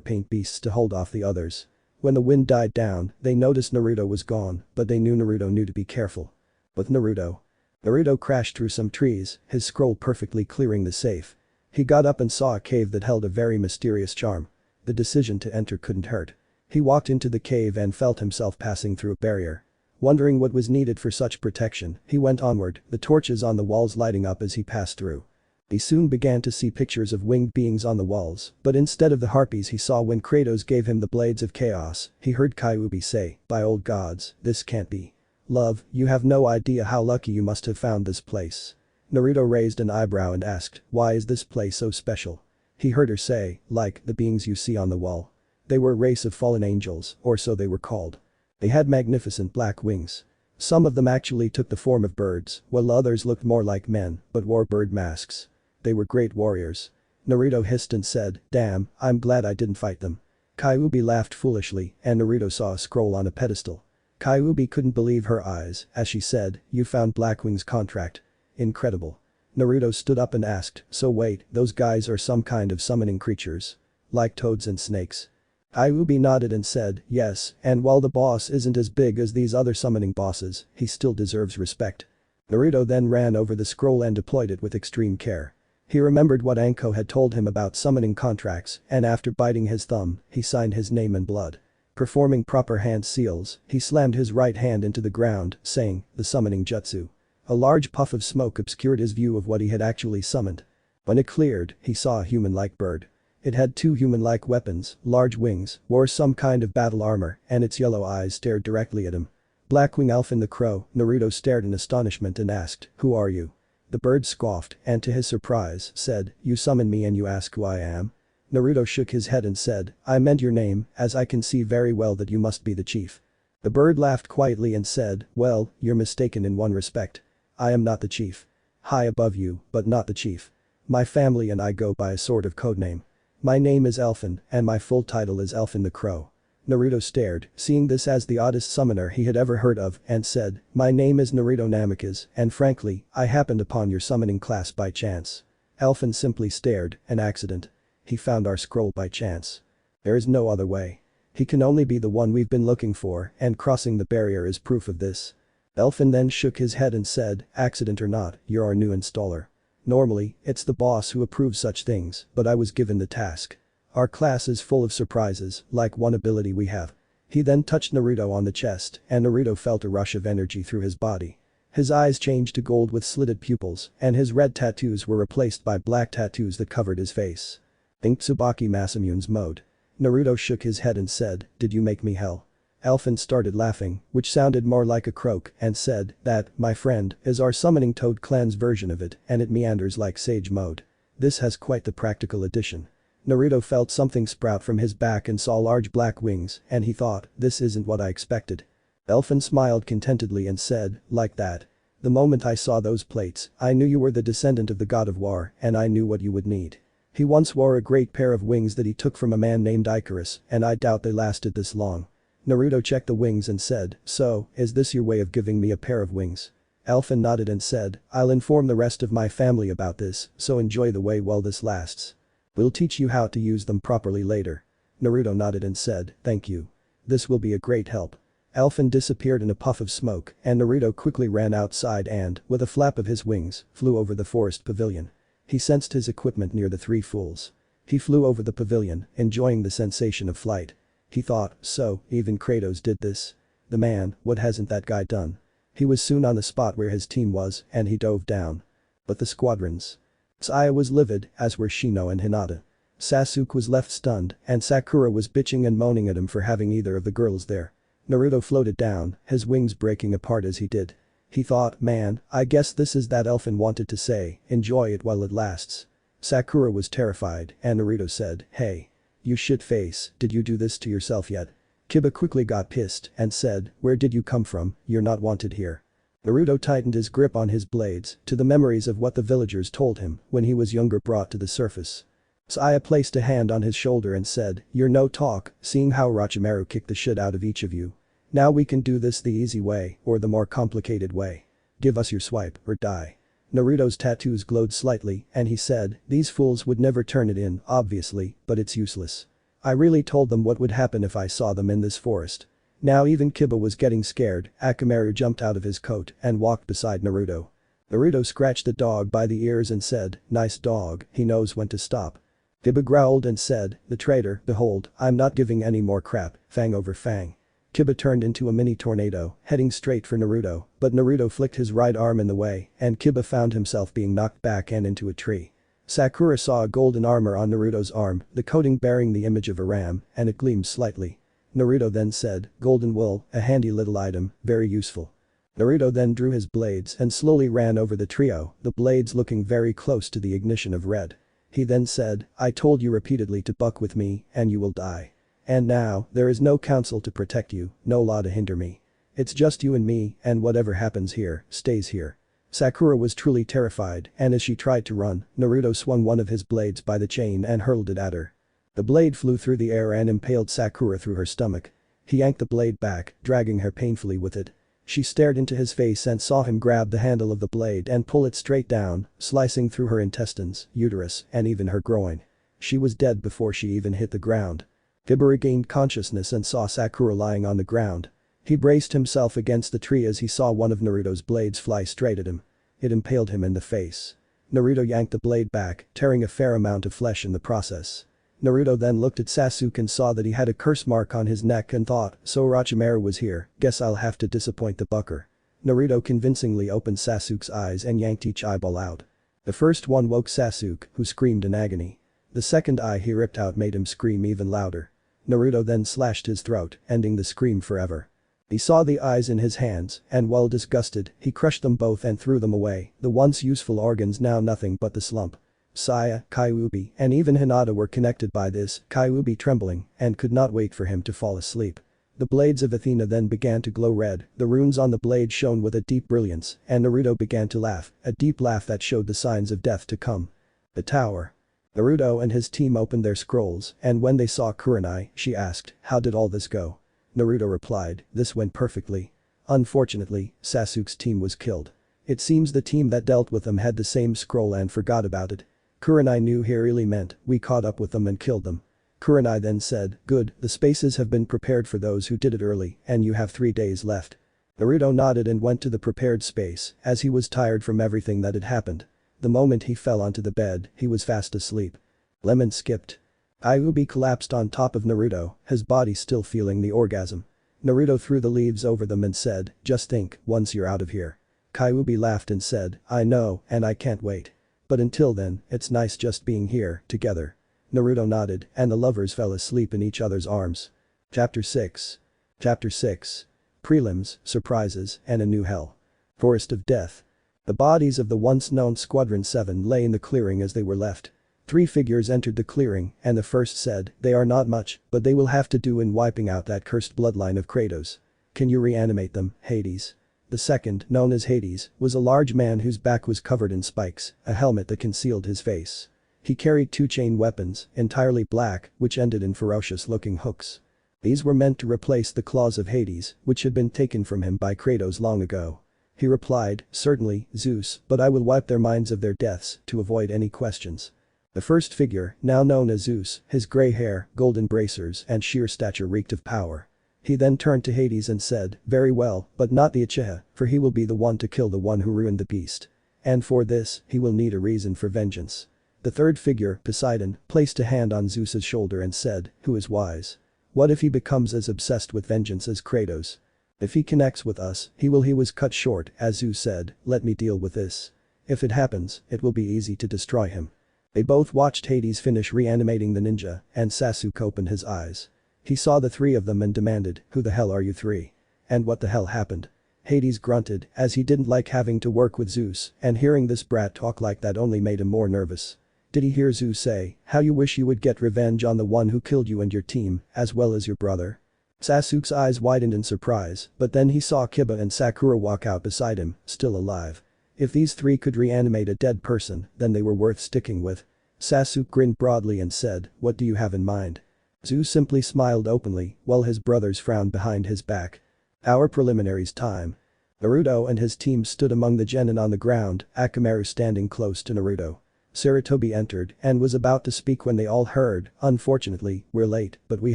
Speaker 3: paint beasts to hold off the others. When the wind died down, they noticed Naruto was gone, but they knew Naruto knew to be careful. With Naruto crashed through some trees, his scroll perfectly clearing the safe. He got up and saw a cave that held a very mysterious charm. The decision to enter couldn't hurt. He walked into the cave and felt himself passing through a barrier. Wondering what was needed for such protection, he went onward, the torches on the walls lighting up as he passed through. He soon began to see pictures of winged beings on the walls, but instead of the harpies he saw when Kratos gave him the blades of chaos, he heard Kyuubi say, by old gods, this can't be. Love, you have no idea how lucky you must have found this place. Naruto raised an eyebrow and asked, why is this place so special? He heard her say, like the beings you see on the wall. They were a race of fallen angels, or so they were called. They had magnificent black wings. Some of them actually took the form of birds, while others looked more like men, but wore bird masks. They were great warriors. Naruto hissed and said, damn, I'm glad I didn't fight them. Kyuubi laughed foolishly and Naruto saw a scroll on a pedestal. Kyuubi couldn't believe her eyes as she said, you found Blackwing's contract. Incredible. Naruto stood up and asked, so wait, those guys are some kind of summoning creatures? Like toads and snakes? Iubi nodded and said, yes, and while the boss isn't as big as these other summoning bosses, he still deserves respect. Naruto then ran over the scroll and deployed it with extreme care. He remembered what Anko had told him about summoning contracts, and after biting his thumb, he signed his name in blood. Performing proper hand seals, he slammed his right hand into the ground, saying, the summoning jutsu. A large puff of smoke obscured his view of what he had actually summoned. When it cleared, he saw a human-like bird. It had two human-like weapons, large wings, wore some kind of battle armor, and its yellow eyes stared directly at him. Blackwing Elfin the Crow, Naruto stared in astonishment and asked, who are you? The bird scoffed, and to his surprise, said, you summon me and you ask who I am? Naruto shook his head and said, I meant your name, as I can see very well that you must be the chief. The bird laughed quietly and said, well, you're mistaken in one respect. I am not the chief. High above you, but not the chief. My family and I go by a sort of codename. My name is Elfin, and my full title is Elfin the Crow. Naruto stared, seeing this as the oddest summoner he had ever heard of, and said, my name is Naruto Namikaze, and frankly, I happened upon your summoning class by chance. Elfin simply stared, an accident. He found our scroll by chance. There is no other way. He can only be the one we've been looking for, and crossing the barrier is proof of this. Elfin then shook his head and said, accident or not, you're our new installer. Normally, it's the boss who approves such things, but I was given the task. Our class is full of surprises, like one ability we have. He then touched Naruto on the chest, and Naruto felt a rush of energy through his body. His eyes changed to gold with slitted pupils, and his red tattoos were replaced by black tattoos that covered his face. Think Tsubaki Masamune's mode. Naruto shook his head and said, did you make me hell? Elfin started laughing, which sounded more like a croak, and said, that, my friend, is our summoning toad clan's version of it, and it meanders like sage mode. This has quite the practical addition. Naruto felt something sprout from his back and saw large black wings, and he thought, this isn't what I expected. Elfin smiled contentedly and said, like that. The moment I saw those plates, I knew you were the descendant of the god of war, and I knew what you would need. He once wore a great pair of wings that he took from a man named Icarus, and I doubt they lasted this long. Naruto checked the wings and said, so, is this your way of giving me a pair of wings? Elfin nodded and said, I'll inform the rest of my family about this, so enjoy the way while this lasts. We'll teach you how to use them properly later. Naruto nodded and said, thank you. This will be a great help. Elfin disappeared in a puff of smoke, and Naruto quickly ran outside and, with a flap of his wings, flew over the forest pavilion. He sensed his equipment near the three fools. He flew over the pavilion, enjoying the sensation of flight. He thought, so, even Kratos did this. The man, what hasn't that guy done? He was soon on the spot where his team was, and he dove down. But the squadrons. Saya was livid, as were Shino and Hinata. Sasuke was left stunned, and Sakura was bitching and moaning at him for having either of the girls there. Naruto floated down, his wings breaking apart as he did. He thought, man, I guess this is that Elfin wanted to say, enjoy it while it lasts. Sakura was terrified, and Naruto said, hey. You shit-face, did you do this to yourself yet? Kiba quickly got pissed and said, where did you come from, you're not wanted here. Naruto tightened his grip on his blades, to the memories of what the villagers told him when he was younger brought to the surface. Saya placed a hand on his shoulder and said, you're no talk, seeing how Orochimaru kicked the shit out of each of you. Now we can do this the easy way, or the more complicated way. Give us your swipe, or die. Naruto's tattoos glowed slightly, and he said, these fools would never turn it in, obviously, but it's useless. I really told them what would happen if I saw them in this forest. Now even Kiba was getting scared. Akamaru jumped out of his coat and walked beside Naruto. Naruto scratched the dog by the ears and said, nice dog, he knows when to stop. Kiba growled and said, the traitor, behold, I'm not giving any more crap, fang over fang. Kiba turned into a mini tornado, heading straight for Naruto, but Naruto flicked his right arm in the way, and Kiba found himself being knocked back and into a tree. Sakura saw a golden armor on Naruto's arm, the coating bearing the image of a ram, and it gleamed slightly. Naruto then said, golden wool, a handy little item, very useful. Naruto then drew his blades and slowly ran over the trio, the blades looking very close to the ignition of red. He then said, I told you repeatedly to buck with me, and you will die. And now, there is no council to protect you, no law to hinder me. It's just you and me, and whatever happens here, stays here. Sakura was truly terrified, and as she tried to run, Naruto swung one of his blades by the chain and hurled it at her. The blade flew through the air and impaled Sakura through her stomach. He yanked the blade back, dragging her painfully with it. She stared into his face and saw him grab the handle of the blade and pull it straight down, slicing through her intestines, uterus, and even her groin. She was dead before she even hit the ground. Kiba regained consciousness and saw Sakura lying on the ground. He braced himself against the tree as he saw one of Naruto's blades fly straight at him. It impaled him in the face. Naruto yanked the blade back, tearing a fair amount of flesh in the process. Naruto then looked at Sasuke and saw that he had a curse mark on his neck and thought, so Orochimaru was here, guess I'll have to disappoint the bucker. Naruto convincingly opened Sasuke's eyes and yanked each eyeball out. The first one woke Sasuke, who screamed in agony. The second eye he ripped out made him scream even louder. Naruto then slashed his throat, ending the scream forever. He saw the eyes in his hands, and while disgusted, he crushed them both and threw them away, the once useful organs now nothing but the slump. Saya, Kyuubi, and even Hinata were connected by this, Kyuubi trembling, and could not wait for him to fall asleep. The blades of Athena then began to glow red, the runes on the blade shone with a deep brilliance, and Naruto began to laugh, a deep laugh that showed the signs of death to come. The tower. Naruto and his team opened their scrolls, and when they saw Kurenai, she asked, how did all this go? Naruto replied, this went perfectly. Unfortunately, Sasuke's team was killed. It seems the team that dealt with them had the same scroll and forgot about it. Kurenai knew he really meant, we caught up with them and killed them. Kurenai then said, good, the spaces have been prepared for those who did it early, and you have 3 days left. Naruto nodded and went to the prepared space, as he was tired from everything that had happened. The moment he fell onto the bed, he was fast asleep. Lemon skipped. Kyuubi collapsed on top of Naruto, his body still feeling the orgasm. Naruto threw the leaves over them and said, just think, once you're out of here. Kyuubi laughed and said, I know, and I can't wait. But until then, it's nice just being here, together. Naruto nodded, and the lovers fell asleep in each other's arms. Chapter 6. Chapter 6. Prelims, Surprises, and a New Hell. Forest of Death. The bodies of the once known Squadron 7 lay in the clearing as they were left. 3 figures entered the clearing, and the first said, they are not much, but they will have to do in wiping out that cursed bloodline of Kratos. Can you reanimate them, Hades? The second, known as Hades, was a large man whose back was covered in spikes, a helmet that concealed his face. He carried 2 chain weapons, entirely black, which ended in ferocious-looking hooks. These were meant to replace the claws of Hades, which had been taken from him by Kratos long ago. He replied, certainly, Zeus, but I will wipe their minds of their deaths, to avoid any questions. The first figure, now known as Zeus, his gray hair, golden bracers and sheer stature reeked of power. He then turned to Hades and said, very well, but not the Uchiha, for he will be the one to kill the one who ruined the beast. And for this, he will need a reason for vengeance. The third figure, Poseidon, placed a hand on Zeus's shoulder and said, who is wise? What if he becomes as obsessed with vengeance as Kratos? If he connects with us, he was cut short, as Zeus said, let me deal with this. If it happens, it will be easy to destroy him. They both watched Hades finish reanimating the ninja, and Sasuke opened his eyes. He saw the 3 of them and demanded, who the hell are you 3? And what the hell happened? Hades grunted, as he didn't like having to work with Zeus, and hearing this brat talk like that only made him more nervous. Did he hear Zeus say, how you wish you would get revenge on the one who killed you and your team, as well as your brother? Sasuke's eyes widened in surprise, but then he saw Kiba and Sakura walk out beside him, still alive. If these 3 could reanimate a dead person, then they were worth sticking with. Sasuke grinned broadly and said, what do you have in mind? Zeus simply smiled openly, while his brothers frowned behind his back. Our preliminaries time. Naruto and his team stood among the genin on the ground, Akamaru standing close to Naruto. Sarutobi entered and was about to speak when they all heard, unfortunately, we're late, but we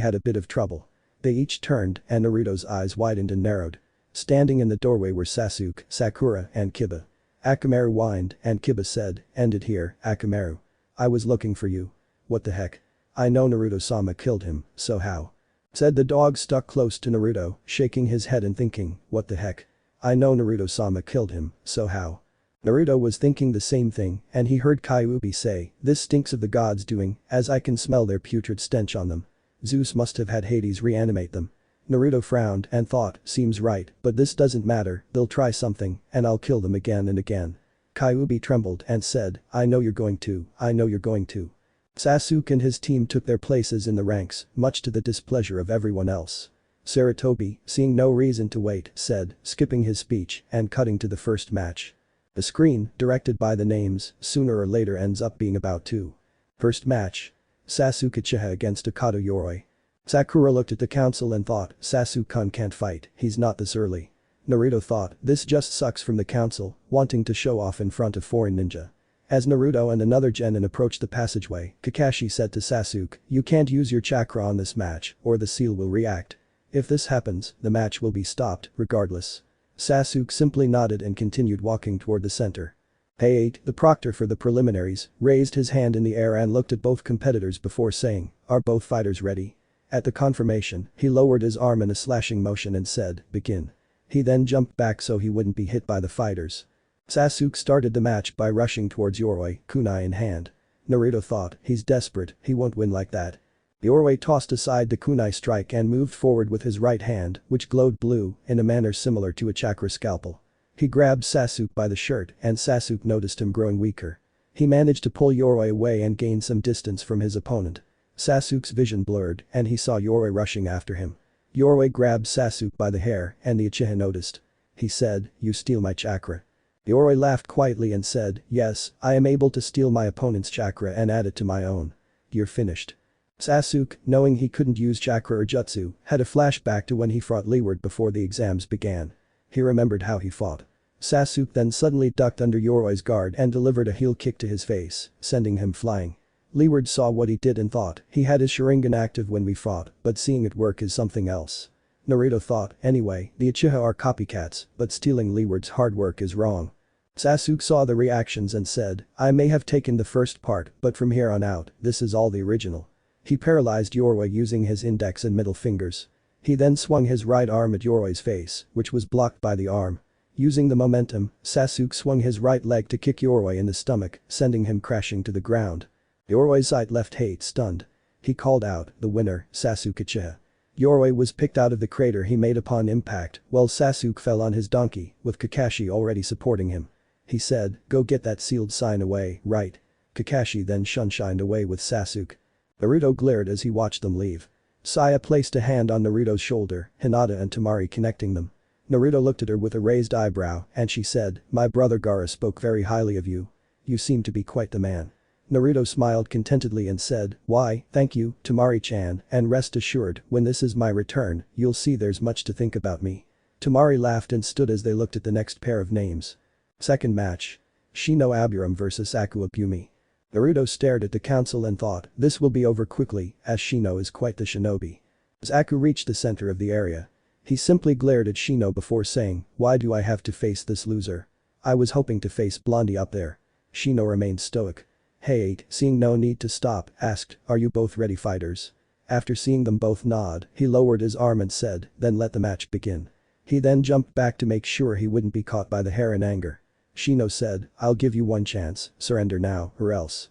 Speaker 3: had a bit of trouble. They each turned and Naruto's eyes widened and narrowed. Standing in the doorway were Sasuke, Sakura, and Kiba. Akamaru whined and Kiba said, end it here, Akamaru. I was looking for you. What the heck? I know Naruto-sama killed him, so how? Said the dog stuck close to Naruto, shaking his head and thinking, what the heck? I know Naruto-sama killed him, so how? Naruto was thinking the same thing, and he heard Kyuubi say, this stinks of the gods doing, as I can smell their putrid stench on them. Zeus must have had Hades reanimate them. Naruto frowned and thought, seems right, but this doesn't matter, they'll try something, and I'll kill them again and again. Kyuubi trembled and said, I know you're going to, I know you're going to. Sasuke and his team took their places in the ranks, much to the displeasure of everyone else. Sarutobi, seeing no reason to wait, said, skipping his speech and cutting to the first match. The screen, directed by the names, sooner or later ends up being about 2. First match. Sasuke Uchiha against Akato Yoroi. Sakura looked at the council and thought, Sasuke-kun can't fight, he's not this early. Naruto thought, this just sucks from the council, wanting to show off in front of foreign ninja. As Naruto and another genin approached the passageway, Kakashi said to Sasuke, "You can't use your chakra on this match, or the seal will react. If this happens, the match will be stopped, regardless." Sasuke simply nodded and continued walking toward the center. Hey, the proctor for the preliminaries, raised his hand in the air and looked at both competitors before saying, "Are both fighters ready?" At the confirmation, he lowered his arm in a slashing motion and said, "Begin." He then jumped back so he wouldn't be hit by the fighters. Sasuke started the match by rushing towards Yoroi, kunai in hand. Naruto thought, he's desperate, he won't win like that. Yoroi tossed aside the kunai strike and moved forward with his right hand, which glowed blue, in a manner similar to a chakra scalpel. He grabbed Sasuke by the shirt and Sasuke noticed him growing weaker. He managed to pull Yoroi away and gain some distance from his opponent. Sasuke's vision blurred and he saw Yoroi rushing after him. Yoroi grabbed Sasuke by the hair and the Uchiha noticed. He said, "You steal my chakra." Yoroi laughed quietly and said, "Yes, I am able to steal my opponent's chakra and add it to my own. You're finished." Sasuke, knowing he couldn't use chakra or jutsu, had a flashback to when he fought Leeward before the exams began. He remembered how he fought. Sasuke then suddenly ducked under Yoroi's guard and delivered a heel kick to his face, sending him flying. Leeward saw what he did and thought, he had his Sharigan active when we fought, but seeing it work is something else. Naruto thought, anyway, the Uchiha are copycats, but stealing Leeward's hard work is wrong. Sasuke saw the reactions and said, "I may have taken the first part, but from here on out, this is all the original." He paralyzed Yoroi using his index and middle fingers. He then swung his right arm at Yoroi's face, which was blocked by the arm. Using the momentum, Sasuke swung his right leg to kick Yoroi in the stomach, sending him crashing to the ground. Yoroi's sight left Hate stunned. He called out, "The winner, Sasuke Uchiha." Yoroi was picked out of the crater he made upon impact, while Sasuke fell on his donkey, with Kakashi already supporting him. He said, "Go get that sealed sign away, right?" Kakashi then shined away with Sasuke. Naruto glared as he watched them leave. Saya placed a hand on Naruto's shoulder, Hinata and Temari connecting them. Naruto looked at her with a raised eyebrow and she said, "My brother Gaara spoke very highly of you. You seem to be quite the man." Naruto smiled contentedly and said, "Why, thank you, Temari-chan, and rest assured, when this is my return, you'll see there's much to think about me." Temari laughed and stood as they looked at the next pair of names. Second match. Shino Aburam vs Aku Abumi. Naruto stared at the council and thought, this will be over quickly, as Shino is quite the shinobi. As Aku reached the center of the area, he simply glared at Shino before saying, "Why do I have to face this loser? I was hoping to face Blondie up there." Shino remained stoic. Hate, seeing no need to stop, asked, "Are you both ready fighters?" After seeing them both nod, he lowered his arm and said, "Then let the match begin." He then jumped back to make sure he wouldn't be caught by the hair in anger. Shino said, "I'll give you one chance, surrender now, or else."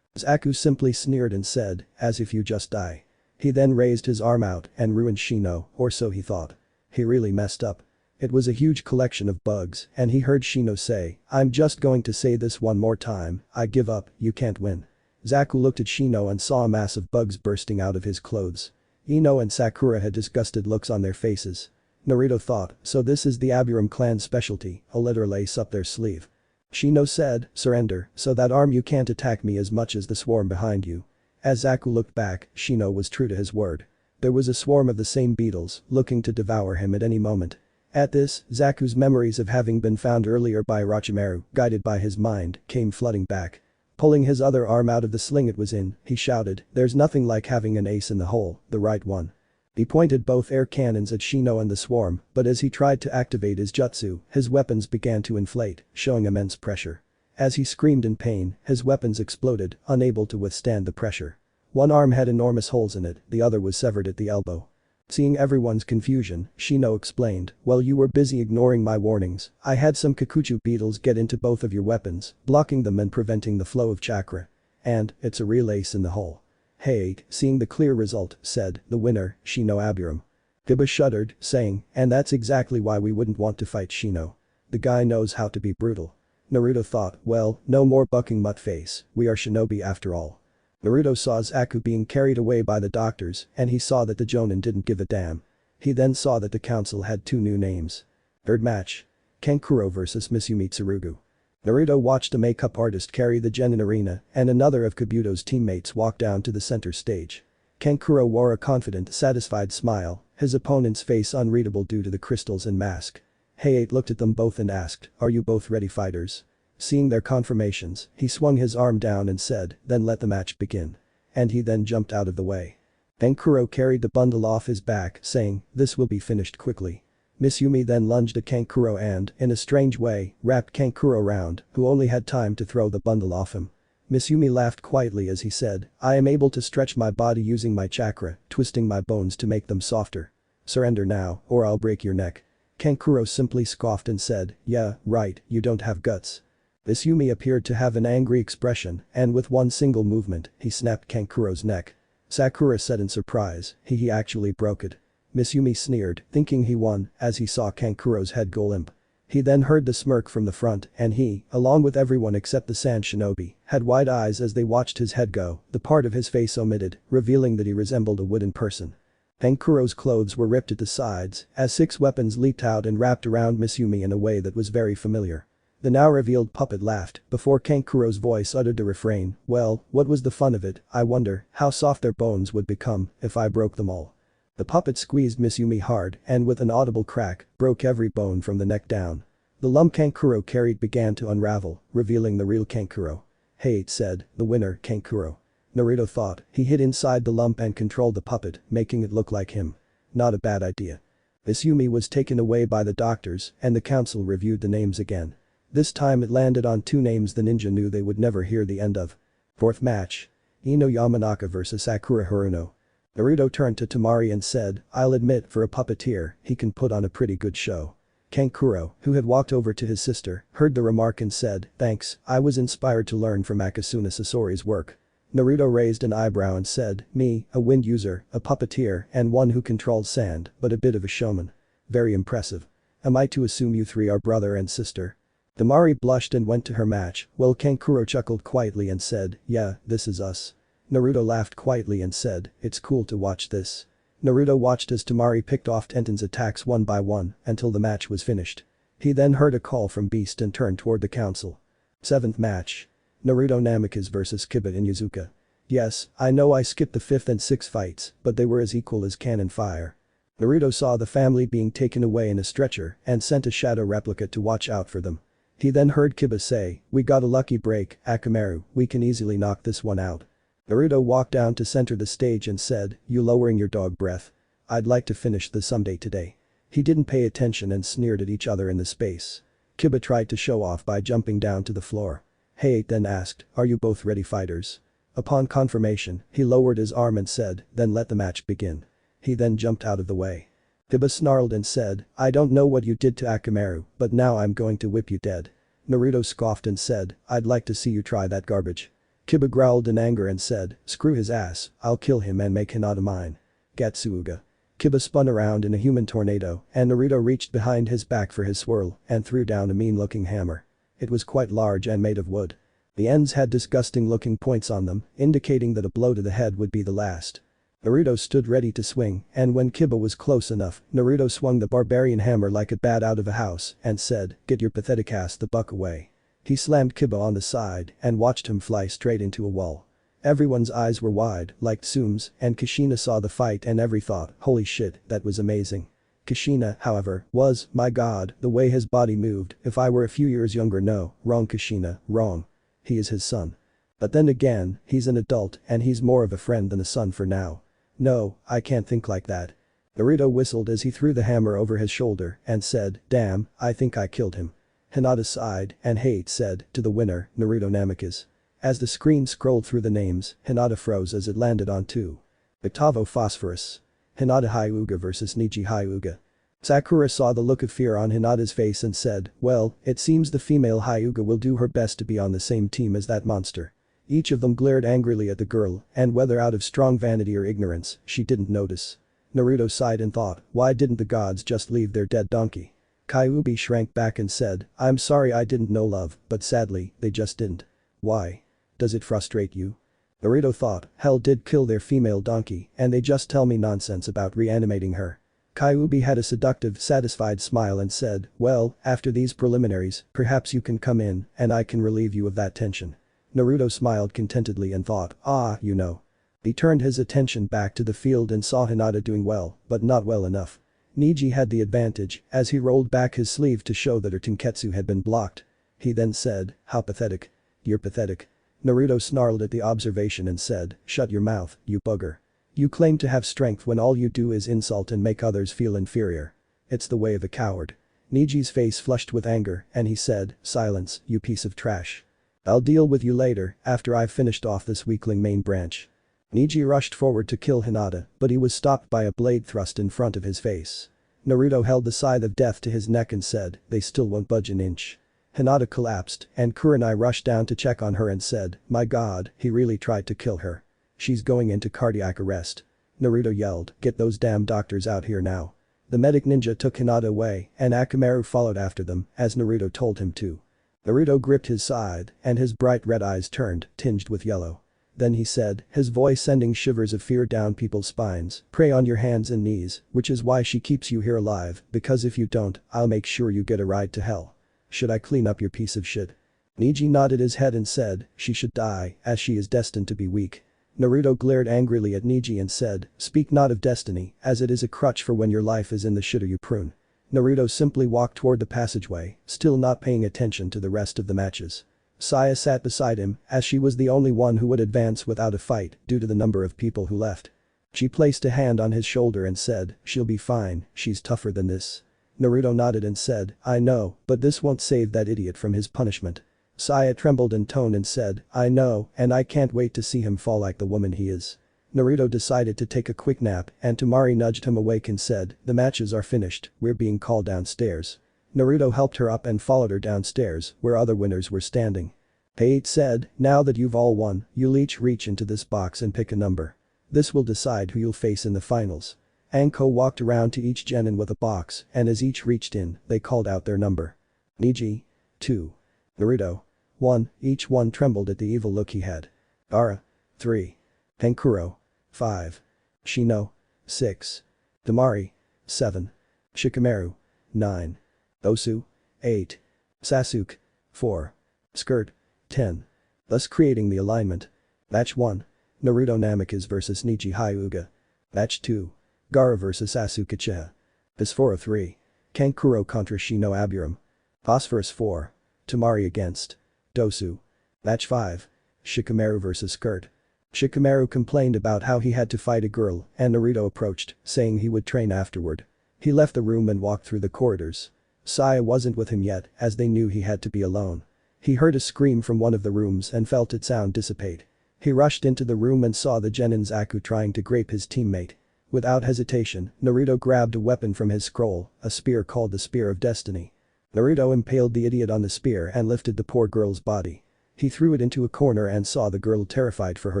Speaker 3: Aku simply sneered and said, "As if you just die." He then raised his arm out and ruined Shino, or so he thought. He really messed up. It was a huge collection of bugs and he heard Shino say, "I'm just going to say this one more time, I give up, you can't win." Zaku looked at Shino and saw a mass of bugs bursting out of his clothes. Ino and Sakura had disgusted looks on their faces. Naruto thought, so this is the Aburam clan's specialty, a letter lace up their sleeve. Shino said, "Surrender, so that arm you can't attack me as much as the swarm behind you." As Zaku looked back, Shino was true to his word. There was a swarm of the same beetles, looking to devour him at any moment. At this, Zaku's memories of having been found earlier by Orochimaru, guided by his mind, came flooding back. Pulling his other arm out of the sling it was in, he shouted, "There's nothing like having an ace in the hole, the right one." He pointed both air cannons at Shino and the swarm, but as he tried to activate his jutsu, his weapons began to inflate, showing immense pressure. As he screamed in pain, his weapons exploded, unable to withstand the pressure. One arm had enormous holes in it, the other was severed at the elbow. Seeing everyone's confusion, Shino explained, "While you were busy ignoring my warnings, I had some Kikuchu beetles get into both of your weapons, blocking them and preventing the flow of chakra. And, it's a real ace in the hole." Hate, seeing the clear result, said, "The winner, Shino Aburam." Giba shuddered, saying, "And that's exactly why we wouldn't want to fight Shino. The guy knows how to be brutal." Naruto thought, well, no more bucking Muttface, we are shinobi after all. Naruto saw Zaku being carried away by the doctors and he saw that the Jonin didn't give a damn. He then saw that the council had two new names. Third match. Kankuro vs Misumi Tsurugu. Naruto watched a makeup artist carry the Genin arena and another of Kabuto's teammates walk down to the center stage. Kankuro wore a confident, satisfied smile, his opponent's face unreadable due to the crystals and mask. Hayate looked at them both and asked, "Are you both ready fighters?" Seeing their confirmations, he swung his arm down and said, then let the match begin. And he then jumped out of the way. Kankuro carried the bundle off his back, saying, this will be finished quickly. Miss Yumi then lunged at Kankuro and, in a strange way, wrapped Kankuro round, who only had time to throw the bundle off him. Miss Yumi laughed quietly as he said, I am able to stretch my body using my chakra, twisting my bones to make them softer. Surrender now, or I'll break your neck. Kankuro simply scoffed and said, yeah, right, you don't have guts. Miss Yumi appeared to have an angry expression, and with one single movement, he snapped Kankuro's neck. Sakura said in surprise, he actually broke it. Miss Yumi sneered, thinking he won, as he saw Kankuro's head go limp. He then heard the smirk from the front, and he, along with everyone except the Sand Shinobi, had wide eyes as they watched his head go, the part of his face omitted, revealing that he resembled a wooden person. Kankuro's clothes were ripped at the sides, as 6 weapons leaped out and wrapped around Miss Yumi in a way that was very familiar. The now revealed puppet laughed, before Kankuro's voice uttered the refrain, well, what was the fun of it, I wonder how soft their bones would become if I broke them all. The puppet squeezed Miss Yumi hard and with an audible crack, broke every bone from the neck down. The lump Kankuro carried began to unravel, revealing the real Kankuro. Hey, it said, the winner, Kankuro. Naruto thought, he hid inside the lump and controlled the puppet, making it look like him. Not a bad idea. Miss Yumi was taken away by the doctors, and the council reviewed the names again. This time it landed on 2 names the ninja knew they would never hear the end of. 4th match. Ino Yamanaka vs Sakura Haruno. Naruto turned to Temari and said, I'll admit for a puppeteer, he can put on a pretty good show. Kankuro, who had walked over to his sister, heard the remark and said, thanks, I was inspired to learn from Akasuna Sasori's work. Naruto raised an eyebrow and said, me, a wind user, a puppeteer, and one who controls sand, but a bit of a showman. Very impressive. Am I to assume you 3 are brother and sister? Temari blushed and went to her match, while Kankuro chuckled quietly and said, yeah, this is us. Naruto laughed quietly and said, it's cool to watch this. Naruto watched as Temari picked off Tenten's attacks one by one until the match was finished. He then heard a call from Beast and turned toward the council. 7th match. Naruto Namikaze vs Kiba in Yuzuka. Yes, I know I skipped the 5th and 6th fights, but they were as equal as cannon fire. Naruto saw the family being taken away in a stretcher and sent a shadow replica to watch out for them. He then heard Kiba say, we got a lucky break, Akamaru, we can easily knock this one out. Naruto walked down to center the stage and said, you lowering your dog breath. I'd like to finish this someday today. He didn't pay attention and sneered at each other in the space. Kiba tried to show off by jumping down to the floor. Hey then asked, are you both ready fighters? Upon confirmation, he lowered his arm and said, then let the match begin. He then jumped out of the way. Kiba snarled and said, I don't know what you did to Akamaru, but now I'm going to whip you dead. Naruto scoffed and said, I'd like to see you try that garbage. Kiba growled in anger and said, screw his ass, I'll kill him and make Hinata mine. Gatsuga. Kiba spun around in a human tornado and Naruto reached behind his back for his swirl and threw down a mean-looking hammer. It was quite large and made of wood. The ends had disgusting-looking points on them, indicating that a blow to the head would be the last. Naruto stood ready to swing, and when Kiba was close enough, Naruto swung the barbarian hammer like a bat out of a house and said, get your pathetic ass the buck away. He slammed Kiba on the side and watched him fly straight into a wall. Everyone's eyes were wide, like Tsume's, and Kushina saw the fight and every thought, holy shit, that was amazing. Kushina, however, was, my god, the way his body moved, if I were a few years younger no, wrong Kushina, wrong. He is his son. But then again, he's an adult and he's more of a friend than a son for now. No, I can't think like that. Naruto whistled as he threw the hammer over his shoulder and said, damn, I think I killed him. Hinata sighed and Hate said, to the winner, Naruto Namikaze. As the screen scrolled through the names, Hinata froze as it landed on 2. Octavo Phosphorus. Hinata Hyuga vs Niji Hyuga. Sakura saw the look of fear on Hinata's face and said, well, it seems the female Hyuga will do her best to be on the same team as that monster. Each of them glared angrily at the girl, and whether out of strong vanity or ignorance, she didn't notice. Naruto sighed and thought, why didn't the gods just leave their dead donkey? Kyuubi shrank back and said, I'm sorry I didn't know love, but sadly, they just didn't. Why? Does it frustrate you? Naruto thought, hell did kill their female donkey, and they just tell me nonsense about reanimating her. Kyuubi had a seductive, satisfied smile and said, well, after these preliminaries, perhaps you can come in, and I can relieve you of that tension. Naruto smiled contentedly and thought, you know. He turned his attention back to the field and saw Hinata doing well, but not well enough. Niji had the advantage, as he rolled back his sleeve to show that her tenketsu had been blocked. He then said, how pathetic. You're pathetic. Naruto snarled at the observation and said, shut your mouth, you bugger. You claim to have strength when all you do is insult and make others feel inferior. It's the way of a coward. Niji's face flushed with anger and he said, silence, you piece of trash. I'll deal with you later after I've finished off this weakling main branch. Niji rushed forward to kill Hinata, but he was stopped by a blade thrust in front of his face. Naruto held the scythe of death to his neck and said, they still won't budge an inch. Hinata collapsed and Kurenai rushed down to check on her and said, my god, he really tried to kill her. She's going into cardiac arrest. Naruto yelled, get those damn doctors out here now. The medic ninja took Hinata away and Akamaru followed after them as Naruto told him to. Naruto gripped his scythe and his bright red eyes turned, tinged with yellow. Then he said, his voice sending shivers of fear down people's spines, pray on your hands and knees, which is why she keeps you here alive, because if you don't, I'll make sure you get a ride to hell. Should I clean up your piece of shit? Niji nodded his head and said, she should die, as she is destined to be weak. Naruto glared angrily at Niji and said, speak not of destiny, as it is a crutch for when your life is in the shitter you prune. Naruto simply walked toward the passageway, still not paying attention to the rest of the matches. Saya sat beside him, as she was the only one who would advance without a fight due to the number of people who left. She placed a hand on his shoulder and said, she'll be fine, she's tougher than this. Naruto nodded and said, I know, but this won't save that idiot from his punishment. Saya trembled in tone and said, I know, and I can't wait to see him fall like the woman he is. Naruto decided to take a quick nap and Temari nudged him awake and said, the matches are finished, we're being called downstairs. Naruto helped her up and followed her downstairs where other winners were standing. Pate said, now that you've all won, you'll each reach into this box and pick a number. This will decide who you'll face in the finals. Anko walked around to each genin with a box and as each reached in, they called out their number. Niji. 2. Naruto. 1, each one trembled at the evil look he had. Ara. 3. Tenkuro. 5. Shino. 6. Temari. 7. Shikamaru. 9. Osu. 8. Sasuke. 4. Skirt. 10. Thus creating the alignment. Match 1. Naruto Namikaze vs Niji Hyuga. Match 2. Gaara vs Sasuke Uchiha. Phosphora 3. Kankuro contra Shino Aburam. Phosphorus 4. Temari against Dosu. Match 5. Shikamaru vs Skirt. Shikamaru complained about how he had to fight a girl and Naruto approached, saying he would train afterward. He left the room and walked through the corridors. Saya wasn't with him yet as they knew he had to be alone. He heard a scream from one of the rooms and felt its sound dissipate. He rushed into the room and saw the genin Zaku trying to grape his teammate. Without hesitation, Naruto grabbed a weapon from his scroll, a spear called the Spear of Destiny. Naruto impaled the idiot on the spear and lifted the poor girl's body. He threw it into a corner and saw the girl terrified for her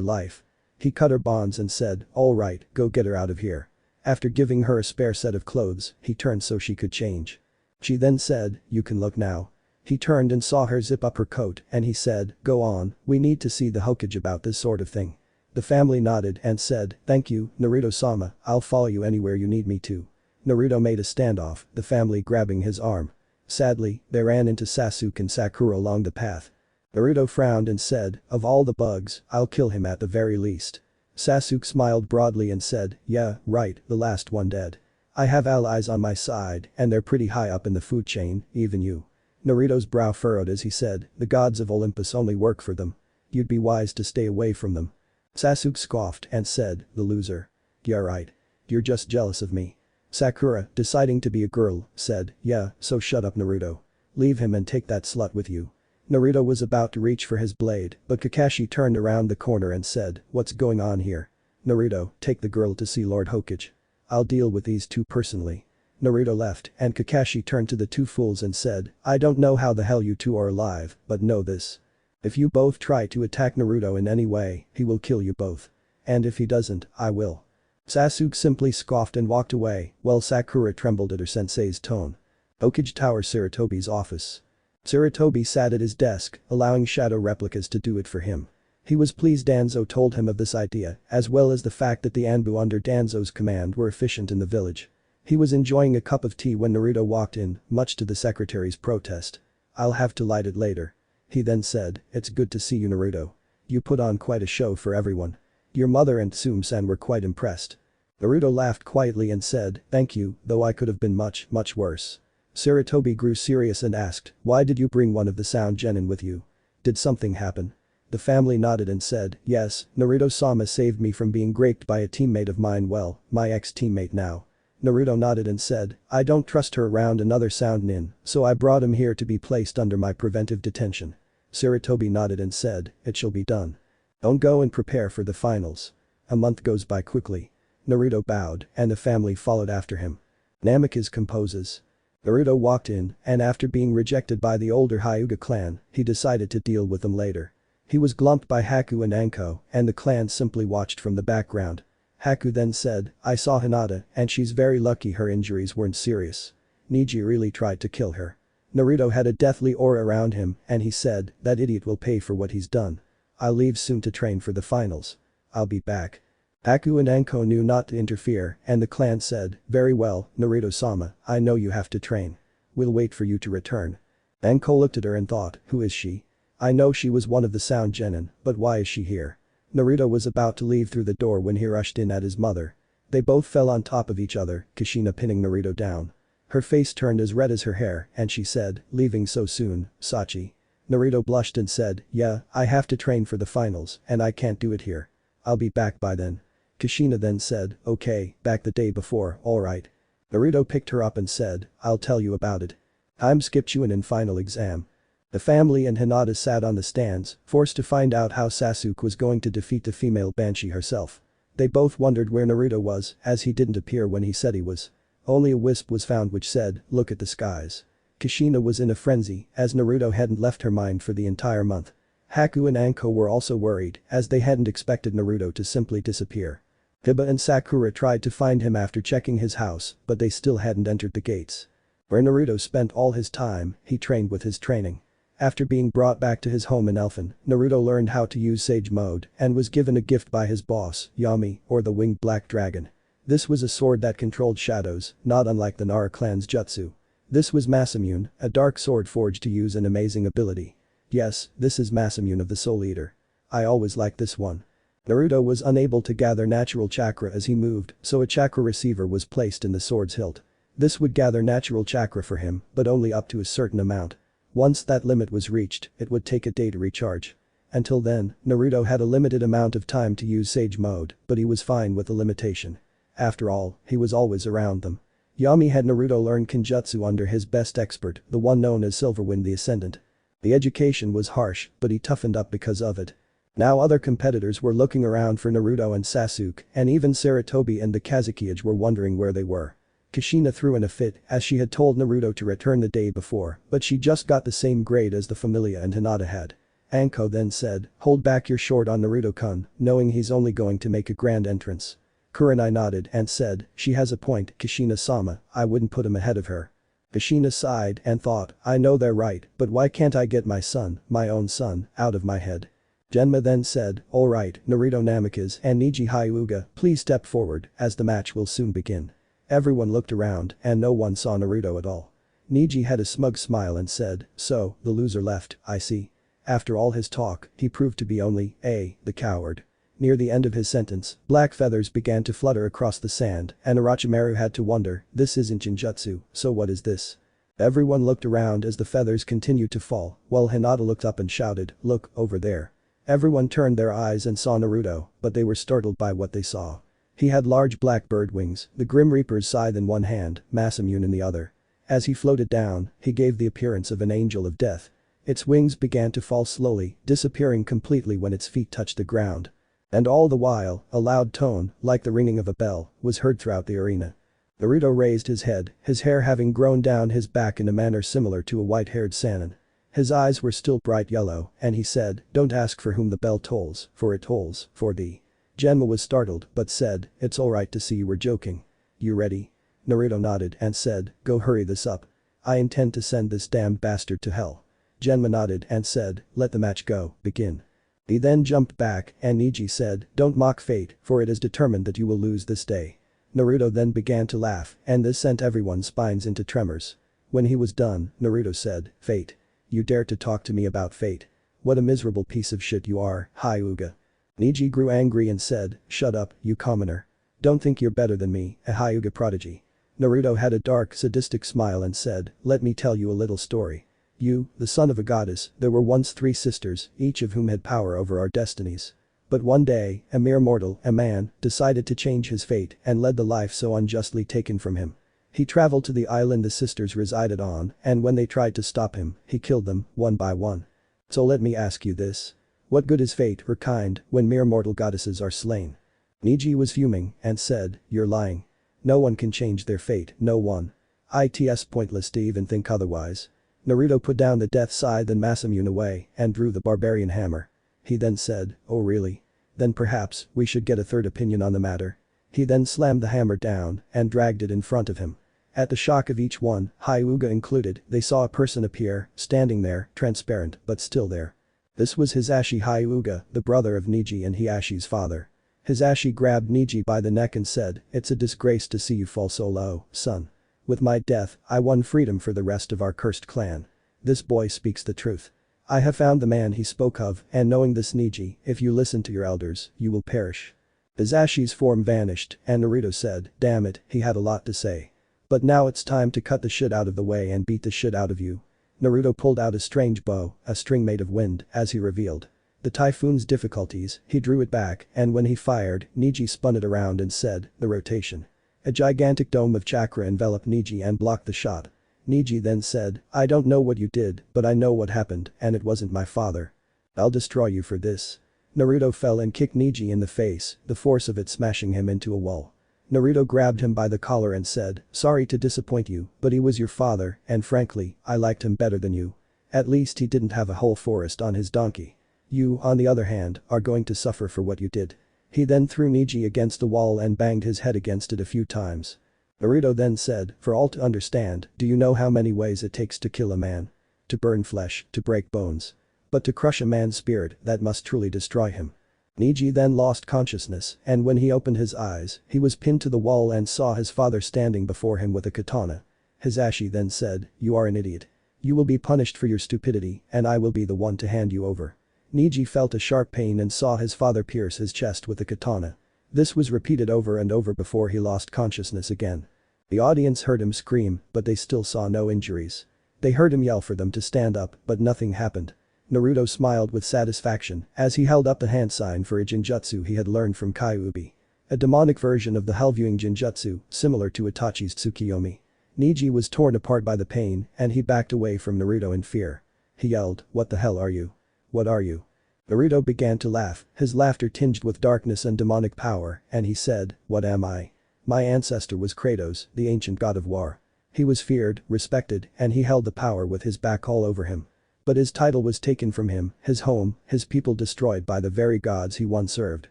Speaker 3: life. He cut her bonds and said, all right, go get her out of here. After giving her a spare set of clothes, he turned so she could change. She then said, you can look now. He turned and saw her zip up her coat and he said, go on, we need to see the Hokage about this sort of thing. The family nodded and said, thank you, Naruto-sama, I'll follow you anywhere you need me to. Naruto made a standoff, the family grabbing his arm. Sadly, they ran into Sasuke and Sakura along the path. Naruto frowned and said, of all the bugs, I'll kill him at the very least. Sasuke smiled broadly and said, yeah, right, the last one dead. I have allies on my side and they're pretty high up in the food chain, even you. Naruto's brow furrowed as he said, the gods of Olympus only work for them. You'd be wise to stay away from them. Sasuke scoffed and said, the loser. Yeah right. You're just jealous of me. Sakura, deciding to be a girl, said, yeah, so shut up Naruto. Leave him and take that slut with you. Naruto was about to reach for his blade, but Kakashi turned around the corner and said, what's going on here? Naruto, take the girl to see Lord Hokage. I'll deal with these two personally. Naruto left and Kakashi turned to the two fools and said, I don't know how the hell you two are alive, but know this. If you both try to attack Naruto in any way, he will kill you both. And if he doesn't, I will. Sasuke simply scoffed and walked away, while Sakura trembled at her sensei's tone. Hokage Tower Sarutobi's office. Sarutobi sat at his desk, allowing shadow replicas to do it for him. He was pleased Danzo told him of this idea, as well as the fact that the Anbu under Danzo's command were efficient in the village. He was enjoying a cup of tea when Naruto walked in, much to the secretary's protest. I'll have to light it later. He then said, it's good to see you Naruto. You put on quite a show for everyone. Your mother and Tsum-san were quite impressed. Naruto laughed quietly and said, thank you, though I could have been much, much worse. Sarutobi grew serious and asked, why did you bring one of the sound genin with you? Did something happen? The family nodded and said, yes, Naruto-sama saved me from being raped by a teammate of mine, well, my ex-teammate now. Naruto nodded and said, I don't trust her around another sound nin, so I brought him here to be placed under my preventive detention. Sarutobi nodded and said, it shall be done. Don't go and prepare for the finals. A month goes by quickly. Naruto bowed, and the family followed after him. Namikaze composes. Naruto walked in, and after being rejected by the older Hyuga clan, he decided to deal with them later. He was glumped by Haku and Anko, and the clan simply watched from the background. Haku then said, I saw Hinata, and she's very lucky her injuries weren't serious. Neji really tried to kill her. Naruto had a deathly aura around him, and he said, that idiot will pay for what he's done. I'll leave soon to train for the finals. I'll be back. Haku and Anko knew not to interfere, and the clan said, very well, Naruto-sama, I know you have to train. We'll wait for you to return. Anko looked at her and thought, who is she? I know she was one of the sound genin, but why is she here? Naruto was about to leave through the door when he rushed in at his mother. They both fell on top of each other, Kushina pinning Naruto down. Her face turned as red as her hair, and she said, leaving so soon, Sachi. Naruto blushed and said, yeah, I have to train for the finals, and I can't do it here. I'll be back by then. Kushina then said, okay, back the day before, alright. Naruto picked her up and said, I'll tell you about it. I'm skip Chunin final exam. The family and Hinata sat on the stands, forced to find out how Sasuke was going to defeat the female Banshee herself. They both wondered where Naruto was, as he didn't appear when he said he was. Only a wisp was found which said, look at the skies. Kushina was in a frenzy, as Naruto hadn't left her mind for the entire month. Haku and Anko were also worried, as they hadn't expected Naruto to simply disappear. Hiba and Sakura tried to find him after checking his house, but they still hadn't entered the gates. Where Naruto spent all his time, he trained with his training. After being brought back to his home in Elfen, Naruto learned how to use Sage Mode and was given a gift by his boss, Yami, or the Winged Black Dragon. This was a sword that controlled shadows, not unlike the Nara clan's jutsu. This was Masamune, a dark sword forged to use an amazing ability. Yes, this is Masamune of the Soul Eater. I always liked this one. Naruto was unable to gather natural chakra as he moved, so a chakra receiver was placed in the sword's hilt. This would gather natural chakra for him, but only up to a certain amount. Once that limit was reached, it would take a day to recharge. Until then, Naruto had a limited amount of time to use Sage Mode, but he was fine with the limitation. After all, he was always around them. Yami had Naruto learn Kenjutsu under his best expert, the one known as Silverwind the Ascendant. The education was harsh, but he toughened up because of it. Now other competitors were looking around for Naruto and Sasuke, and even Sarutobi and the Kazukiage were wondering where they were. Kushina threw in a fit as she had told Naruto to return the day before, but she just got the same grade as the Familia and Hinata had. Anko then said, hold back your short on Naruto-kun, knowing he's only going to make a grand entrance. Kurenai nodded and said, she has a point, Kushina-sama, I wouldn't put him ahead of her. Kushina sighed and thought, I know they're right, but why can't I get my son, my own son, out of my head? Genma then said, alright, Naruto Namikaze and Neji Hyuga, please step forward, as the match will soon begin. Everyone looked around, and no one saw Naruto at all. Neji had a smug smile and said, so, the loser left, I see. After all his talk, he proved to be only, the coward. Near the end of his sentence, black feathers began to flutter across the sand, and Orochimaru had to wonder, this isn't Jinjutsu, so what is this? Everyone looked around as the feathers continued to fall, while Hinata looked up and shouted, look, over there. Everyone turned their eyes and saw Naruto, but they were startled by what they saw. He had large black bird wings, the Grim Reaper's scythe in one hand, Masamune in the other. As he floated down, he gave the appearance of an angel of death. Its wings began to fall slowly, disappearing completely when its feet touched the ground. And all the while, a loud tone, like the ringing of a bell, was heard throughout the arena. Naruto raised his head, his hair having grown down his back in a manner similar to a white-haired Sannin. His eyes were still bright yellow, and he said, don't ask for whom the bell tolls, for it tolls, for thee. Genma was startled, but said, it's alright to see you were joking. You ready? Naruto nodded and said, go hurry this up. I intend to send this damned bastard to hell. Genma nodded and said, let the match go, begin. He then jumped back, and Neji said, don't mock fate, for it is determined that you will lose this day. Naruto then began to laugh, and this sent everyone's spines into tremors. When he was done, Naruto said, fate. You dare to talk to me about fate? What a miserable piece of shit you are, Hyuga. Neji grew angry and said, shut up, you commoner. Don't think you're better than me, a Hyuga prodigy. Naruto had a dark, sadistic smile and said, let me tell you a little story. You, the son of a goddess, there were once 3 sisters, each of whom had power over our destinies. But one day, a mere mortal, a man, decided to change his fate and led the life so unjustly taken from him. He traveled to the island the sisters resided on, and when they tried to stop him, he killed them, one by one. So let me ask you this. What good is fate or kind when mere mortal goddesses are slain? Niji was fuming and said, you're lying. No one can change their fate, no one. It's pointless to even think otherwise. Naruto put down the death scythe and Masamune away and drew the barbarian hammer. He then said, oh really? Then perhaps we should get a third opinion on the matter. He then slammed the hammer down and dragged it in front of him. At the shock of each one, Hyuga included, they saw a person appear, standing there, transparent but still there. This was Hisashi Hyuga, the brother of Niji and Hiashi's father. Hisashi grabbed Niji by the neck and said, it's a disgrace to see you fall so low, son. With my death, I won freedom for the rest of our cursed clan. This boy speaks the truth. I have found the man he spoke of, and knowing this Niji, if you listen to your elders, you will perish. Hisashi's form vanished, and Naruto said, damn it, he had a lot to say. But now it's time to cut the shit out of the way and beat the shit out of you. Naruto pulled out a strange bow, a string made of wind, as he revealed. The typhoon's difficulties, he drew it back, and when he fired, Niji spun it around and said, the rotation. A gigantic dome of chakra enveloped Niji and blocked the shot. Niji then said, I don't know what you did, but I know what happened, and it wasn't my father. I'll destroy you for this. Naruto fell and kicked Niji in the face, the force of it smashing him into a wall. Naruto grabbed him by the collar and said, sorry to disappoint you, but he was your father, and frankly, I liked him better than you. At least he didn't have a whole forest on his donkey. You, on the other hand, are going to suffer for what you did. He then threw Niji against the wall and banged his head against it a few times. Naruto then said, for all to understand, do you know how many ways it takes to kill a man? To burn flesh, to break bones. But to crush a man's spirit, that must truly destroy him. Niji then lost consciousness, and when he opened his eyes, he was pinned to the wall and saw his father standing before him with a katana. Hisashi then said, you are an idiot. You will be punished for your stupidity, and I will be the one to hand you over. Niji felt a sharp pain and saw his father pierce his chest with a katana. This was repeated over and over before he lost consciousness again. The audience heard him scream, but they still saw no injuries. They heard him yell for them to stand up, but nothing happened. Naruto smiled with satisfaction as he held up the hand sign for a genjutsu he had learned from Kyuubi. A demonic version of the hell-viewing genjutsu, similar to Itachi's Tsukiyomi. Niji was torn apart by the pain, and he backed away from Naruto in fear. He yelled, what the hell are you? What are you? Naruto began to laugh, his laughter tinged with darkness and demonic power, and he said, what am I? My ancestor was Kratos, the ancient god of war. He was feared, respected, and he held the power with his back all over him. But his title was taken from him, his home, his people destroyed by the very gods he once served.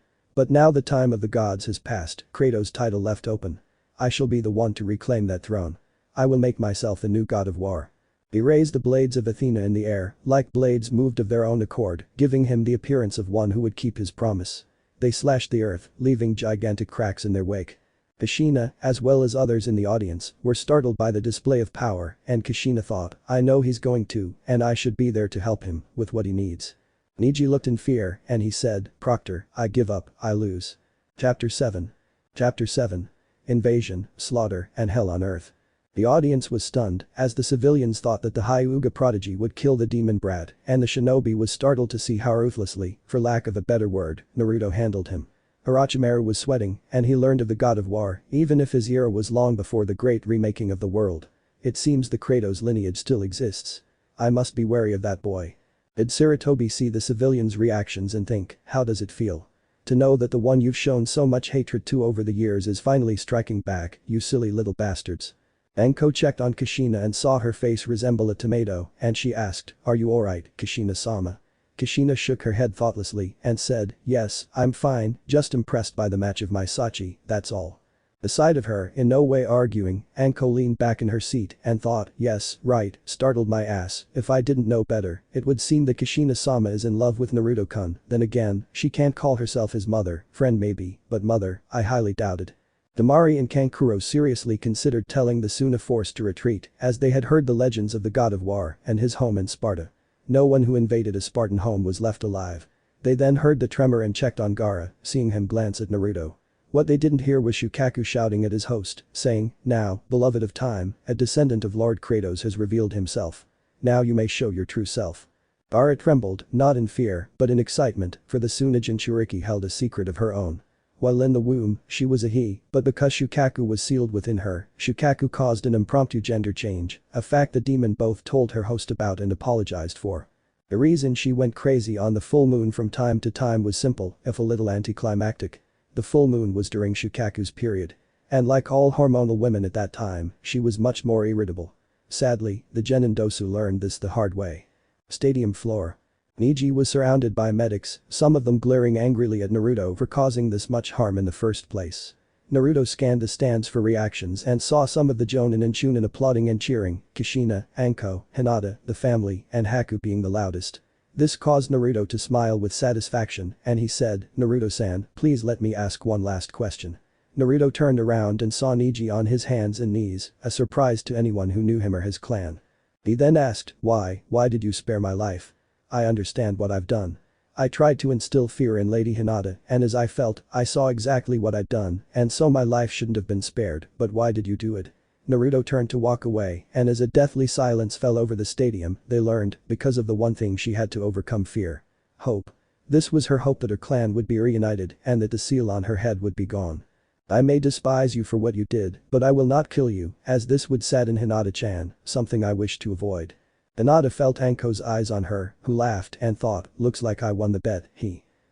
Speaker 3: But now the time of the gods has passed, Kratos' title left open. I shall be the one to reclaim that throne. I will make myself the new god of war. He raised the blades of Athena in the air, like blades moved of their own accord, giving him the appearance of one who would keep his promise. They slashed the earth, leaving gigantic cracks in their wake. Kushina, as well as others in the audience, were startled by the display of power, and Kushina thought, I know he's going to, and I should be there to help him with what he needs. Niji looked in fear, and he said, Proctor, I give up, I lose. Chapter 7. Chapter 7. Invasion, Slaughter, and Hell on Earth. The audience was stunned, as the civilians thought that the Hyuga prodigy would kill the demon brat, and the shinobi was startled to see how ruthlessly, for lack of a better word, Naruto handled him. Orochimaru was sweating, and he learned of the god of war, even if his era was long before the great remaking of the world. It seems the Kratos lineage still exists. I must be wary of that boy. Did Sarutobi see the civilians' reactions and think, how does it feel? To know that the one you've shown so much hatred to over the years is finally striking back, you silly little bastards. Anko checked on Kushina and saw her face resemble a tomato, and she asked, are you alright, Kushina-sama? Kushina shook her head thoughtlessly and said, yes, I'm fine, just impressed by the match of my Sachi, that's all. Beside of her, in no way arguing, Anko leaned back in her seat and thought, yes, right, startled my ass, if I didn't know better, it would seem that Kushina-sama is in love with Naruto-kun, then again, she can't call herself his mother, friend maybe, but mother, I highly doubt it. Damari and Kankuro seriously considered telling the Suna force to retreat as they had heard the legends of the god of war and his home in Sparta. No one who invaded a Spartan home was left alive. They then heard the tremor and checked on Gaara, seeing him glance at Naruto. What they didn't hear was Shukaku shouting at his host, saying, "Now, beloved of time, a descendant of Lord Kratos has revealed himself. Now you may show your true self." Bara trembled, not in fear, but in excitement, for the Tsunade Jinchuriki held a secret of her own. While in the womb, she was a he, but because Shukaku was sealed within her, Shukaku caused an impromptu gender change, a fact the demon both told her host about and apologized for. The reason she went crazy on the full moon from time to time was simple, if a little anticlimactic. The full moon was during Shukaku's period. And like all hormonal women at that time, she was much more irritable. Sadly, the Genin Dosu learned this the hard way. Stadium floor. Neji was surrounded by medics, some of them glaring angrily at Naruto for causing this much harm in the first place. Naruto scanned the stands for reactions and saw some of the Jonin and Chunin applauding and cheering, Kushina, Anko, Hinata, the family, and Haku being the loudest. This caused Naruto to smile with satisfaction and he said, "Naruto-san, please let me ask one last question." Naruto turned around and saw Neji on his hands and knees, a surprise to anyone who knew him or his clan. He then asked, "Why did you spare my life? I understand what I've done. I tried to instill fear in Lady Hinata and as I felt, I saw exactly what I'd done and so my life shouldn't have been spared, but why did you do it?" Naruto turned to walk away and as a deathly silence fell over the stadium, they learned, because of the one thing she had to overcome fear. Hope. This was her hope that her clan would be reunited and that the seal on her head would be gone. "I may despise you for what you did, but I will not kill you, as this would sadden Hinata-chan, something I wish to avoid." Hinata felt Anko's eyes on her, who laughed and thought, "Looks like I won the bet,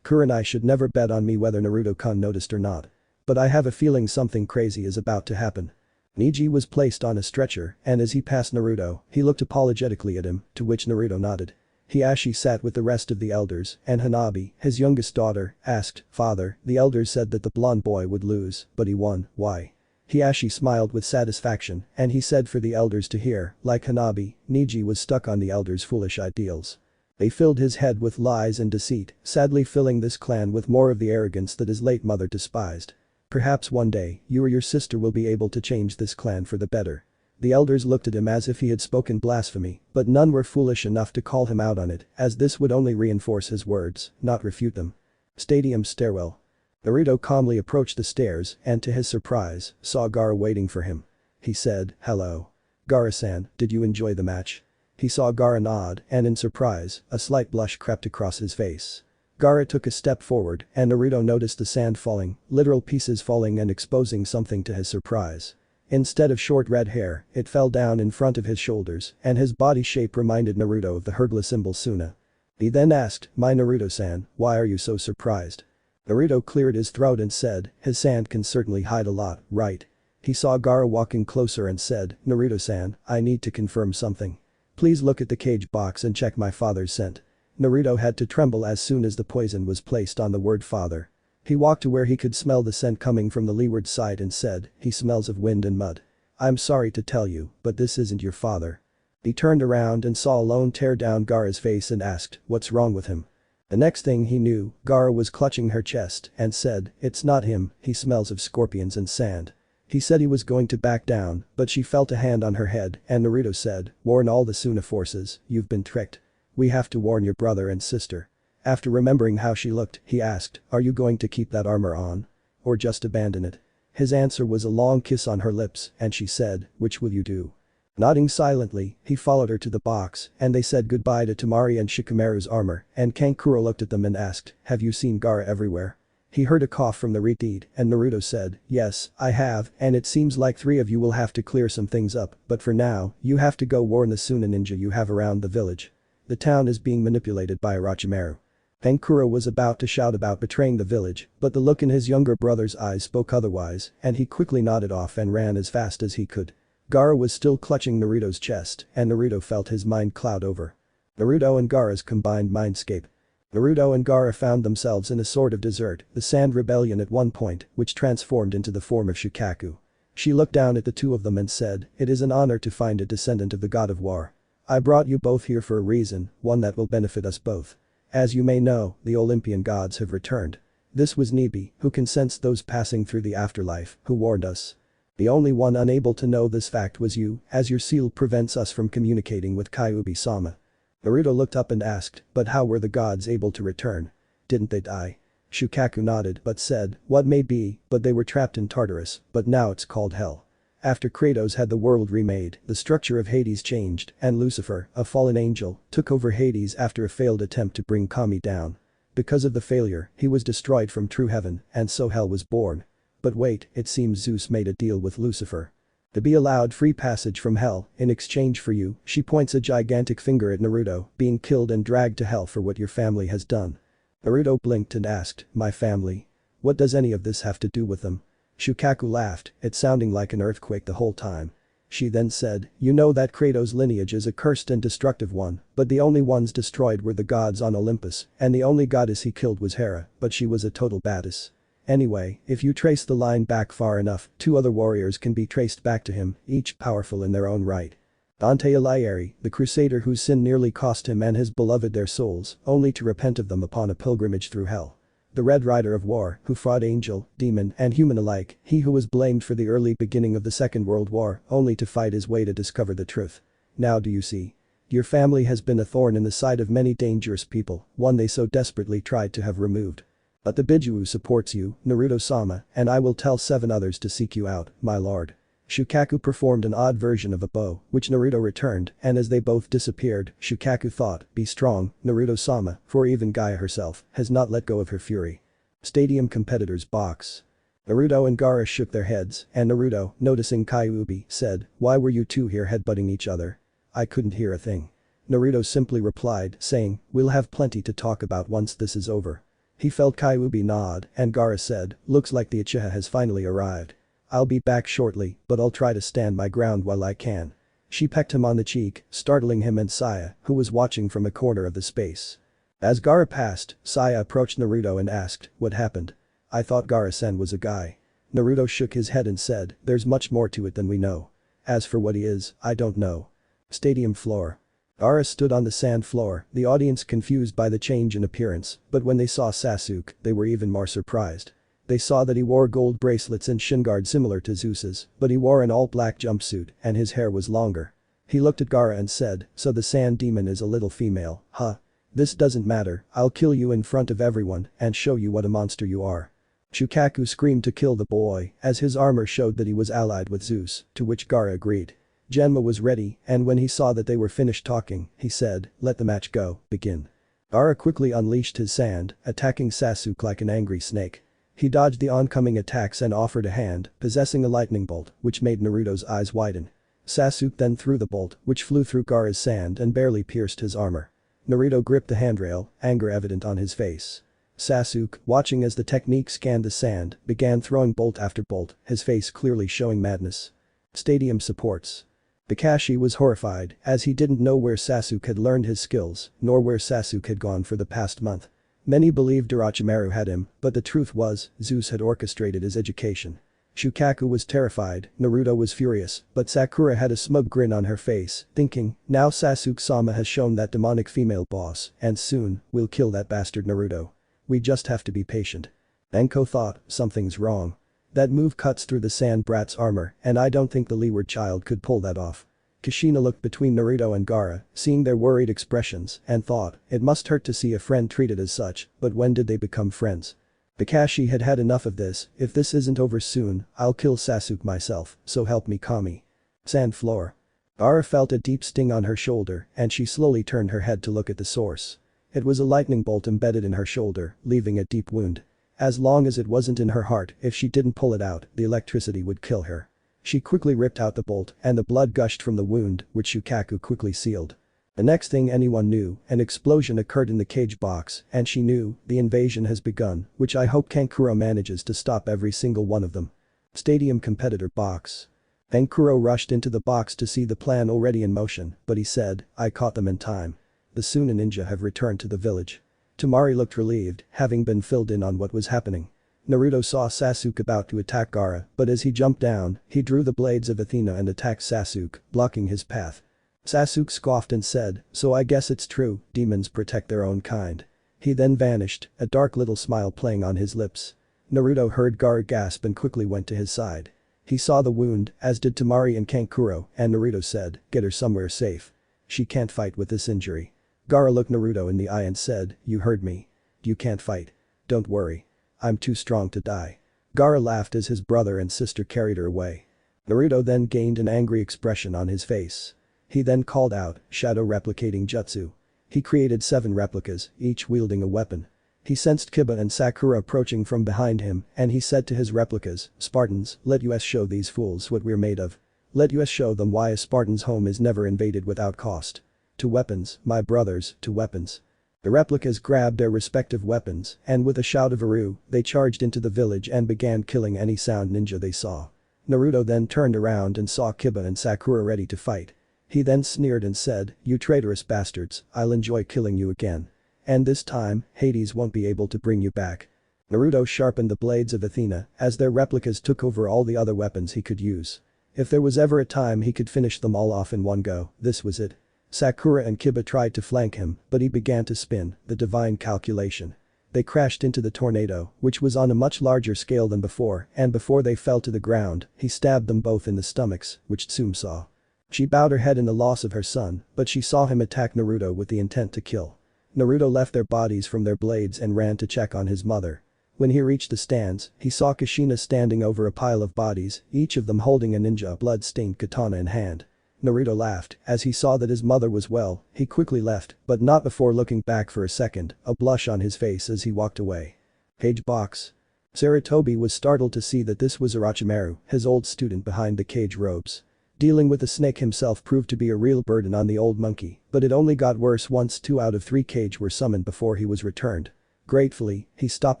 Speaker 3: Kurenai should never bet on me whether Naruto-kun noticed or not. But I have a feeling something crazy is about to happen." Neji was placed on a stretcher and as he passed Naruto, he looked apologetically at him, to which Naruto nodded. Hiashi sat with the rest of the elders and Hanabi, his youngest daughter, asked, "Father, the elders said that the blonde boy would lose, but he won, why?" Hiashi smiled with satisfaction and he said for the elders to hear, like Hanabi, Neji was stuck on the elders' foolish ideals. They filled his head with lies and deceit, sadly filling this clan with more of the arrogance that his late mother despised. "Perhaps one day, you or your sister will be able to change this clan for the better." The elders looked at him as if he had spoken blasphemy, but none were foolish enough to call him out on it, as this would only reinforce his words, not refute them. Stadium stairwell. Naruto calmly approached the stairs and to his surprise, saw Gaara waiting for him. He said, "Hello. Gaara-san, did you enjoy the match?" He saw Gaara nod and in surprise, a slight blush crept across his face. Gaara took a step forward and Naruto noticed the sand falling, literal pieces falling and exposing something to his surprise. Instead of short red hair, it fell down in front of his shoulders and his body shape reminded Naruto of the Hergla symbol Suna. He then asked, "My Naruto-san, why are you so surprised?" Naruto cleared his throat and said, "His sand can certainly hide a lot, right?" He saw Gaara walking closer and said, "Naruto-san, I need to confirm something. Please look at the cage box and check my father's scent." Naruto had to tremble as soon as the poison was placed on the word father. He walked to where he could smell the scent coming from the leeward side and said, "He smells of wind and mud. I'm sorry to tell you, but this isn't your father." He turned around and saw Alone tear down Gaara's face and asked, "What's wrong with him?" The next thing he knew, Gaara was clutching her chest and said, "It's not him, he smells of scorpions and sand." He said he was going to back down, but she felt a hand on her head and Naruto said, "Warn all the Suna forces, you've been tricked. We have to warn your brother and sister." After remembering how she looked, he asked, "Are you going to keep that armor on? Or just abandon it?" His answer was a long kiss on her lips and she said, "Which will you do?" Nodding silently, he followed her to the box and they said goodbye to Temari and Shikamaru's armor and Kankuro looked at them and asked, "Have you seen Gaara everywhere?" He heard a cough from the retreat and Naruto said, "Yes, I have and it seems like three of you will have to clear some things up, but for now, you have to go warn the Suna ninja you have around the village. The town is being manipulated by Orochimaru." Kankuro was about to shout about betraying the village, but the look in his younger brother's eyes spoke otherwise and he quickly nodded off and ran as fast as he could. Gaara was still clutching Naruto's chest and Naruto felt his mind cloud over. Naruto and Gaara's combined mindscape. Naruto and Gaara found themselves in a sort of desert, the Sand Rebellion at one point, which transformed into the form of Shukaku. She looked down at the two of them and said, "It is an honor to find a descendant of the god of war. I brought you both here for a reason, one that will benefit us both. As you may know, the Olympian gods have returned. This was Nibi, who can sense those passing through the afterlife, who warned us. The only one unable to know this fact was you, as your seal prevents us from communicating with Kyuubi-sama." Naruto looked up and asked, "But how were the gods able to return? Didn't they die?" Shukaku nodded but said, what may be, but they were trapped in Tartarus, but now it's called Hell. After Kratos had the world remade, the structure of Hades changed, and Lucifer, a fallen angel, took over Hades after a failed attempt to bring Kami down. Because of the failure, he was destroyed from true heaven, and so Hell was born. But wait, it seems Zeus made a deal with Lucifer. To be allowed free passage from Hell, in exchange for you, she points a gigantic finger at Naruto, being killed and dragged to Hell for what your family has done. Naruto blinked and asked, my family? What does any of this have to do with them? Shukaku laughed, it sounding like an earthquake the whole time. She then said, you know that Kratos' lineage is a cursed and destructive one, but the only ones destroyed were the gods on Olympus, and the only goddess he killed was Hera, but she was a total badass. Anyway, if you trace the line back far enough, 2 other warriors can be traced back to him, each powerful in their own right. Dante Alighieri, the crusader whose sin nearly cost him and his beloved their souls, only to repent of them upon a pilgrimage through hell. The Red Rider of War, who fought angel, demon and human alike, he who was blamed for the early beginning of the Second World War, only to fight his way to discover the truth. Now do you see? Your family has been a thorn in the side of many dangerous people, one they so desperately tried to have removed. But the Bijuu supports you, Naruto-sama, and I will tell 7 others to seek you out, my lord. Shukaku performed an odd version of a bow, which Naruto returned, and as they both disappeared, Shukaku thought, be strong, Naruto-sama, for even Gaia herself has not let go of her fury. Stadium competitors box. Naruto and Gaara shook their heads, and Naruto, noticing Kyuubi, said, why were you 2 here headbutting each other? I couldn't hear a thing. Naruto simply replied, saying, we'll have plenty to talk about once this is over. He felt Kyuubi nod, and Gaara said, looks like the Uchiha has finally arrived. I'll be back shortly, but I'll try to stand my ground while I can. She pecked him on the cheek, startling him and Saya, who was watching from a corner of the space. As Gaara passed, Saya approached Naruto and asked, what happened? I thought Gaara-sen was a guy. Naruto shook his head and said, there's much more to it than we know. As for what he is, I don't know. Stadium floor. Gaara stood on the sand floor, the audience confused by the change in appearance, but when they saw Sasuke, they were even more surprised. They saw that he wore gold bracelets and shin guard similar to Zeus's, but he wore an all-black jumpsuit and his hair was longer. He looked at Gaara and said, so the sand demon is a little female, huh? This doesn't matter, I'll kill you in front of everyone and show you what a monster you are. Shukaku screamed to kill the boy, as his armor showed that he was allied with Zeus, to which Gaara agreed. Genma was ready, and when he saw that they were finished talking, he said, let the match go, begin. Gaara quickly unleashed his sand, attacking Sasuke like an angry snake. He dodged the oncoming attacks and offered a hand, possessing a lightning bolt, which made Naruto's eyes widen. Sasuke then threw the bolt, which flew through Gaara's sand and barely pierced his armor. Naruto gripped the handrail, anger evident on his face. Sasuke, watching as the technique scanned the sand, began throwing bolt after bolt, his face clearly showing madness. Stadium supports. Kakashi was horrified, as he didn't know where Sasuke had learned his skills, nor where Sasuke had gone for the past month. Many believed Orochimaru had him, but the truth was, Zeus had orchestrated his education. Shukaku was terrified, Naruto was furious, but Sakura had a smug grin on her face, thinking, now Sasuke-sama has shown that demonic female boss, and soon, we'll kill that bastard Naruto. We just have to be patient. Enko thought, something's wrong. That move cuts through the sand brat's armor, and I don't think the leeward child could pull that off. Kushina looked between Naruto and Gaara, seeing their worried expressions, and thought, it must hurt to see a friend treated as such, but when did they become friends? Kakashi had had enough of this, if this isn't over soon, I'll kill Sasuke myself, so help me Kami. Sand floor. Gaara felt a deep sting on her shoulder, and she slowly turned her head to look at the source. It was a lightning bolt embedded in her shoulder, leaving a deep wound. As long as it wasn't in her heart, if she didn't pull it out, the electricity would kill her. She quickly ripped out the bolt, and the blood gushed from the wound, which Shukaku quickly sealed. The next thing anyone knew, an explosion occurred in the cage box, and she knew, the invasion has begun, which I hope Kankuro manages to stop every single one of them. Stadium competitor box. Kankuro rushed into the box to see the plan already in motion, but he said, I caught them in time. The Suna ninja have returned to the village. Temari looked relieved, having been filled in on what was happening. Naruto saw Sasuke about to attack Gaara, but as he jumped down, he drew the blades of Athena and attacked Sasuke, blocking his path. Sasuke scoffed and said, so I guess it's true, demons protect their own kind. He then vanished, a dark little smile playing on his lips. Naruto heard Gaara gasp and quickly went to his side. He saw the wound, as did Temari and Kankuro, and Naruto said, get her somewhere safe. She can't fight with this injury. Gaara looked Naruto in the eye and said, you heard me. You can't fight. Don't worry. I'm too strong to die. Gaara laughed as his brother and sister carried her away. Naruto then gained an angry expression on his face. He then called out, shadow replicating jutsu. He created 7 replicas, each wielding a weapon. He sensed Kiba and Sakura approaching from behind him and he said to his replicas, Spartans, let us show these fools what we're made of. Let us show them why a Spartan's home is never invaded without cost. To weapons, my brothers, to weapons. The replicas grabbed their respective weapons and with a shout of Aru, they charged into the village and began killing any sound ninja they saw. Naruto then turned around and saw Kiba and Sakura ready to fight. He then sneered and said, you traitorous bastards, I'll enjoy killing you again. And this time, Hades won't be able to bring you back. Naruto sharpened the blades of Athena as their replicas took over all the other weapons he could use. If there was ever a time he could finish them all off in one go, this was it. Sakura and Kiba tried to flank him, but he began to spin, the divine calculation. They crashed into the tornado, which was on a much larger scale than before, and before they fell to the ground, he stabbed them both in the stomachs, which Tsume saw. She bowed her head in the loss of her son, but she saw him attack Naruto with the intent to kill. Naruto left their bodies from their blades and ran to check on his mother. When he reached the stands, he saw Kushina standing over a pile of bodies, each of them holding a ninja blood-stained katana in hand. Naruto laughed as he saw that his mother was well, he quickly left, but not before looking back for a second, a blush on his face as he walked away. Page box. Sarutobi was startled to see that this was Orochimaru, his old student behind the cage robes. Dealing with the snake himself proved to be a real burden on the old monkey, but it only got worse once 2 out of 3 cage were summoned before he was returned. Gratefully, he stopped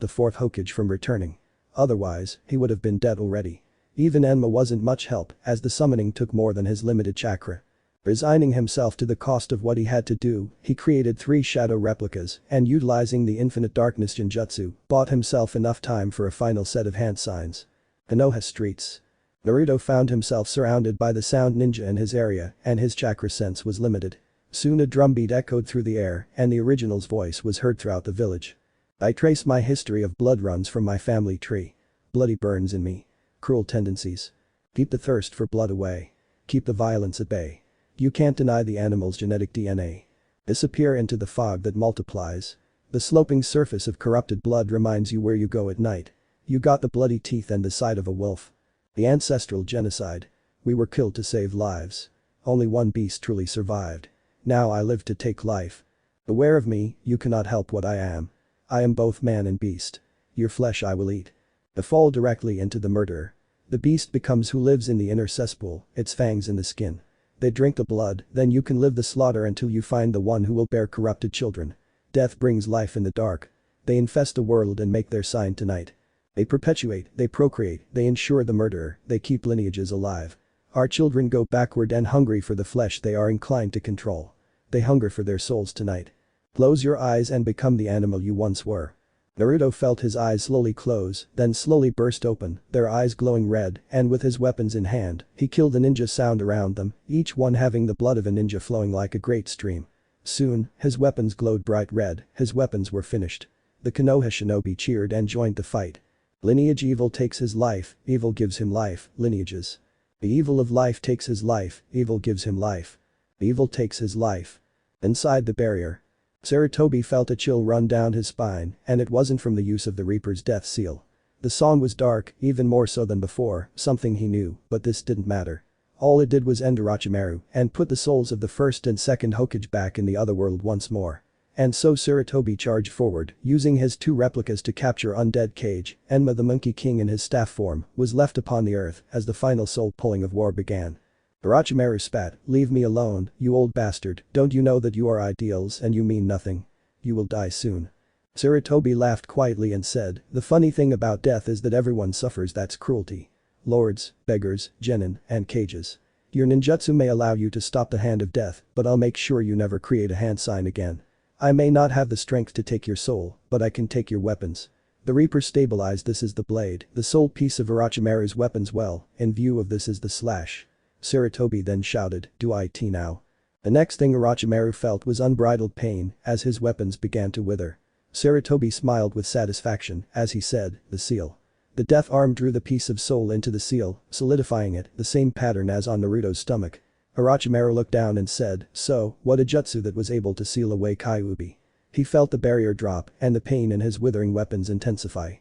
Speaker 3: the 4th Hokage from returning. Otherwise, he would have been dead already. Even Enma wasn't much help as the summoning took more than his limited chakra. Resigning himself to the cost of what he had to do, he created 3 shadow replicas and utilizing the infinite darkness genjutsu, bought himself enough time for a final set of hand signs. Konoha streets. Naruto found himself surrounded by the sound ninja in his area and his chakra sense was limited. Soon a drumbeat echoed through the air and the original's voice was heard throughout the village. I trace my history of blood runs from my family tree. Bloody burns in me. Cruel tendencies. Keep the thirst for blood away. Keep the violence at bay. You can't deny the animal's genetic DNA. Disappear into the fog that multiplies. The sloping surface of corrupted blood reminds you where you go at night. You got the bloody teeth and the side of a wolf. The ancestral genocide. We were killed to save lives. Only one beast truly survived. Now I live to take life. Aware of me, you cannot help what I am. I am both man and beast. Your flesh I will eat. The fall directly into the murderer. The beast becomes who lives in the inner cesspool, its fangs in the skin. They drink the blood, then you can live the slaughter until you find the one who will bear corrupted children. Death brings life in the dark. They infest the world and make their sign tonight. They perpetuate, they procreate, they ensure the murderer, they keep lineages alive. Our children go backward and hungry for the flesh they are inclined to control. They hunger for their souls tonight. Close your eyes and become the animal you once were. Naruto felt his eyes slowly close, then slowly burst open, their eyes glowing red, and with his weapons in hand, he killed the ninja sound around them, each one having the blood of a ninja flowing like a great stream. Soon, his weapons glowed bright red, his weapons were finished. The Konoha shinobi cheered and joined the fight. Lineage evil takes his life, evil gives him life, lineages. The evil of life takes his life, evil gives him life. Evil takes his life. Inside the barrier. Sarutobi felt a chill run down his spine, and it wasn't from the use of the Reaper's death seal. The song was dark, even more so than before, something he knew, but this didn't matter. All it did was end Orochimaru and put the souls of the 1st and 2nd Hokage back in the other world once more. And so Sarutobi charged forward, using his 2 replicas to capture Undead Cage. Enma the Monkey King in his staff form was left upon the earth as the final soul pulling of war began. Orochimaru spat, leave me alone, you old bastard, don't you know that you are ideals and you mean nothing? You will die soon. Sarutobi laughed quietly and said, the funny thing about death is that everyone suffers, that's cruelty. Lords, beggars, genin, and cages. Your ninjutsu may allow you to stop the hand of death, but I'll make sure you never create a hand sign again. I may not have the strength to take your soul, but I can take your weapons. The Reaper stabilized this is the blade, the sole piece of Orochimaru's weapons well, in view of this is the slash. Sarutobi then shouted, do it now. The next thing Orochimaru felt was unbridled pain as his weapons began to wither. Sarutobi smiled with satisfaction as he said, the seal. The death arm drew the piece of soul into the seal, solidifying it, the same pattern as on Naruto's stomach. Orochimaru looked down and said, so, what a jutsu that was able to seal away Kyuubi. He felt the barrier drop and the pain in his withering weapons intensify.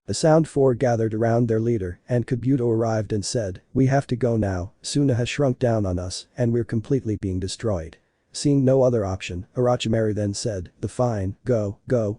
Speaker 3: The Sound Four gathered around their leader and Kabuto arrived and said, "We have to go now, Suna has shrunk down on us and we're completely being destroyed." Seeing no other option, Orochimaru then said, "Fine, go,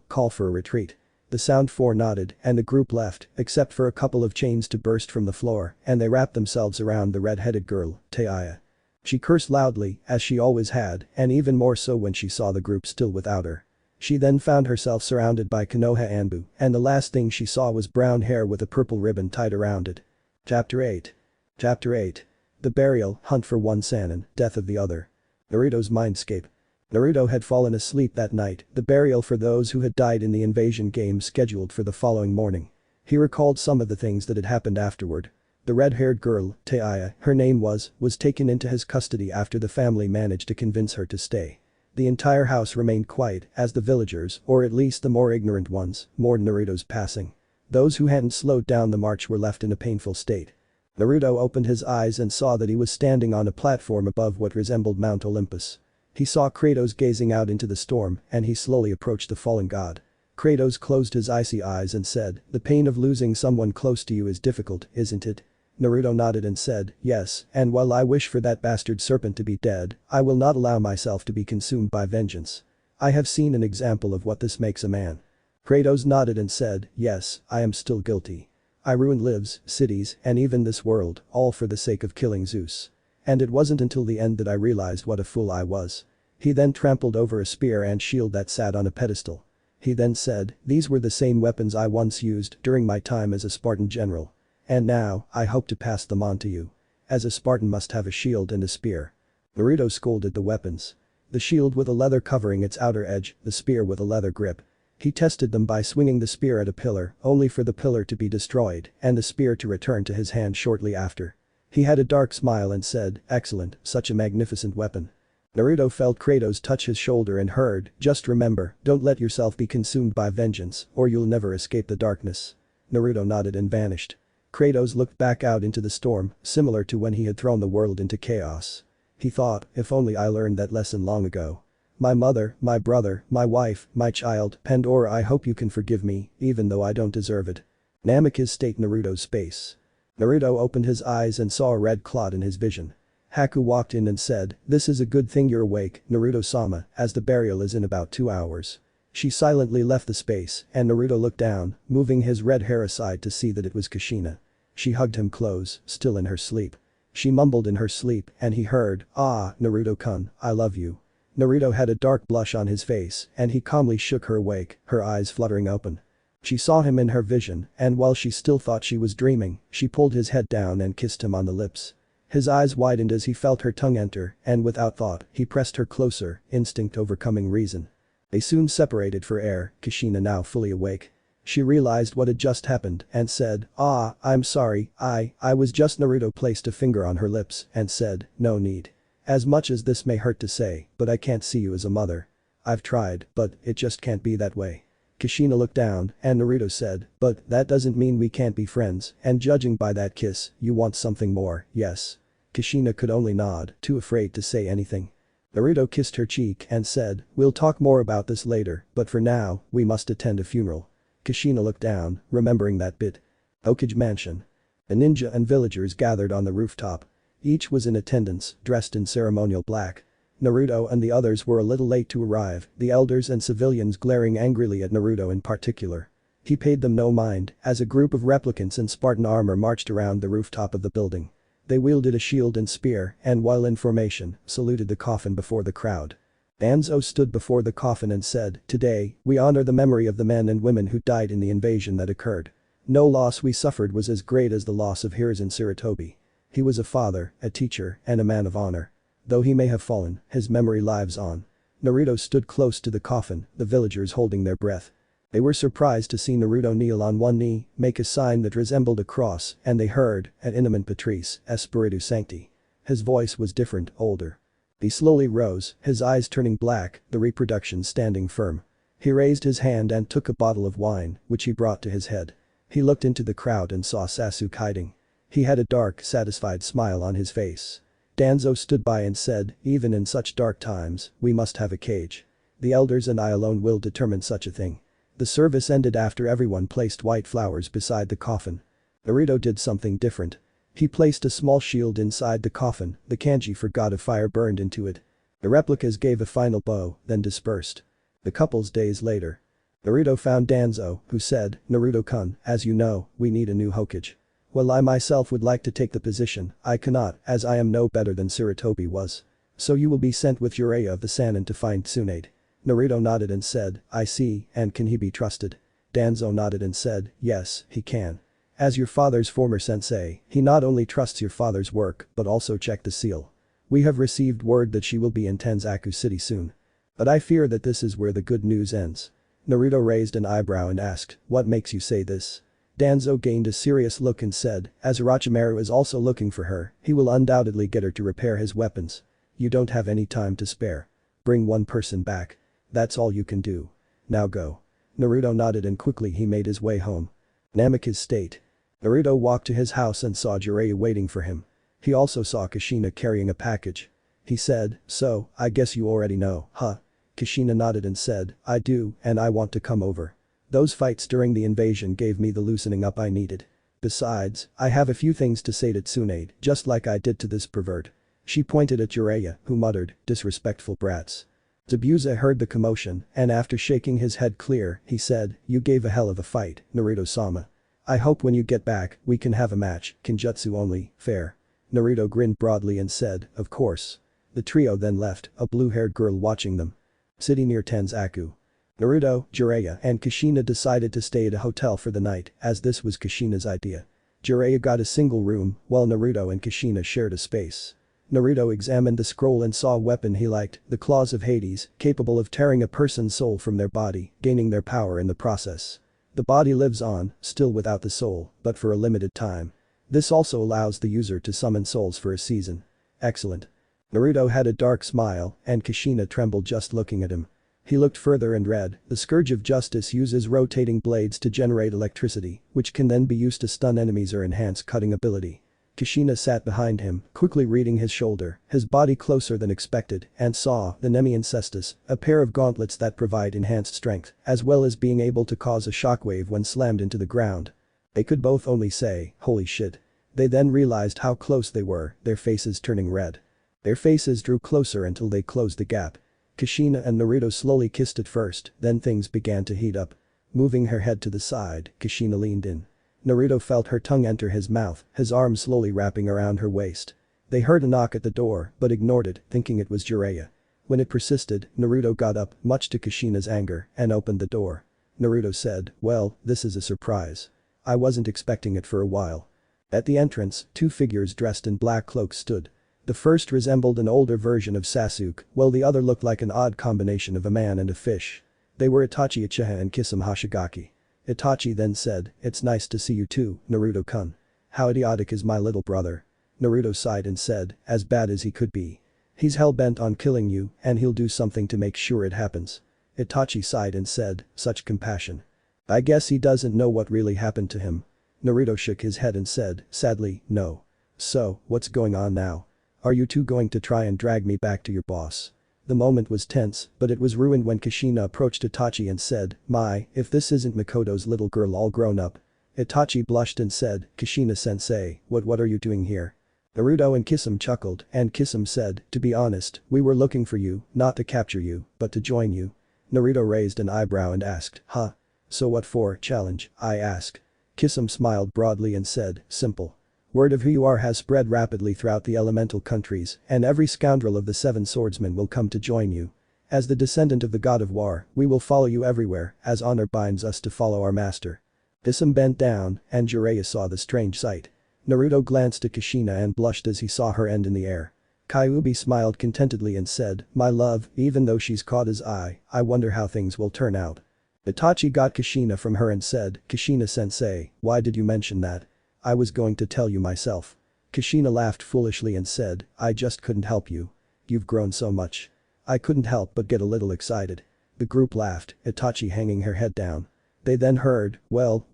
Speaker 3: call for a retreat." The Sound Four nodded and the group left, except for a couple of chains to burst from the floor and they wrapped themselves around the red-headed girl, Taiya. She cursed loudly, as she always had, and even more so when she saw the group still without her. She then found herself surrounded by Konoha Anbu, and the last thing she saw was brown hair with a purple ribbon tied around it. Chapter 8. Chapter 8. The Burial, Hunt for One Sannin, Death of the Other. Naruto's Mindscape. Naruto had fallen asleep that night, the burial for those who had died in the invasion game scheduled for the following morning. He recalled some of the things that had happened afterward. The red-haired girl, Taiya, her name was taken into his custody after the family managed to convince her to stay. The entire house remained quiet as the villagers, or at least the more ignorant ones, mourned Naruto's passing. Those who hadn't slowed down the march were left in a painful state. Naruto opened his eyes and saw that he was standing on a platform above what resembled Mount Olympus. He saw Kratos gazing out into the storm and he slowly approached the fallen god. Kratos closed his icy eyes and said, "The pain of losing someone close to you is difficult, isn't it?" Naruto nodded and said, "Yes, and while I wish for that bastard serpent to be dead, I will not allow myself to be consumed by vengeance. I have seen an example of what this makes a man." Kratos nodded and said, "Yes, I am still guilty. I ruined lives, cities, and even this world, all for the sake of killing Zeus. And it wasn't until the end that I realized what a fool I was." He then trampled over a spear and shield that sat on a pedestal. He then said, "These were the same weapons I once used during my time as a Spartan general. And now, I hope to pass them on to you. As a Spartan must have a shield and a spear." Naruto scolded the weapons. The shield with a leather covering its outer edge, the spear with a leather grip. He tested them by swinging the spear at a pillar, only for the pillar to be destroyed and the spear to return to his hand shortly after. He had a dark smile and said, "Excellent, such a magnificent weapon." Naruto felt Kratos touch his shoulder and heard, "Just remember, don't let yourself be consumed by vengeance, or you'll never escape the darkness." Naruto nodded and vanished. Kratos looked back out into the storm, similar to when he had thrown the world into chaos. He thought, "If only I learned that lesson long ago. My mother, my brother, my wife, my child, Pandora, I hope you can forgive me, even though I don't deserve it." Namikaze state Naruto's space. Naruto opened his eyes and saw a red clot in his vision. Haku walked in and said, "This is a good thing you're awake, Naruto-sama, as the burial is in about 2 hours." She silently left the space and Naruto looked down, moving his red hair aside to see that it was Kushina. She hugged him close, still in her sleep. She mumbled in her sleep and he heard, "Ah, Naruto-kun, I love you." Naruto had a dark blush on his face and he calmly shook her awake, her eyes fluttering open. She saw him in her vision and while she still thought she was dreaming, she pulled his head down and kissed him on the lips. His eyes widened as he felt her tongue enter and without thought, he pressed her closer, instinct overcoming reason. They soon separated for air, Kushina now fully awake. She realized what had just happened and said, "Ah, I'm sorry, I was just." Naruto placed a finger on her lips and said, "No need. As much as this may hurt to say, but I can't see you as a mother. I've tried, but it just can't be that way." Kushina looked down and Naruto said, "But that doesn't mean we can't be friends, and judging by that kiss, you want something more, yes?" Kushina could only nod, too afraid to say anything. Naruto kissed her cheek and said, "We'll talk more about this later, but for now, we must attend a funeral." Kushina looked down, remembering that bit. Hokage Mansion. A ninja and villagers gathered on the rooftop. Each was in attendance, dressed in ceremonial black. Naruto and the others were a little late to arrive, the elders and civilians glaring angrily at Naruto in particular. He paid them no mind, as a group of replicants in Spartan armor marched around the rooftop of the building. They wielded a shield and spear and while in formation, saluted the coffin before the crowd. Danzo stood before the coffin and said, "Today, we honor the memory of the men and women who died in the invasion that occurred. No loss we suffered was as great as the loss of Hiruzen Sarutobi. He was a father, a teacher, and a man of honor. Though he may have fallen, his memory lives on." Naruto stood close to the coffin, the villagers holding their breath. They were surprised to see Naruto kneel on one knee, make a sign that resembled a cross, and they heard, "Ad inam Patris, Espiritu Sancti." His voice was different, older. He slowly rose, his eyes turning black, the reproduction standing firm. He raised his hand and took a bottle of wine, which he brought to his head. He looked into the crowd and saw Sasuke hiding. He had a dark, satisfied smile on his face. Danzo stood by and said, "Even in such dark times, we must have a cage." The elders and I alone will determine such a thing. The service ended after everyone placed white flowers beside the coffin. Naruto did something different. He placed a small shield inside the coffin, the kanji for god of fire burned into it. The replicas gave a final bow, then dispersed. The couple's days later. Naruto found Danzo, who said, "Naruto-kun, as you know, we need a new Hokage. While I myself would like to take the position, I cannot, as I am no better than Sarutobi was. So you will be sent with Jiraiya of the Sannin to find Tsunade." Naruto nodded and said, "I see, and can he be trusted?" Danzo nodded and said, "Yes, he can. As your father's former sensei, he not only trusts your father's work but also checked the seal. We have received word that she will be in Tenzaku City soon. But I fear that this is where the good news ends." Naruto raised an eyebrow and asked, "What makes you say this?" Danzo gained a serious look and said, "As Orochimaru is also looking for her, he will undoubtedly get her to repair his weapons. You don't have any time to spare. Bring one person back. That's all you can do. Now go." Naruto nodded and quickly he made his way home. Namikaze State. Naruto walked to his house and saw Jiraiya waiting for him. He also saw Kushina carrying a package. He said, "So, I guess you already know, huh?" Kushina nodded and said, "I do, and I want to come over. Those fights during the invasion gave me the loosening up I needed. Besides, I have a few things to say to Tsunade, just like I did to this pervert." She pointed at Jiraiya, who muttered, "Disrespectful brats." Zabuza heard the commotion, and after shaking his head clear, he said, "You gave a hell of a fight, Naruto-sama. I hope when you get back, we can have a match, Kinjutsu only, fair." Naruto grinned broadly and said, "Of course." The trio then left, a blue-haired girl watching them. City near Tenzaku. Naruto, Jiraiya and Kushina decided to stay at a hotel for the night, as this was Kushina's idea. Jiraiya got a single room, while Naruto and Kushina shared a space. Naruto examined the scroll and saw a weapon he liked, the Claws of Hades, capable of tearing a person's soul from their body, gaining their power in the process. The body lives on, still without the soul, but for a limited time. This also allows the user to summon souls for a season. Excellent. Naruto had a dark smile, and Kushina trembled just looking at him. He looked further and read, "The Scourge of Justice uses rotating blades to generate electricity, which can then be used to stun enemies or enhance cutting ability." Kushina sat behind him, quickly reading his shoulder, his body closer than expected, and saw the Nemean Cestus, a pair of gauntlets that provide enhanced strength, as well as being able to cause a shockwave when slammed into the ground. They could both only say, "Holy shit." They then realized how close they were, their faces turning red. Their faces drew closer until they closed the gap. Kushina and Naruto slowly kissed at first, then things began to heat up. Moving her head to the side, Kushina leaned in. Naruto felt her tongue enter his mouth, his arm slowly wrapping around her waist. They heard a knock at the door, but ignored it, thinking it was Jiraiya. When it persisted, Naruto got up, much to Kushina's anger, and opened the door. Naruto said, "Well, this is a surprise. I wasn't expecting it for a while." At the entrance, two figures dressed in black cloaks stood. The first resembled an older version of Sasuke, while the other looked like an odd combination of a man and a fish. They were Itachi Uchiha and Kisame Hoshigaki. Itachi then said, "It's nice to see you too, Naruto-kun. How idiotic is my little brother." Naruto sighed and said, "As bad as he could be. He's hell-bent on killing you, and he'll do something to make sure it happens." Itachi sighed and said, "Such compassion. I guess he doesn't know what really happened to him." Naruto shook his head and said, sadly, "No. So, what's going on now? Are you two going to try and drag me back to your boss?" The moment was tense, but it was ruined when Kushina approached Itachi and said, "My, if this isn't Mikoto's little girl all grown up." Itachi blushed and said, "Kushina-sensei, what are you doing here?" Naruto and Kisame chuckled, and Kisame said, "To be honest, we were looking for you, not to capture you, but to join you." Naruto raised an eyebrow and asked, "Huh? So what for, challenge, I ask?" Kisame smiled broadly and said, "Simple. Word of who you are has spread rapidly throughout the elemental countries, and every scoundrel of the Seven Swordsmen will come to join you. As the descendant of the god of war, we will follow you everywhere, as honor binds us to follow our master." Kisame bent down, and Jiraiya saw the strange sight. Naruto glanced at Kushina and blushed as he saw her end in the air. Kyuubi smiled contentedly and said, "My love, even though she's caught his eye, I wonder how things will turn out." Itachi got Kushina from her and said, "Kushina-sensei, why did you mention that? I was going to tell you myself." Kushina laughed foolishly and said, "I just couldn't help you. You've grown so much. I couldn't help but get a little excited." The group laughed, Itachi hanging her head down. They then heard, well,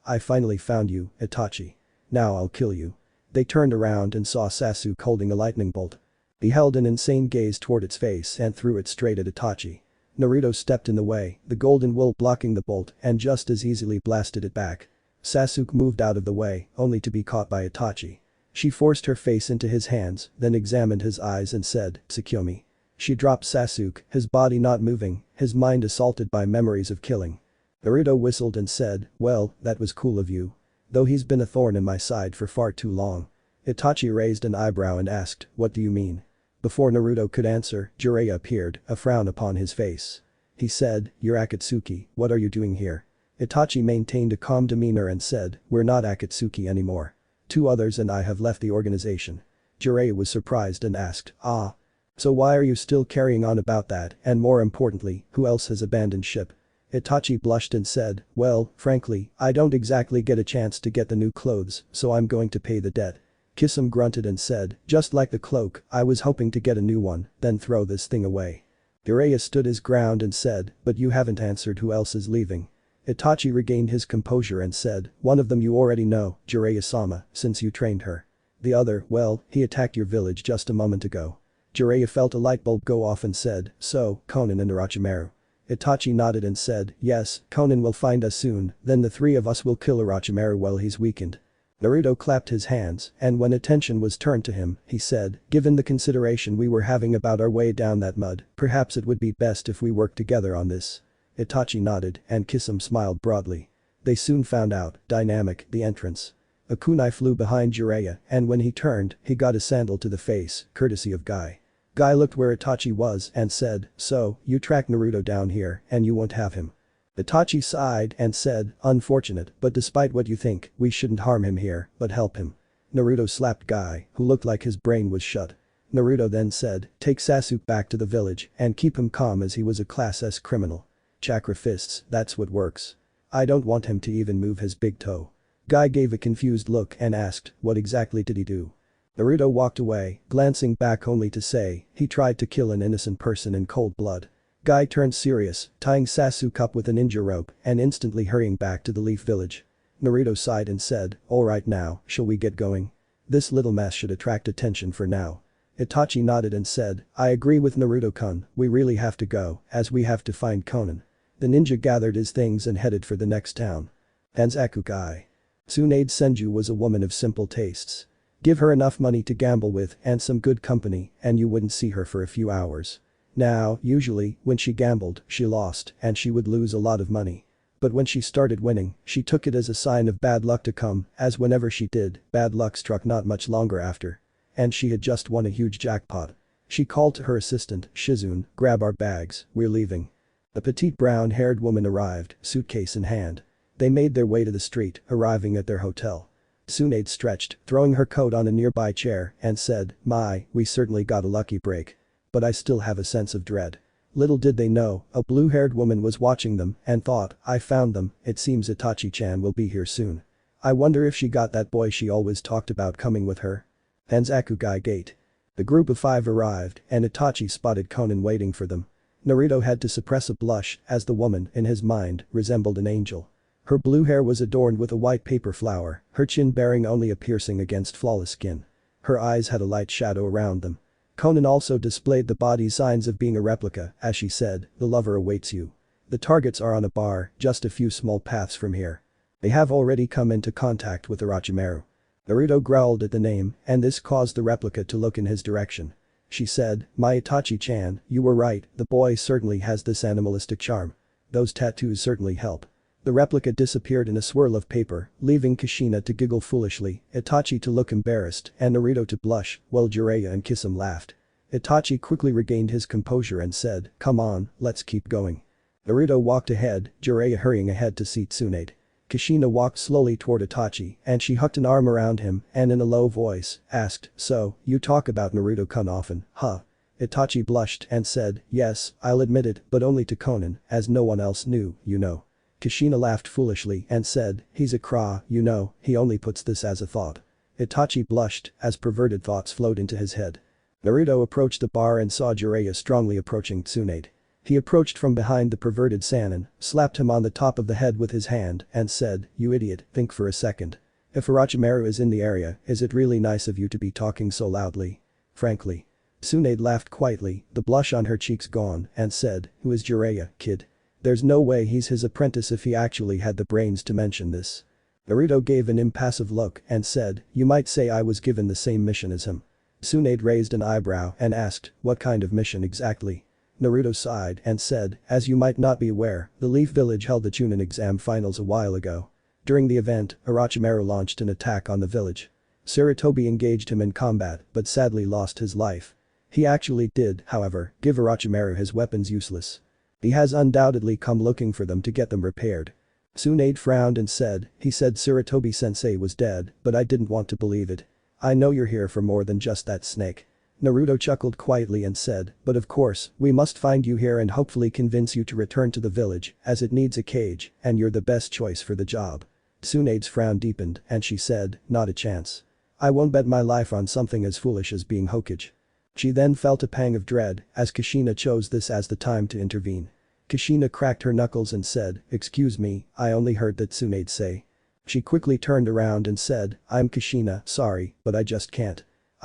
Speaker 3: I finally found you, Itachi. Now I'll kill you." They turned around and saw Sasuke holding a lightning bolt. He held an insane gaze toward its face and threw it straight at Itachi. Naruto stepped in the way, the golden wool blocking the bolt and just as easily blasted it back. Sasuke moved out of the way, only to be caught by Itachi. She forced her face into his hands, then examined his eyes and said, "Tsukuyomi." She dropped Sasuke, his body not moving, his mind assaulted by memories of killing. Naruto whistled and said, "Well, that was cool of you. Though he's been a thorn in my side for far too long." Itachi raised an eyebrow and asked, "What do you mean?" Before Naruto could answer, Jiraiya appeared, a frown upon his face. He said, "You're Akatsuki, what are you doing here?" Itachi maintained a calm demeanor and said, "We're not Akatsuki anymore. 2 others and I have left the organization." Jiraiya was surprised and asked, "Ah? So why are you still carrying on about that, and more importantly, who else has abandoned ship?" Itachi blushed and said, "Well, frankly, I don't exactly get a chance to get the new clothes, so I'm going to pay the debt." Kisame grunted and said, "Just like the cloak, I was hoping to get a new one, then throw this thing away." Jiraiya stood his ground and said, "But you haven't answered who else is leaving." Itachi regained his composure and said, "One of them you already know, Jiraiya-sama, since you trained her. The other, well, he attacked your village just a moment ago." Jiraiya felt a light bulb go off and said, "So, Konan and Orochimaru." Itachi nodded and said, "Yes, Konan will find us soon, then the 3 of us will kill Orochimaru while he's weakened." Naruto clapped his hands, and when attention was turned to him, he said, "Given the consideration we were having about our way down that mud, perhaps it would be best if we worked together on this." Itachi nodded, and Kisame smiled broadly. They soon found out, dynamic, the entrance. A kunai flew behind Jiraiya, and when he turned, he got a sandal to the face, courtesy of Guy. Guy looked where Itachi was and said, "So, you tracked Naruto down here, and you won't have him." Itachi sighed and said, "Unfortunate, but despite what you think, we shouldn't harm him here, but help him." Naruto slapped Guy, who looked like his brain was shut. Naruto then said, "Take Sasuke back to the village and keep him calm as he was a Class S criminal. Chakra fists, that's what works. I don't want him to even move his big toe." Guy gave a confused look and asked, "What exactly did he do?" Naruto walked away, glancing back only to say, "He tried to kill an innocent person in cold blood." Guy turned serious, tying Sasuke up with a ninja rope and instantly hurrying back to the Leaf Village. Naruto sighed and said, "Alright now, shall we get going? This little mess should attract attention for now." Itachi nodded and said, "I agree with Naruto-kun, we really have to go, as we have to find Konan." The ninja gathered his things and headed for the next town. Anzaku Guy. Tsunade Senju was a woman of simple tastes. Give her enough money to gamble with and some good company and you wouldn't see her for a few hours. Now, usually, when she gambled, she lost and she would lose a lot of money. But when she started winning, she took it as a sign of bad luck to come, as whenever she did, bad luck struck not much longer after. And she had just won a huge jackpot. She called to her assistant, "Shizune, grab our bags, we're leaving." A petite brown-haired woman arrived, suitcase in hand. They made their way to the street, arriving at their hotel. Tsunade stretched, throwing her coat on a nearby chair, and said, "My, we certainly got a lucky break. But I still have a sense of dread." Little did they know, a blue-haired woman was watching them and thought, "I found them, it seems Itachi-chan will be here soon. I wonder if she got that boy she always talked about coming with her." Anzaku Guy Gate. The group of 5 arrived and Itachi spotted Konan waiting for them. Naruto had to suppress a blush as the woman, in his mind, resembled an angel. Her blue hair was adorned with a white paper flower, her chin bearing only a piercing against flawless skin. Her eyes had a light shadow around them. Konan also displayed the body signs of being a replica, as she said, "The lover awaits you. The targets are on a bar, just a few small paths from here. They have already come into contact with Orochimaru." Naruto growled at the name, and this caused the replica to look in his direction. She said, "My Itachi-chan, you were right, the boy certainly has this animalistic charm. Those tattoos certainly help." The replica disappeared in a swirl of paper, leaving Kushina to giggle foolishly, Itachi to look embarrassed, and Naruto to blush, while Jiraiya and Kisame laughed. Itachi quickly regained his composure and said, "Come on, let's keep going." Naruto walked ahead, Jiraiya hurrying ahead to see Tsunade. Kushina walked slowly toward Itachi and she hooked an arm around him and in a low voice, asked, "So, you talk about Naruto-kun often, huh?" Itachi blushed and said, "Yes, I'll admit it, but only to Konan, as no one else knew, you know." Kushina laughed foolishly and said, "He's a craw, you know, he only puts this as a thought." Itachi blushed as perverted thoughts flowed into his head. Naruto approached the bar and saw Jiraiya strongly approaching Tsunade. He approached from behind the perverted Sannin, slapped him on the top of the head with his hand and said, "You idiot, think for a second. If Orochimaru is in the area, is it really nice of you to be talking so loudly? Frankly." Tsunade laughed quietly, the blush on her cheeks gone, and said, "Who is Jiraiya, kid? There's no way he's his apprentice if he actually had the brains to mention this." Naruto gave an impassive look and said, "You might say I was given the same mission as him." Tsunade raised an eyebrow and asked, "What kind of mission exactly?" Naruto sighed and said, "As you might not be aware, the Leaf Village held the Chunin Exam finals a while ago. During the event, Orochimaru launched an attack on the village. Sarutobi engaged him in combat but sadly lost his life. He actually did, however, give Orochimaru his weapons useless. He has undoubtedly come looking for them to get them repaired." Tsunade frowned and said, "He said Sarutobi-sensei was dead, but I didn't want to believe it. I know you're here for more than just that snake." Naruto chuckled quietly and said, "But of course, we must find you here and hopefully convince you to return to the village, as it needs a cage, and you're the best choice for the job." Tsunade's frown deepened and she said, "Not a chance. I won't bet my life on something as foolish as being Hokage." She then felt a pang of dread as Kushina chose this as the time to intervene. Kushina cracked her knuckles and said, "Excuse me, I only heard that Tsunade say." She quickly turned around and said, "I'm Kushina, sorry, but I just can't."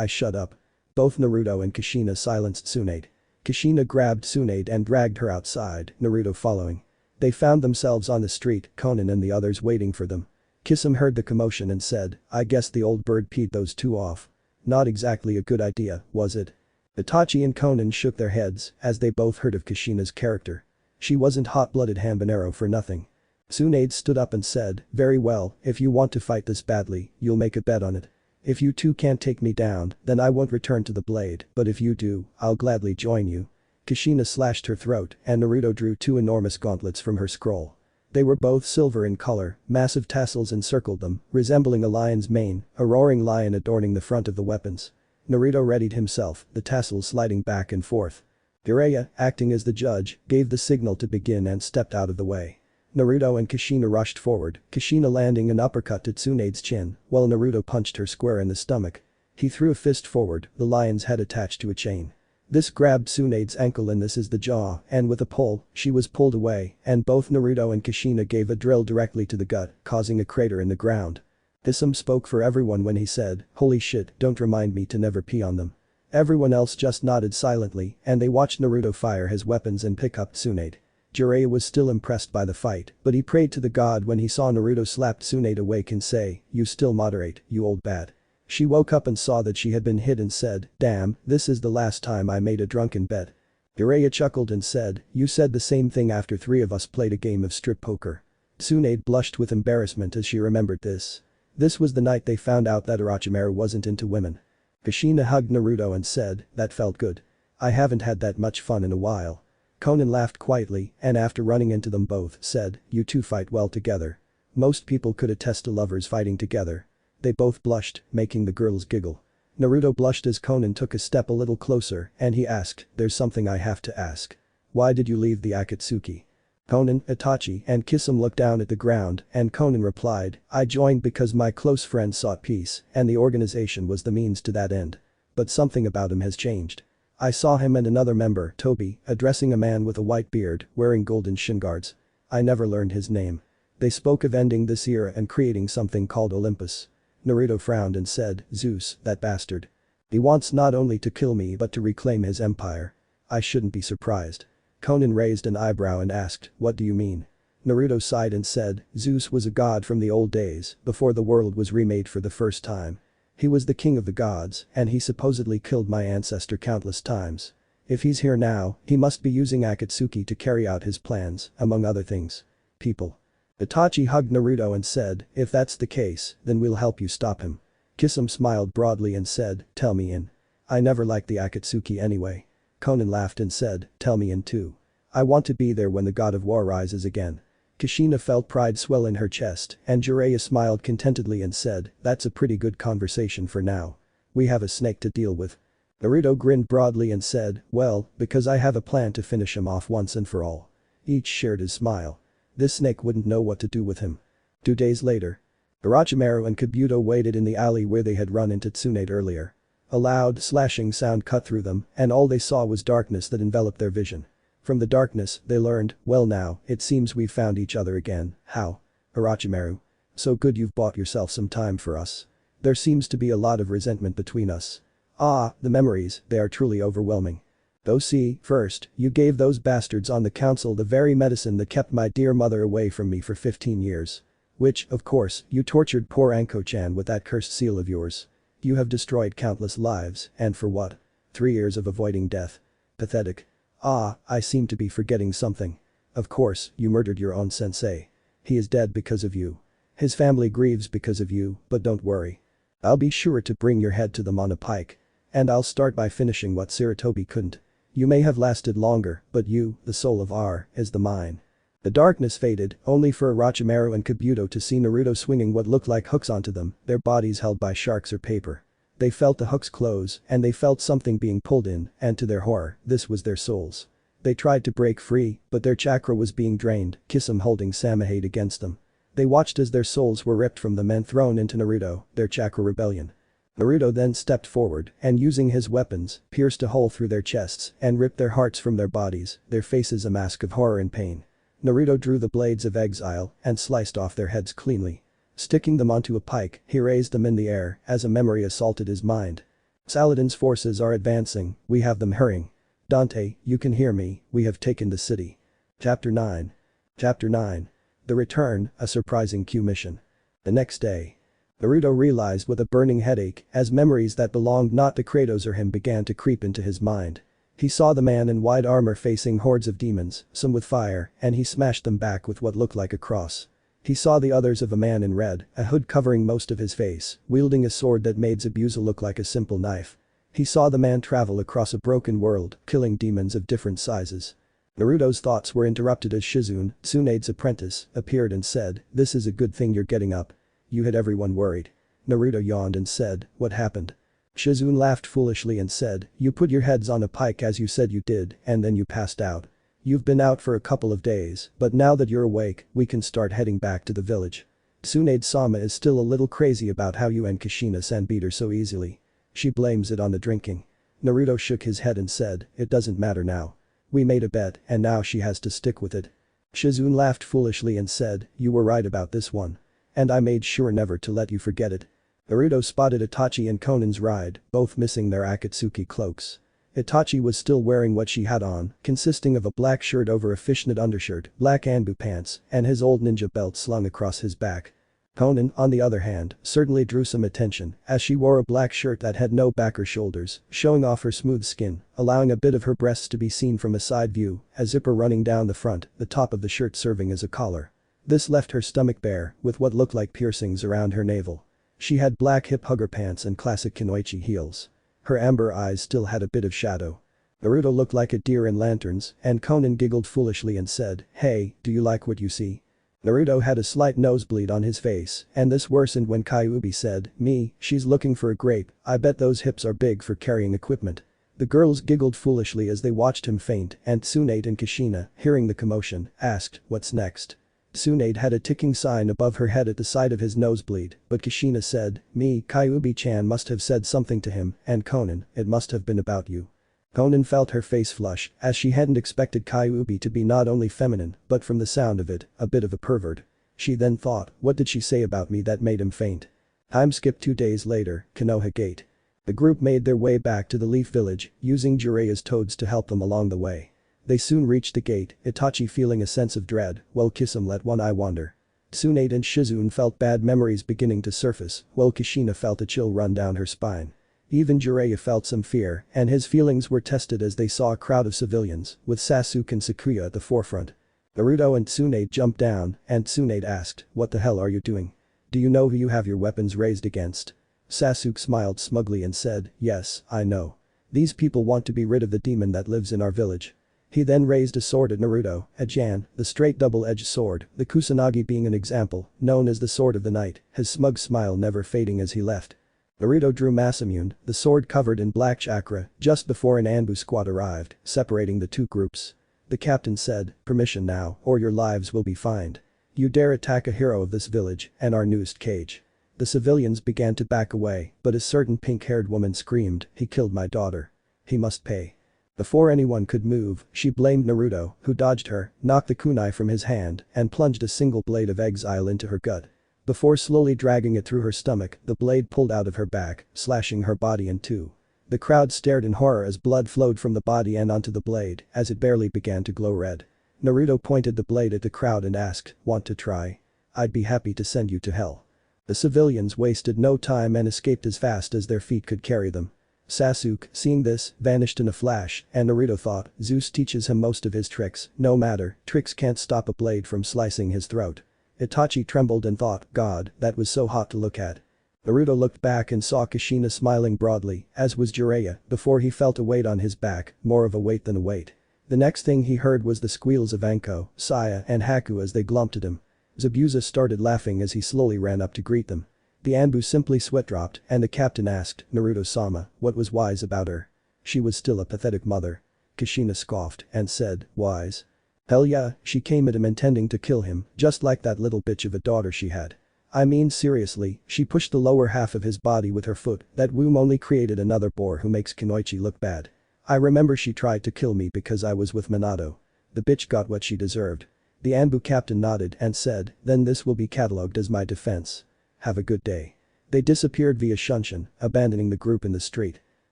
Speaker 3: Shut up." Both Naruto and Kushina silenced Tsunade. Kushina grabbed Tsunade and dragged her outside, Naruto following. They found themselves on the street, Konan and the others waiting for them. Kisum heard the commotion and said, "I guess the old bird peed those two off. Not exactly a good idea, was it?" Itachi and Konan shook their heads as they both heard of Kushina's character. She wasn't hot-blooded habanero for nothing. Tsunade stood up and said, "Very well, if you want to fight this badly, you'll make a bet on it. If you two can't take me down, then I won't return to the blade, but if you do, I'll gladly join you." Kushina slashed her throat and Naruto drew two enormous gauntlets from her scroll. They were both silver in color, massive tassels encircled them, resembling a lion's mane, a roaring lion adorning the front of the weapons. Naruto readied himself, the tassels sliding back and forth. Jiraiya, acting as the judge, gave the signal to begin and stepped out of the way. Naruto and Kushina rushed forward, Kushina landing an uppercut to Tsunade's chin, while Naruto punched her square in the stomach. He threw a fist forward, the lion's head attached to a chain. This grabbed Tsunade's ankle and this is the jaw, and with a pull, she was pulled away, and both Naruto and Kushina gave a drill directly to the gut, causing a crater in the ground. Kisum spoke for everyone when he said, "Holy shit, don't remind me to never pee on them." Everyone else just nodded silently, and they watched Naruto fire his weapons and pick up Tsunade. Jiraiya was still impressed by the fight, but he prayed to the god when he saw Naruto slap Tsunade awake and say, "You still moderate, you old bat." She woke up and saw that she had been hit and said, "Damn, this is the last time I made a drunken bet." Jiraiya chuckled and said, "You said the same thing after three of us played a game of strip poker." Tsunade blushed with embarrassment as she remembered this. This was the night they found out that Orochimaru wasn't into women. Kushina hugged Naruto and said, "That felt good. I haven't had that much fun in a while." Konan laughed quietly and after running into them both said, "You two fight well together. Most people could attest to lovers fighting together." They both blushed, making the girls giggle. Naruto blushed as Konan took a step a little closer and he asked, "There's something I have to ask. Why did you leave the Akatsuki?" Konan, Itachi and Kisum looked down at the ground and Konan replied, "I joined because my close friend sought peace and the organization was the means to that end. But something about him has changed. I saw him and another member, Toby, addressing a man with a white beard, wearing golden shin guards. I never learned his name. They spoke of ending this era and creating something called Olympus." Naruto frowned and said, "Zeus, that bastard. He wants not only to kill me but to reclaim his empire. I shouldn't be surprised." Konan raised an eyebrow and asked, "What do you mean?" Naruto sighed and said, "Zeus was a god from the old days, before the world was remade for the first time. He was the king of the gods, and he supposedly killed my ancestor countless times. If he's here now, he must be using Akatsuki to carry out his plans, among other things. People." Itachi hugged Naruto and said, "If that's the case, then we'll help you stop him." Kisum smiled broadly and said, "Tell me in. I never liked the Akatsuki anyway." Konan laughed and said, "Tell me in too. I want to be there when the god of war rises again." Kushina felt pride swell in her chest and Jiraiya smiled contentedly and said, "That's a pretty good conversation for now. We have a snake to deal with." Naruto grinned broadly and said, "Well, because I have a plan to finish him off once and for all." Each shared his smile. This snake wouldn't know what to do with him. 2 days later. Orochimaru and Kabuto waited in the alley where they had run into Tsunade earlier. A loud slashing sound cut through them and all they saw was darkness that enveloped their vision. From the darkness, they learned, "Well now, it seems we've found each other again." "How? Orochimaru. So good you've bought yourself some time for us. There seems to be a lot of resentment between us." Ah, the memories, they are truly overwhelming. Though see, first, you gave those bastards on the council the very medicine that kept my dear mother away from me for 15 years. Which, of course, you tortured poor Anko-chan with that cursed seal of yours. You have destroyed countless lives, and for what? 3 years of avoiding death. Pathetic. Ah, I seem to be forgetting something. Of course, you murdered your own sensei. He is dead because of you. His family grieves because of you, but don't worry. I'll be sure to bring your head to them on a pike. And I'll start by finishing what Sarutobi couldn't. You may have lasted longer, but you, the soul of R, is the mine. The darkness faded, only for Orochimaru and Kabuto to see Naruto swinging what looked like hooks onto them, their bodies held by sharks or paper. They felt the hooks close, and they felt something being pulled in, and to their horror, this was their souls. They tried to break free, but their chakra was being drained, Kisame holding Samahade against them. They watched as their souls were ripped from them and thrown into Naruto, their chakra rebellion. Naruto then stepped forward, and using his weapons, pierced a hole through their chests, and ripped their hearts from their bodies, their faces a mask of horror and pain. Naruto drew the blades of exile, and sliced off their heads cleanly. Sticking them onto a pike, he raised them in the air, as a memory assaulted his mind. Saladin's forces are advancing, we have them hurrying. Dante, you can hear me, we have taken the city. Chapter 9. Chapter 9. The Return, a surprising Q mission. The next day. Naruto realized with a burning headache as memories that belonged not to Kratos or him began to creep into his mind. He saw the man in white armor facing hordes of demons, some with fire, and he smashed them back with what looked like a cross. He saw the others of a man in red, a hood covering most of his face, wielding a sword that made Zabuza look like a simple knife. He saw the man travel across a broken world, killing demons of different sizes. Naruto's thoughts were interrupted as Shizune, Tsunade's apprentice, appeared and said, "This is a good thing you're getting up. You had everyone worried." Naruto yawned and said, "What happened?" Shizune laughed foolishly and said, "You put your heads on a pike as you said you did, and then you passed out. You've been out for a couple of days, but now that you're awake, we can start heading back to the village. Tsunade-sama is still a little crazy about how you and Kushina-san beat her so easily. She blames it on the drinking." Naruto shook his head and said, "It doesn't matter now. We made a bet, and now she has to stick with it." Shizune laughed foolishly and said, "You were right about this one. And I made sure never to let you forget it." Naruto spotted Itachi and Konan's ride, both missing their Akatsuki cloaks. Itachi was still wearing what she had on, consisting of a black shirt over a fishnet undershirt, black Anbu pants, and his old ninja belt slung across his back. Konan, on the other hand, certainly drew some attention, as she wore a black shirt that had no back or shoulders, showing off her smooth skin, allowing a bit of her breasts to be seen from a side view, a zipper running down the front, the top of the shirt serving as a collar. This left her stomach bare, with what looked like piercings around her navel. She had black hip-hugger pants and classic kunoichi heels. Her amber eyes still had a bit of shadow. Naruto looked like a deer in lanterns, and Konan giggled foolishly and said, "Hey, do you like what you see?" Naruto had a slight nosebleed on his face, and this worsened when Kyuubi said, "She's looking for a grape, I bet those hips are big for carrying equipment." The girls giggled foolishly as they watched him faint, and Tsunade and Kushina, hearing the commotion, asked, "What's next?" Tsunade had a ticking sign above her head at the side of his nosebleed, but Kushina said, Kyuubi-chan must have said something to him, and Konan, it must have been about you." Konan felt her face flush, as she hadn't expected Kyuubi to be not only feminine, but from the sound of it, a bit of a pervert. She then thought, what did she say about me that made him faint? Time skipped 2 days later, Konoha Gate. The group made their way back to the Leaf Village, using Jiraiya's toads to help them along the way. They soon reached the gate, Itachi feeling a sense of dread, while Kisame let one eye wander. Tsunade and Shizune felt bad memories beginning to surface, while Kushina felt a chill run down her spine. Even Jiraiya felt some fear, and his feelings were tested as they saw a crowd of civilians, with Sasuke and Sakuya at the forefront. Naruto and Tsunade jumped down, and Tsunade asked, "What the hell are you doing? Do you know who you have your weapons raised against?" Sasuke smiled smugly and said, "Yes, I know. These people want to be rid of the demon that lives in our village." He then raised a sword at Naruto, a Jan, the straight double-edged sword, the Kusanagi being an example, known as the Sword of the Night, his smug smile never fading as he left. Naruto drew Masamune, the sword covered in black chakra, just before an Anbu squad arrived, separating the two groups. The captain said, "Permission now, or your lives will be fined. You dare attack a hero of this village, and our newest cage." The civilians began to back away, but a certain pink-haired woman screamed, "He killed my daughter. He must pay." Before anyone could move, she blamed Naruto, who dodged her, knocked the kunai from his hand, and plunged a single blade of exile into her gut. Before slowly dragging it through her stomach, the blade pulled out of her back, slashing her body in two. The crowd stared in horror as blood flowed from the body and onto the blade as it barely began to glow red. Naruto pointed the blade at the crowd and asked, "Want to try? I'd be happy to send you to hell." The civilians wasted no time and escaped as fast as their feet could carry them. Sasuke, seeing this, vanished in a flash, and Naruto thought, Zeus teaches him most of his tricks, no matter, tricks can't stop a blade from slicing his throat. Itachi trembled and thought, God, that was so hot to look at. Naruto looked back and saw Kushina smiling broadly, as was Jiraiya, before he felt a weight on his back, more of a weight than a weight. The next thing he heard was the squeals of Anko, Saya and Haku as they glumped at him. Zabuza started laughing as he slowly ran up to greet them. The Anbu simply sweat dropped and the captain asked, Naruto-sama, what was wise about her? She was still a pathetic mother. Kushina scoffed and said, wise? Hell yeah, she came at him intending to kill him, just like that little bitch of a daughter she had. I mean seriously, she pushed the lower half of his body with her foot, that womb only created another bore who makes Kunoichi look bad. I remember she tried to kill me because I was with Minato. The bitch got what she deserved. The Anbu captain nodded and said, then this will be catalogued as my defense. Have a good day. They disappeared via Shunshin, abandoning the group in the street.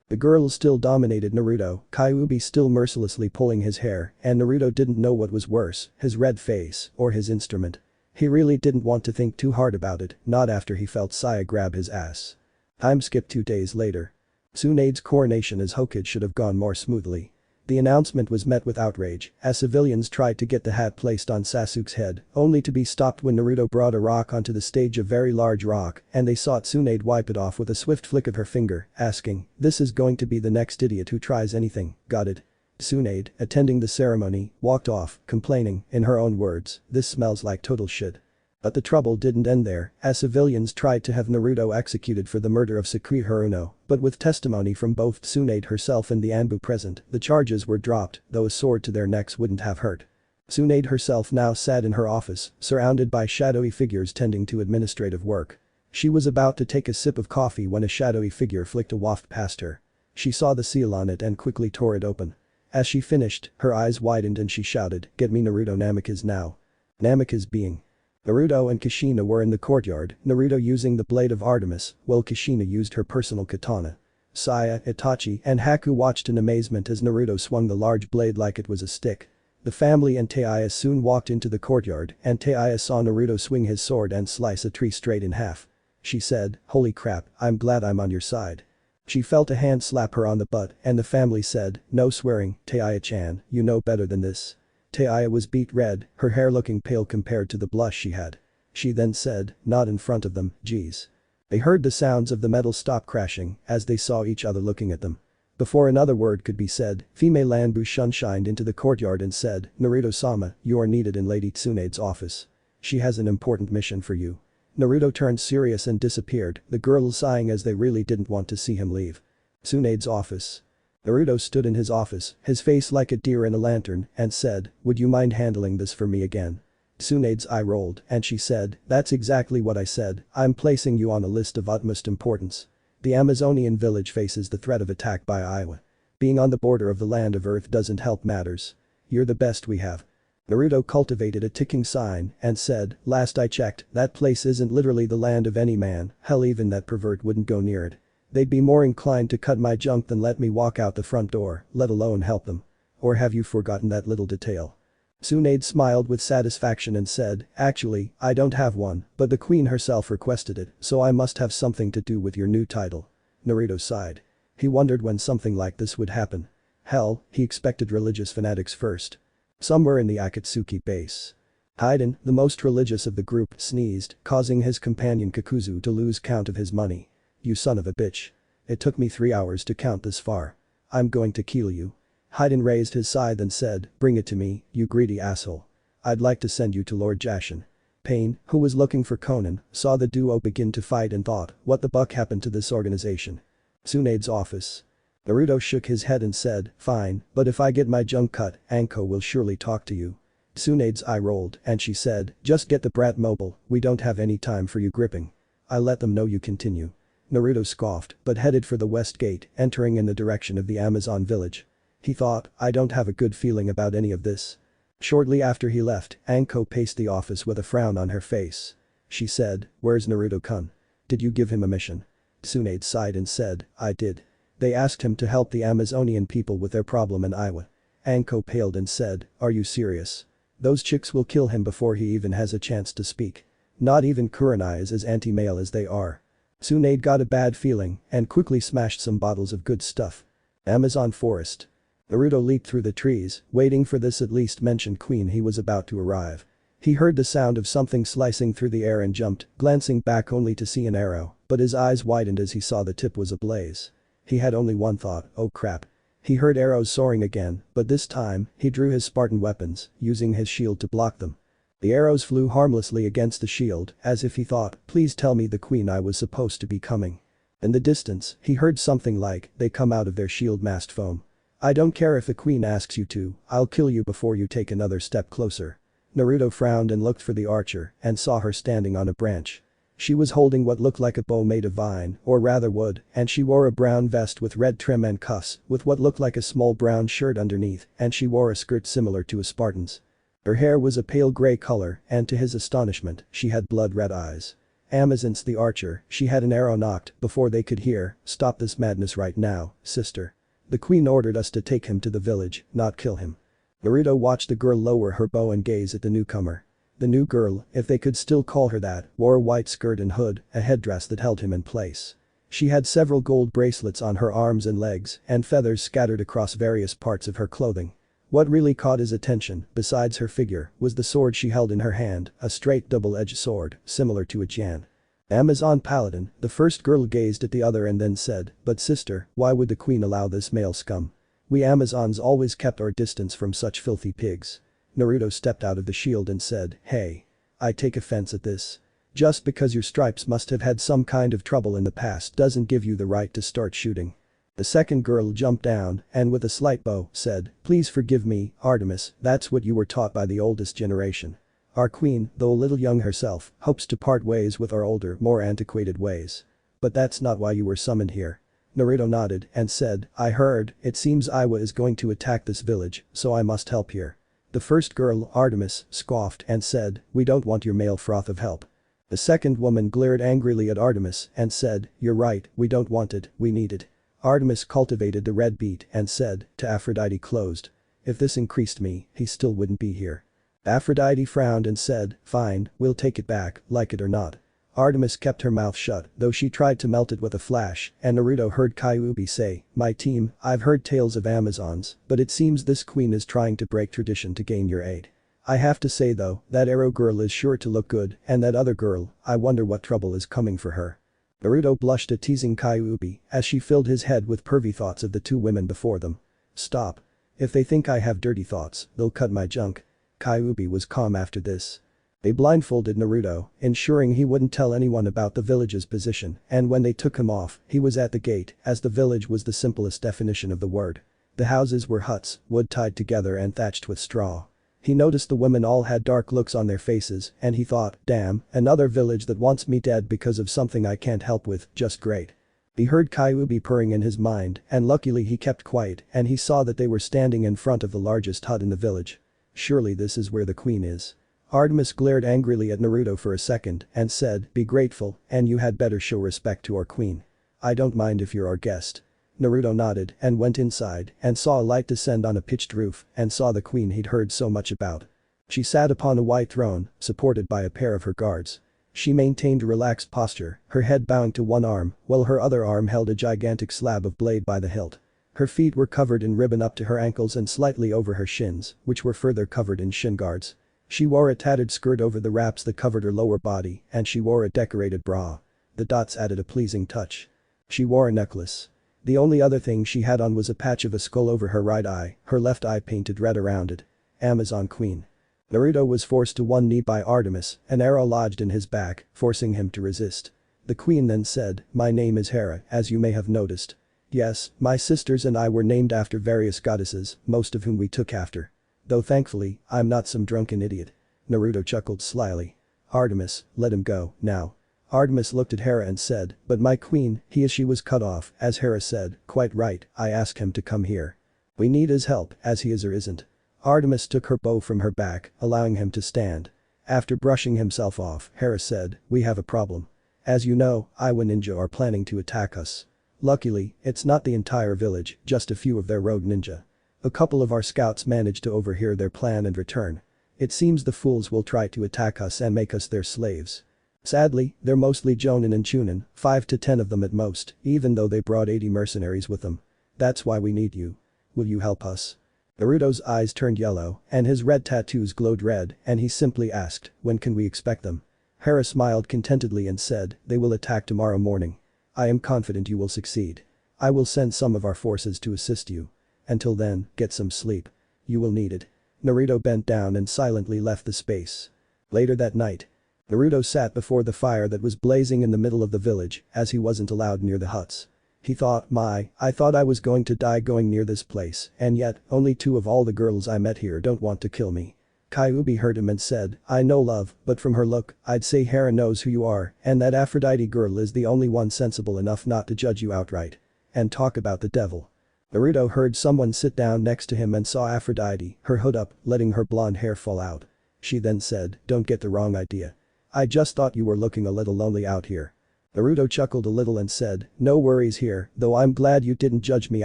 Speaker 3: The girls still dominated Naruto, Kyuubi still mercilessly pulling his hair, and Naruto didn't know what was worse, his red face or his instrument. He really didn't want to think too hard about it, not after he felt Saya grab his ass. Time skip 2 days later. Tsunade's coronation as Hokage should have gone more smoothly. The announcement was met with outrage as civilians tried to get the hat placed on Sasuke's head, only to be stopped when Naruto brought a rock onto the stage, a very large rock, and they saw Tsunade wipe it off with a swift flick of her finger, asking, this is going to be the next idiot who tries anything, got it? Tsunade, attending the ceremony, walked off, complaining, in her own words, this smells like total shit. But the trouble didn't end there, as civilians tried to have Naruto executed for the murder of Sakura Haruno, but with testimony from both Tsunade herself and the Anbu present, the charges were dropped, though a sword to their necks wouldn't have hurt. Tsunade herself now sat in her office, surrounded by shadowy figures tending to administrative work. She was about to take a sip of coffee when a shadowy figure flicked a waft past her. She saw the seal on it and quickly tore it open. As she finished, her eyes widened and she shouted, get me Naruto Namikaze now. Namikaze being. Naruto and Kushina were in the courtyard, Naruto using the blade of Artemis, while Kushina used her personal katana. Saya, Itachi, and Haku watched in amazement as Naruto swung the large blade like it was a stick. The family and Teiya soon walked into the courtyard and Teiya saw Naruto swing his sword and slice a tree straight in half. She said, holy crap, I'm glad I'm on your side. She felt a hand slap her on the butt and the family said, no swearing, Teiya-chan, you know better than this. Teiya was beet red, her hair looking pale compared to the blush she had. She then said, not in front of them, geez. They heard the sounds of the metal stop crashing as they saw each other looking at them. Before another word could be said, female Anbu shunshined into the courtyard and said, Naruto-sama, you are needed in Lady Tsunade's office. She has an important mission for you. Naruto turned serious and disappeared, the girls sighing as they really didn't want to see him leave. Tsunade's office. Naruto stood in his office, his face like a deer in a lantern, and said, would you mind handling this for me again? Tsunade's eye rolled and she said, that's exactly what I said, I'm placing you on a list of utmost importance. The Amazonian village faces the threat of attack by Iowa. Being on the border of the land of Earth doesn't help matters. You're the best we have. Naruto cultivated a ticking sign and said, last I checked, that place isn't literally the land of any man, hell even that pervert wouldn't go near it. They'd be more inclined to cut my junk than let me walk out the front door, let alone help them. Or have you forgotten that little detail? Tsunade smiled with satisfaction and said, actually, I don't have one, but the queen herself requested it, so I must have something to do with your new title. Naruto sighed. He wondered when something like this would happen. Hell, he expected religious fanatics first. Somewhere in the Akatsuki base. Haiden, the most religious of the group, sneezed, causing his companion Kakuzu to lose count of his money. You son of a bitch. It took me 3 hours to count this far. I'm going to kill you. Haiden raised his scythe and said, bring it to me, you greedy asshole. I'd like to send you to Lord Jashin. Pain, who was looking for Conan, saw the duo begin to fight and thought, what the buck happened to this organization? Tsunade's office. Naruto shook his head and said, fine, but if I get my junk cut, Anko will surely talk to you. Tsunade's eye rolled and she said, just get the brat mobile, we don't have any time for you gripping. I'll let them know you continue. Naruto scoffed but headed for the west gate, entering in the direction of the Amazon village. He thought, I don't have a good feeling about any of this. Shortly after he left, Anko paced the office with a frown on her face. She said, where's Naruto-kun? Did you give him a mission? Tsunade sighed and said, I did. They asked him to help the Amazonian people with their problem in Iowa. Anko paled and said, "Are you serious? Those chicks will kill him before he even has a chance to speak. Not even Kuranai is as anti-male as they are." Tsunade got a bad feeling and quickly smashed some bottles of good stuff. Amazon forest. Naruto leaped through the trees, waiting for this at least mentioned queen he was about to arrive. He heard the sound of something slicing through the air and jumped, glancing back only to see an arrow, but his eyes widened as he saw the tip was ablaze. He had only one thought, oh crap. He heard arrows soaring again, but this time, he drew his Spartan weapons, using his shield to block them. The arrows flew harmlessly against the shield, as if he thought, please tell me the queen I was supposed to be coming. In the distance, he heard something like, they come out of their shield mast foam. I don't care if the queen asks you to, I'll kill you before you take another step closer. Naruto frowned and looked for the archer and saw her standing on a branch. She was holding what looked like a bow made of vine, or rather wood, and she wore a brown vest with red trim and cuffs, with what looked like a small brown shirt underneath, and she wore a skirt similar to a Spartan's. Her hair was a pale gray color, and to his astonishment, she had blood-red eyes. Amazon's the archer, she had an arrow knocked before they could hear, stop this madness right now, sister. The queen ordered us to take him to the village, not kill him. Naruto watched the girl lower her bow and gaze at the newcomer. The new girl, if they could still call her that, wore a white skirt and hood, a headdress that held him in place. She had several gold bracelets on her arms and legs, and feathers scattered across various parts of her clothing. What really caught his attention, besides her figure, was the sword she held in her hand, a straight double-edged sword, similar to a Jan. Amazon Paladin, the first girl gazed at the other and then said, but sister, why would the queen allow this male scum? We Amazons always kept our distance from such filthy pigs. Naruto stepped out of the shield and said, hey. I take offense at this. Just because your stripes must have had some kind of trouble in the past doesn't give you the right to start shooting. The second girl jumped down and with a slight bow said, please forgive me, Artemis, that's what you were taught by the oldest generation. Our queen, though a little young herself, hopes to part ways with our older, more antiquated ways. But that's not why you were summoned here. Naruto nodded and said, I heard, it seems Iwa is going to attack this village, so I must help here. The first girl, Artemis, scoffed and said, we don't want your male froth of help. The second woman glared angrily at Artemis and said, you're right, we don't want it, we need it. Artemis cultivated the red beet and said, to Aphrodite closed. If this increased me, he still wouldn't be here. Aphrodite frowned and said, fine, we'll take it back, like it or not. Artemis kept her mouth shut, though she tried to melt it with a flash, and Naruto heard Kyuubi say, my team, I've heard tales of Amazons, but it seems this queen is trying to break tradition to gain your aid. I have to say though, that arrow girl is sure to look good, and that other girl, I wonder what trouble is coming for her. Naruto blushed at teasing Kyuubi as she filled his head with pervy thoughts of the two women before them. Stop. If they think I have dirty thoughts, they'll cut my junk. Kyuubi was calm after this. They blindfolded Naruto, ensuring he wouldn't tell anyone about the village's position, and when they took him off, he was at the gate, as the village was the simplest definition of the word. The houses were huts, wood tied together and thatched with straw. He noticed the women all had dark looks on their faces, and he thought, damn, another village that wants me dead because of something I can't help with, just great. He heard Kyuubi purring in his mind, and luckily he kept quiet, and he saw that they were standing in front of the largest hut in the village. Surely this is where the queen is. Artemis glared angrily at Naruto for a second and said, be grateful, and you had better show respect to our queen. I don't mind if you're our guest. Naruto nodded and went inside and saw a light descend on a pitched roof and saw the queen he'd heard so much about. She sat upon a white throne, supported by a pair of her guards. She maintained a relaxed posture, her head bowing to one arm, while her other arm held a gigantic slab of blade by the hilt. Her feet were covered in ribbon up to her ankles and slightly over her shins, which were further covered in shin guards. She wore a tattered skirt over the wraps that covered her lower body, and she wore a decorated bra. The dots added a pleasing touch. She wore a necklace. The only other thing she had on was a patch of a skull over her right eye, her left eye painted red around it. Amazon Queen. Naruto was forced to one knee by Artemis, an arrow lodged in his back, forcing him to resist. The queen then said, my name is Hera, as you may have noticed. Yes, my sisters and I were named after various goddesses, most of whom we took after. Though thankfully, I'm not some drunken idiot. Naruto chuckled slyly. Artemis, let him go, now. Artemis looked at Hera and said, but my queen, she was cut off, as Hera said, quite right, I asked him to come here. We need his help, as he is or isn't. Artemis took her bow from her back, allowing him to stand. After brushing himself off, Hera said, we have a problem. As you know, Iwa ninja are planning to attack us. Luckily, it's not the entire village, just a few of their rogue ninja. A couple of our scouts managed to overhear their plan and return. It seems the fools will try to attack us and make us their slaves. Sadly, they're mostly Jonin and Chunin, 5 to 10 of them at most, even though they brought 80 mercenaries with them. That's why we need you. Will you help us? Naruto's eyes turned yellow, and his red tattoos glowed red, and he simply asked, when can we expect them? Hera smiled contentedly and said, they will attack tomorrow morning. I am confident you will succeed. I will send some of our forces to assist you. Until then, get some sleep. You will need it. Naruto bent down and silently left the space. Later that night, Naruto sat before the fire that was blazing in the middle of the village, as he wasn't allowed near the huts. He thought, I thought I was going to die going near this place, and yet, only 2 of all the girls I met here don't want to kill me. Kyuubi heard him and said, I know love, but from her look, I'd say Hera knows who you are, and that Aphrodite girl is the only one sensible enough not to judge you outright. And talk about the devil. Naruto heard someone sit down next to him and saw Aphrodite, her hood up, letting her blonde hair fall out. She then said, don't get the wrong idea. I just thought you were looking a little lonely out here. Naruto chuckled a little and said, no worries here, though I'm glad you didn't judge me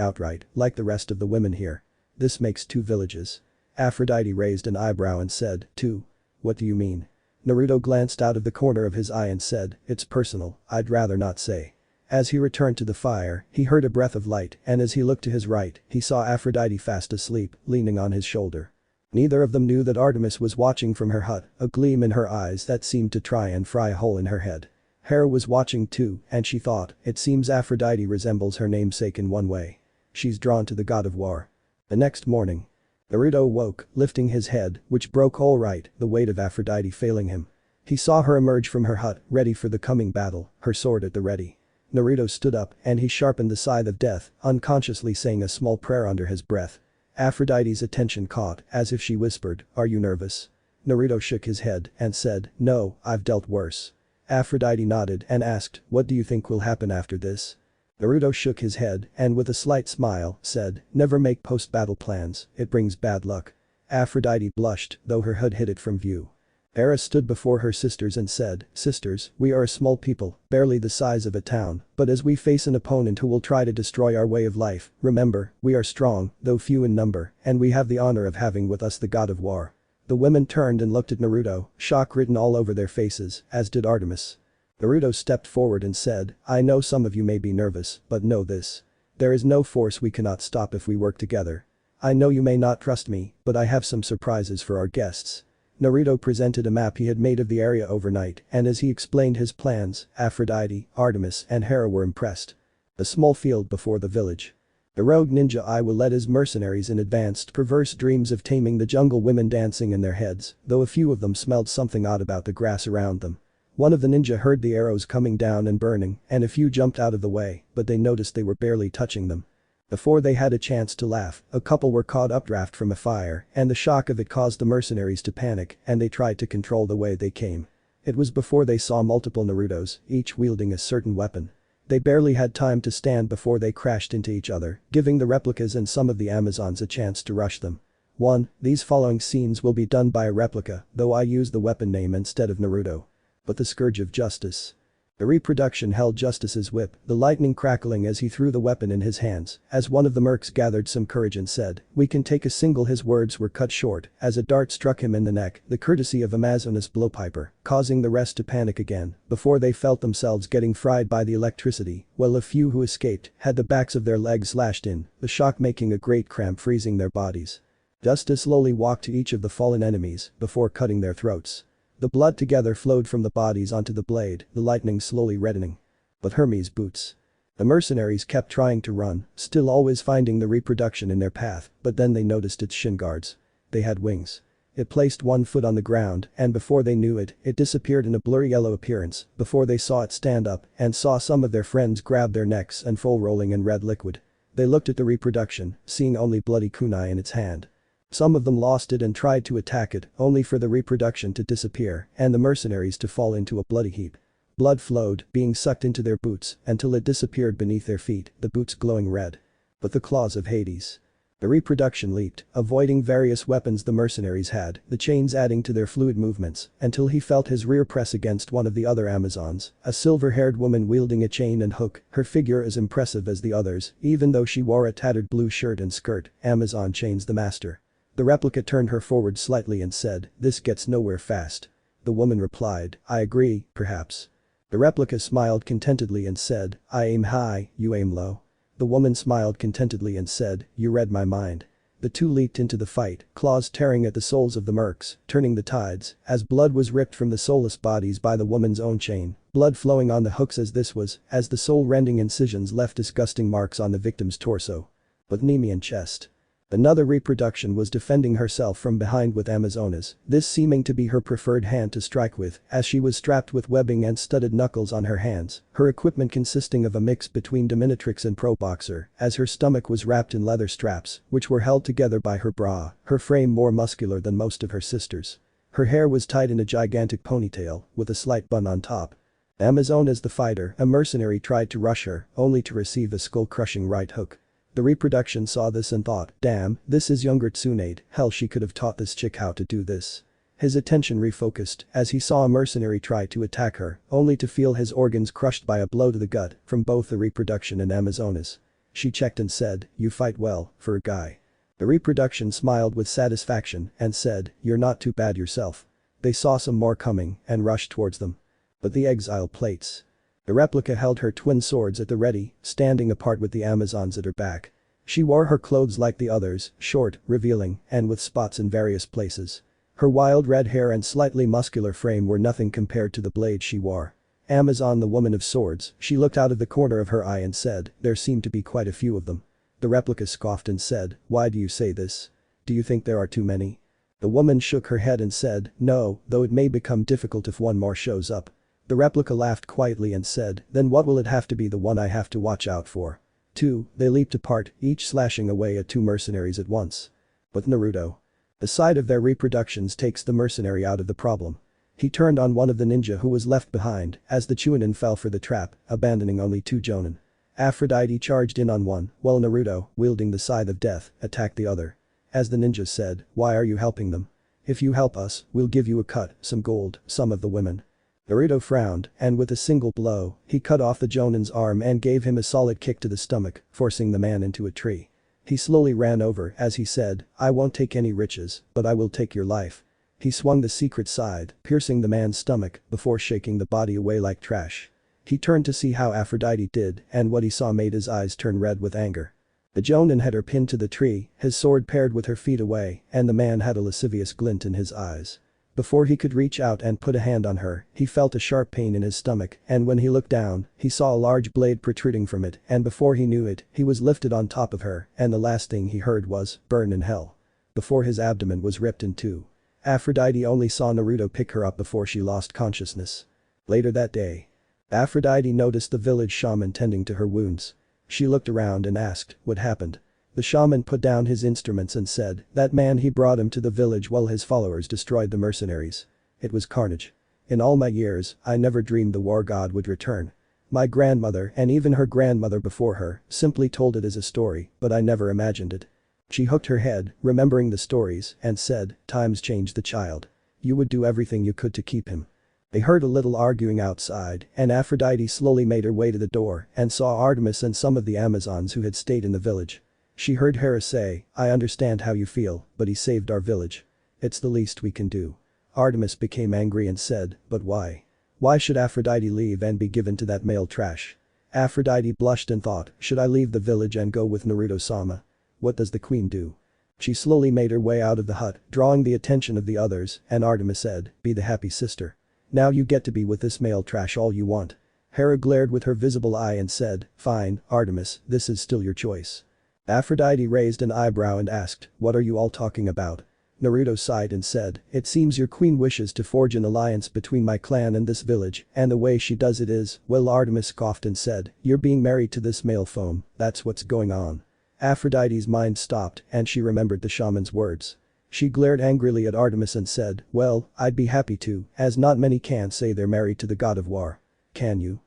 Speaker 3: outright, like the rest of the women here. This makes 2 villages. Aphrodite raised an eyebrow and said, 2? What do you mean? Naruto glanced out of the corner of his eye and said, it's personal, I'd rather not say. As he returned to the fire, he heard a breath of light, and as he looked to his right, he saw Aphrodite fast asleep, leaning on his shoulder. Neither of them knew that Artemis was watching from her hut, a gleam in her eyes that seemed to try and fry a hole in her head. Hera was watching too, and she thought, it seems Aphrodite resembles her namesake in one way. She's drawn to the god of war. The next morning, Naruto woke, lifting his head, which broke all right, the weight of Aphrodite failing him. He saw her emerge from her hut, ready for the coming battle, her sword at the ready. Naruto stood up, and he sharpened the scythe of death, unconsciously saying a small prayer under his breath. Aphrodite's attention caught, as if she whispered, are you nervous? Naruto shook his head and said, no, I've dealt worse. Aphrodite nodded and asked, what do you think will happen after this? Naruto shook his head and with a slight smile, said, never make post-battle plans, it brings bad luck. Aphrodite blushed, though her hood hid it from view. Hera stood before her sisters and said, sisters, we are a small people, barely the size of a town, but as we face an opponent who will try to destroy our way of life, remember, we are strong, though few in number, and we have the honor of having with us the god of war. The women turned and looked at Naruto, shock written all over their faces, as did Artemis. Naruto stepped forward and said, I know some of you may be nervous, but know this. There is no force we cannot stop if we work together. I know you may not trust me, but I have some surprises for our guests. Naruto presented a map he had made of the area overnight, and as he explained his plans, Aphrodite, Artemis, and Hera were impressed. A small field before the village. The rogue ninja I will let his mercenaries in advanced perverse dreams of taming the jungle women dancing in their heads, though a few of them smelled something odd about the grass around them. One of the ninja heard the arrows coming down and burning, and a few jumped out of the way, but they noticed they were barely touching them. Before they had a chance to laugh, a couple were caught updraft from a fire, and the shock of it caused the mercenaries to panic, and they tried to control the way they came. It was before they saw multiple Narutos, each wielding a certain weapon. They barely had time to stand before they crashed into each other, giving the replicas and some of the Amazons a chance to rush them. 1. These following scenes will be done by a replica, though I use the weapon name instead of Naruto. But the Scourge of Justice. The reproduction held Justice's whip, the lightning crackling as he threw the weapon in his hands, as one of the mercs gathered some courage and said, we can take a single. His words were cut short, as a dart struck him in the neck, the courtesy of Amazonas blowpiper, causing the rest to panic again, before they felt themselves getting fried by the electricity, while a few who escaped had the backs of their legs slashed in, the shock making a great cramp freezing their bodies. Justice slowly walked to each of the fallen enemies, before cutting their throats. The blood together flowed from the bodies onto the blade, the lightning slowly reddening. But Hermes' boots. The mercenaries kept trying to run, still always finding the reproduction in their path, but then they noticed its shin guards. They had wings. It placed one foot on the ground, and before they knew it, it disappeared in a blurry yellow appearance, before they saw it stand up, and saw some of their friends grab their necks and fall rolling in red liquid. They looked at the reproduction, seeing only bloody kunai in its hand. Some of them lost it and tried to attack it, only for the reproduction to disappear and the mercenaries to fall into a bloody heap. Blood flowed, being sucked into their boots, until it disappeared beneath their feet, the boots glowing red. But the claws of Hades. The reproduction leaped, avoiding various weapons the mercenaries had, the chains adding to their fluid movements, until he felt his rear press against one of the other Amazons, a silver-haired woman wielding a chain and hook, her figure as impressive as the others, even though she wore a tattered blue shirt and skirt. Amazon chains the master. The replica turned her forward slightly and said, "This gets nowhere fast." The woman replied, "I agree, perhaps." The replica smiled contentedly and said, "I aim high, you aim low." The woman smiled contentedly and said, "You read my mind." The two leaped into the fight, claws tearing at the souls of the mercs, turning the tides, as blood was ripped from the soulless bodies by the woman's own chain, blood flowing on the hooks as the soul-rending incisions left disgusting marks on the victim's torso. But knee and chest. Another reproduction was defending herself from behind with Amazonas, this seeming to be her preferred hand to strike with, as she was strapped with webbing and studded knuckles on her hands, her equipment consisting of a mix between dominatrix and pro boxer, as her stomach was wrapped in leather straps, which were held together by her bra, her frame more muscular than most of her sisters'. Her hair was tied in a gigantic ponytail, with a slight bun on top. Amazonas the fighter, a mercenary, tried to rush her, only to receive a skull-crushing right hook. The reproduction saw this and thought, "Damn, this is younger Tsunade, hell, she could have taught this chick how to do this." His attention refocused as he saw a mercenary try to attack her, only to feel his organs crushed by a blow to the gut from both the reproduction and Amazonas. She checked and said, "You fight well, for a guy." The reproduction smiled with satisfaction and said, "You're not too bad yourself." They saw some more coming and rushed towards them. But the exile plates. The replica held her twin swords at the ready, standing apart with the Amazons at her back. She wore her clothes like the others, short, revealing, and with spots in various places. Her wild red hair and slightly muscular frame were nothing compared to the blade she wore. Amazon, the woman of swords, she looked out of the corner of her eye and said, "There seem to be quite a few of them." The replica scoffed and said, "Why do you say this? Do you think there are too many?" The woman shook her head and said, "No, though it may become difficult if one more shows up." The replica laughed quietly and said, "Then what will it have to be the one I have to watch out for?" Two, they leaped apart, each slashing away at two mercenaries at once. But Naruto. The sight of their reproductions takes the mercenary out of the problem. He turned on one of the ninja who was left behind as the Chunin fell for the trap, abandoning only two jonin. Aphrodite charged in on one, while Naruto, wielding the scythe of death, attacked the other. As the ninja said, "Why are you helping them? If you help us, we'll give you a cut, some gold, some of the women." Naruto frowned, and with a single blow, he cut off the Jonin's arm and gave him a solid kick to the stomach, forcing the man into a tree. He slowly ran over as he said, "I won't take any riches, but I will take your life." He swung the secret scythe, piercing the man's stomach, before shaking the body away like trash. He turned to see how Aphrodite did, and what he saw made his eyes turn red with anger. The Jonin had her pinned to the tree, his sword paired with her feet away, and the man had a lascivious glint in his eyes. Before he could reach out and put a hand on her, he felt a sharp pain in his stomach, and when he looked down, he saw a large blade protruding from it, and before he knew it, he was lifted on top of her, and the last thing he heard was, "Burn in hell." Before his abdomen was ripped in two. Aphrodite only saw Naruto pick her up before she lost consciousness. Later that day. Aphrodite noticed the village shaman tending to her wounds. She looked around and asked, "What happened?" The shaman put down his instruments and said, "That man, he brought him to the village while his followers destroyed the mercenaries. It was carnage. In all my years, I never dreamed the war god would return. My grandmother, and even her grandmother before her, simply told it as a story, but I never imagined it." She hooked her head, remembering the stories, and said, "Times changed the child. You would do everything you could to keep him." They heard a little arguing outside, and Aphrodite slowly made her way to the door and saw Artemis and some of the Amazons who had stayed in the village. She heard Hera say, "I understand how you feel, but he saved our village. It's the least we can do." Artemis became angry and said, "But why? Why should Aphrodite leave and be given to that male trash?" Aphrodite blushed and thought, "Should I leave the village and go with Naruto-sama? What does the queen do?" She slowly made her way out of the hut, drawing the attention of the others, and Artemis said, "Be the happy sister. Now you get to be with this male trash all you want." Hera glared with her visible eye and said, "Fine, Artemis, this is still your choice." Aphrodite raised an eyebrow and asked, "What are you all talking about?" Naruto sighed and said, "It seems your queen wishes to forge an alliance between my clan and this village, and the way she does it is, well." Artemis scoffed and said, "You're being married to this male foam, that's what's going on." Aphrodite's mind stopped and she remembered the shaman's words. She glared angrily at Artemis and said, "Well, I'd be happy to, as not many can say they're married to the god of war. Can you?"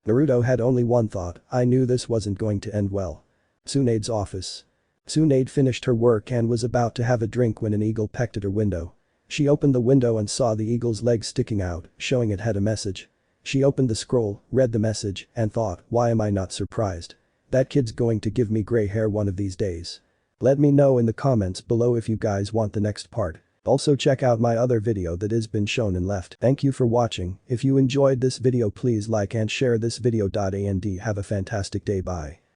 Speaker 3: Naruto had only one thought, I knew this wasn't going to end well. Tsunade's office. Tsunade finished her work and was about to have a drink when an eagle pecked at her window. She opened the window and saw the eagle's legs sticking out, showing it had a message. She opened the scroll, read the message, and thought, why am I not surprised? That kid's going to give me gray hair one of these days. Let me know in the comments below if you guys want the next part. Also check out my other video that has been shown and left. Thank you for watching. If you enjoyed this video please like and share this video. And have a fantastic day. Bye.